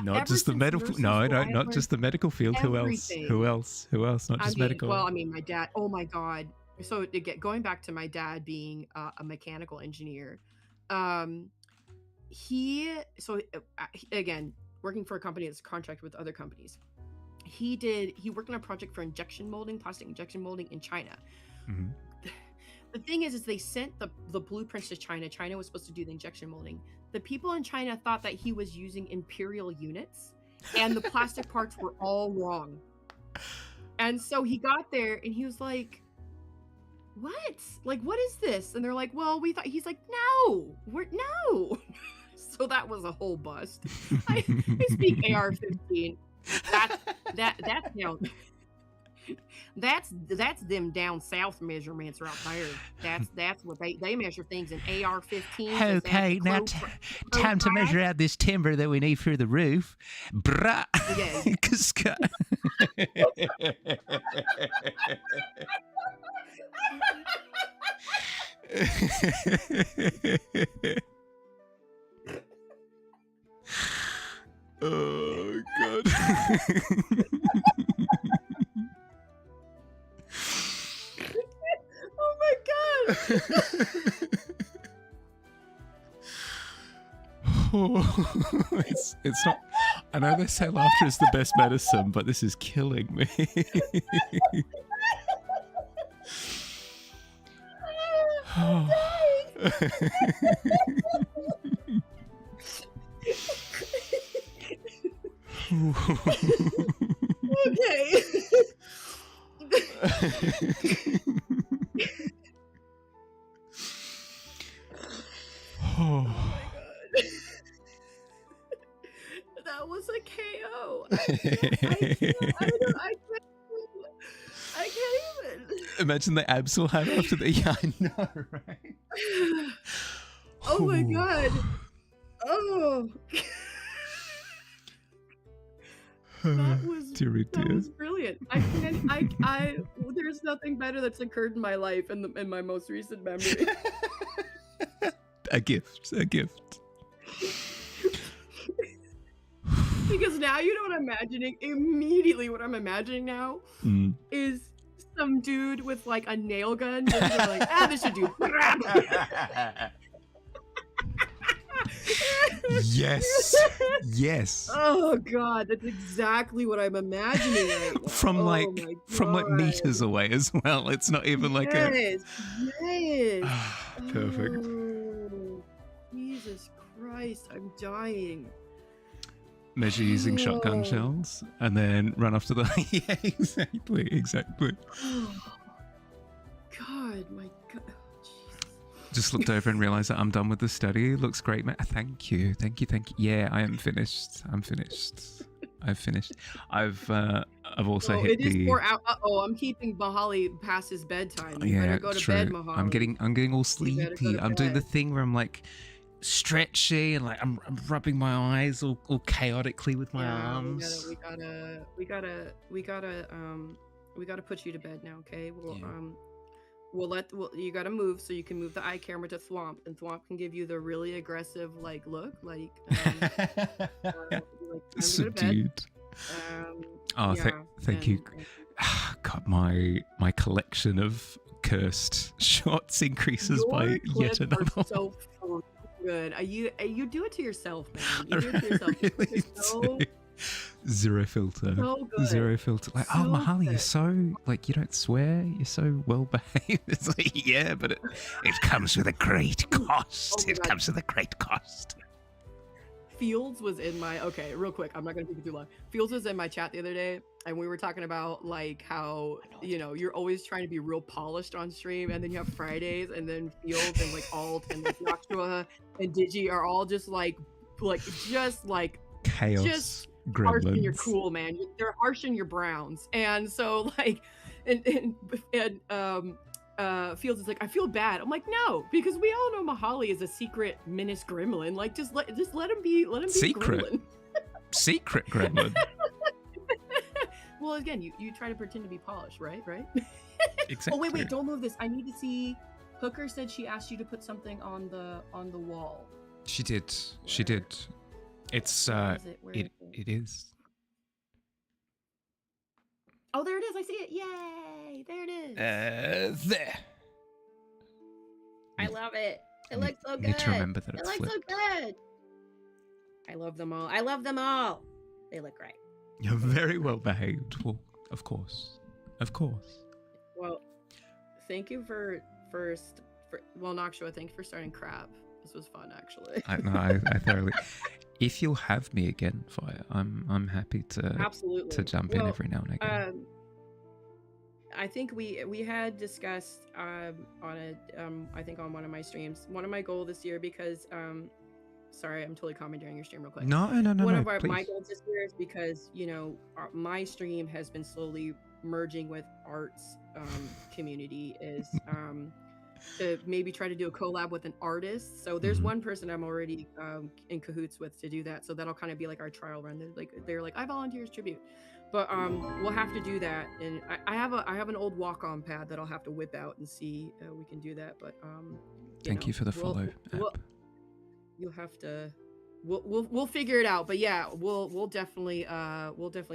not just the medical, not just the medical field. everything. Who else? Not just medical. Well, I mean, my dad, oh my God. So going back to my dad being a mechanical engineer, again, working for a company that's contract with other companies. He worked on a project for plastic injection molding in China. Mm-hmm. The thing is they sent the blueprints to China. China was supposed to do the injection molding. The people in China thought that he was using imperial units, and the plastic parts were all wrong. And so he got there and he was like, what? Like, what is this? And they're like, well, we thought, he's like, no. So that was a whole bust. I speak AR-15. That's you know, that's them down south measurements right there. That's what they measure things in AR-15. Okay, now time to measure out this timber that we need for the roof. Bruh. Oh God. Oh my God. It's not. I know they say laughter is the best medicine, but this is killing me. Okay. Oh my God. That was a KO. I can't even. Imagine the abs will have after the. Yeah, I know, right? Oh my God. Oh. That was brilliant. There's nothing better that's occurred in my life in my most recent memory. A gift. Because now you know what I'm imagining. Immediately, what I'm imagining now is some dude with like a nail gun. And they're like, this should do. Yes. Oh God, that's exactly what I'm imagining right now. From meters away as well. It's not even like yes. Perfect. Oh, Jesus Christ, I'm dying. Measure using shotgun shells and then run off to the. Yeah, exactly. God, my God. Just looked over and realized that I'm done with the study. Looks great, mate. Thank you. Yeah, I am finished. I've finished. I've also hit it is the. 4 hours. I'm keeping Mahali past his bedtime. You better go to true. bed, Mahali. I'm getting all sleepy. I'm doing the thing where I'm like stretchy and like I'm rubbing my eyes all chaotically with my arms. We gotta put you to bed now, okay? You gotta move so you can move the eye camera to Thwomp, and Thwomp can give you the really aggressive look, subdued. Thank you. God, my collection of cursed shots increases Your by yet clips another are one. so fucking good. You do it to yourself, man. You I do it to yourself. Your really clips are so, do. Zero filter. so good. Zero filter. Like, oh, So Mahali, you're good. so, like, you don't swear. You're so well behaved. It's like, yeah, but it comes with a great cost. Oh my It God. comes with a great cost. Fields was in my real quick. I'm not gonna keep it too long. Fields was in my chat the other day, and we were talking about like how you're always trying to be real polished on stream, and then you have Fridays, and then Fields and like Alt and like Noxua and Digi are all just like Chaos. just harsh and you're Gremlins. cool, man. They're harsh and you're browns, and so like and Fields is like, I feel bad. I'm like, no, because we all know Mahali is a secret menace gremlin. Like, just let him be. Let him be Secret? a gremlin. Secret gremlin. Well, again, you try to pretend to be polished, right? Right. Exactly. Oh wait, don't move this. I need to see. Hooker said she asked you to put something on the wall. She did. She Where? did. It's Where is it? Where is it? it is. Oh, there it is. I see it. Yay! There it is. There. I love it. It Ne- looks so good. Need to remember that It it's looks so flipped. good. I love them all. I love them all. They look great. You're very well behaved. Well, of course. Of course. Well, thank you for Noxua, thank you for starting Crab. This was fun, actually. I thoroughly. If you'll have me again, Fire, I'm happy to Absolutely. to jump in Well, every now and again. I think we had discussed I think on one of my streams, one of my goals this year, because sorry, I'm totally commenting your stream real quick. No, One no, of my please. goals this year is because my stream has been slowly merging with arts community is to maybe try to do a collab with an artist. So there's Mhm. one person I'm already in cahoots with to do that. So that'll kind of be like our trial run. They're like I volunteer as tribute, but we'll have to do that. And I have an old walk-on pad that I'll have to whip out and see we can do that. But Thank you for the follow app. You'll have to. We'll figure it out. But yeah, we'll definitely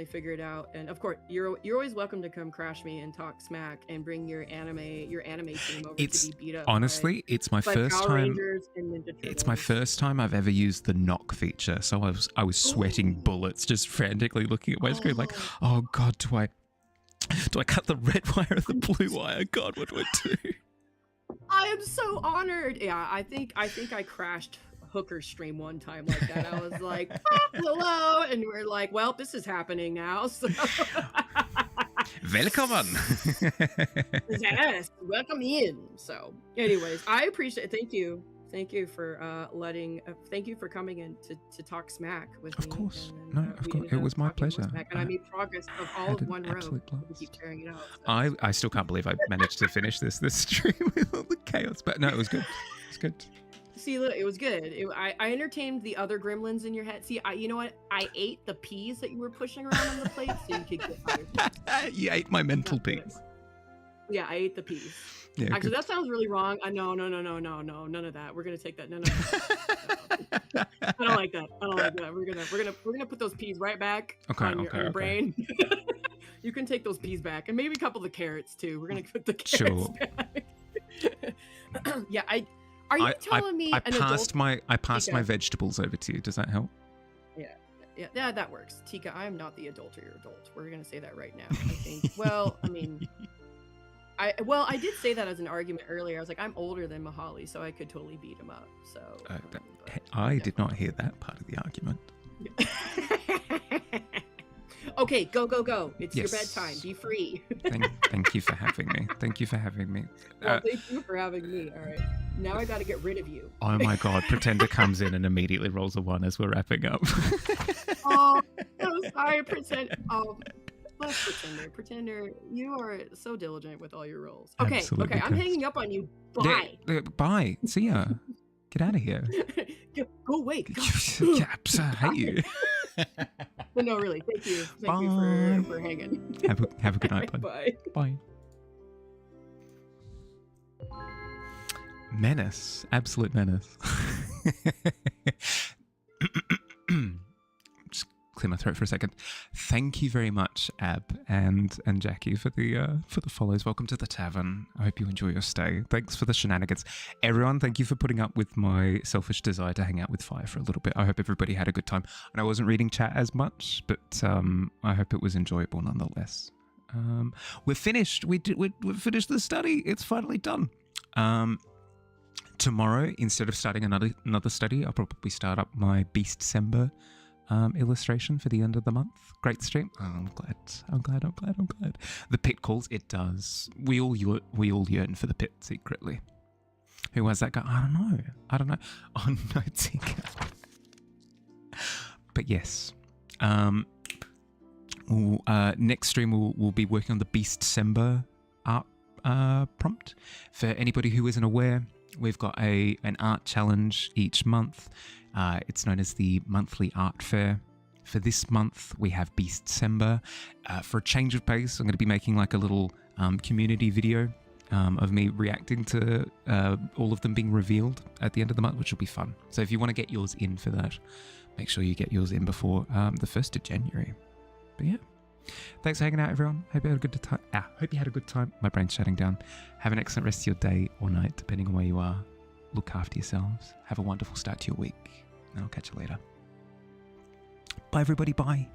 figure it out. And of course, you're always welcome to come crash me and talk smack and bring your anime team over It's to be beat up. honestly, it's my by first Power time. Rangers and Ninja It's my Turtles. first time I've ever used the knock feature, so I was sweating bullets, just frantically looking at my screen, like, oh god, do I cut the red wire or the blue wire? God, what do I do? I am so honored. Yeah, I think I crashed Hooker's stream one time like that. I was like, hello, and we're like, well, this is happening now. So Welcome. yes, welcome in. So, anyways, I appreciate. Thank you for thank you for coming in to talk smack with Of me. course. And, No, we of course. ended It up was my talking more pleasure. smack, and I made progress of all had of an one row. absolute We blast. keep tearing it out. So. I still can't believe I managed to finish this stream with all the chaos, but no, it was good. It's good. See, look, it was good. I entertained the other gremlins in your head. See, you know what? I ate the peas that you were pushing around on the plate, so you could get other peas. You ate my mental That's what it piece. was. Yeah, I ate the peas. Yeah, Actually, good. that sounds really wrong. No, none of that. We're gonna take that. No. I don't like that. We're gonna put those peas right back Okay, on your okay. brain. You can take those peas back, and maybe a couple of the carrots too. We're gonna put the carrots Sure. back. Yeah, Are you telling me I an passed adult? my Tika. vegetables over to you. Does that help? Yeah, that works. Tika, I am not the adult or your adult. We're gonna say that right now. I think. Well, I mean, I did say that as an argument earlier. I was like, I'm older than Mahali, so I could totally beat him up. So but I did not hear that part of the argument. Okay, go. It's your Yes. bedtime. Be free. Thank you for having me. Thank you for having me. Well, thank you for having me. All right. Now I got to get rid of you. Oh my god, Pretender comes in and immediately rolls a 1 as we're wrapping up. Oh, I'm sorry, Pretender, you are so diligent with all your roles. Okay, Absolutely I'm cursed. hanging up on you. Bye. Bye. See ya. Get out of here. Go away. Go. Caps, I hate you. But no, really, thank you. Thank you Bye. for hanging. Have a good night, bud. Bye. Bye. Menace. Absolute menace. Just clear my throat for a second. Thank you very much, Ab and Jackie, for the follows. Welcome to the tavern. I hope you enjoy your stay. Thanks for the shenanigans. Everyone, thank you for putting up with my selfish desire to hang out with Fire for a little bit. I hope everybody had a good time. And I wasn't reading chat as much, but I hope it was enjoyable nonetheless. We're finished. We've finished the study. It's finally done. Tomorrow, instead of starting another study, I'll probably start up my Beast-cember illustration for the end of the month. Great stream. Oh, I'm glad. The pit calls. It does. We all yearn for the pit secretly. Who was that guy? I don't know. Oh no, Tika. But yes. Next stream we'll be working on the Beast-cember art prompt. For anybody who isn't aware, we've got an art challenge each month. It's known as the monthly art fair. For this month, we have Beast-cember. For a change of pace, I'm going to be making like a little community video of me reacting to all of them being revealed at the end of the month, which will be fun. So if you want to get yours in for that, make sure you get yours in before the 1st of January. But yeah, thanks for hanging out, everyone. Hope you had a good time. My brain's shutting down. Have an excellent rest of your day or night, depending on where you are. Look after yourselves. Have a wonderful start to your week. And I'll catch you later. Bye, everybody. Bye.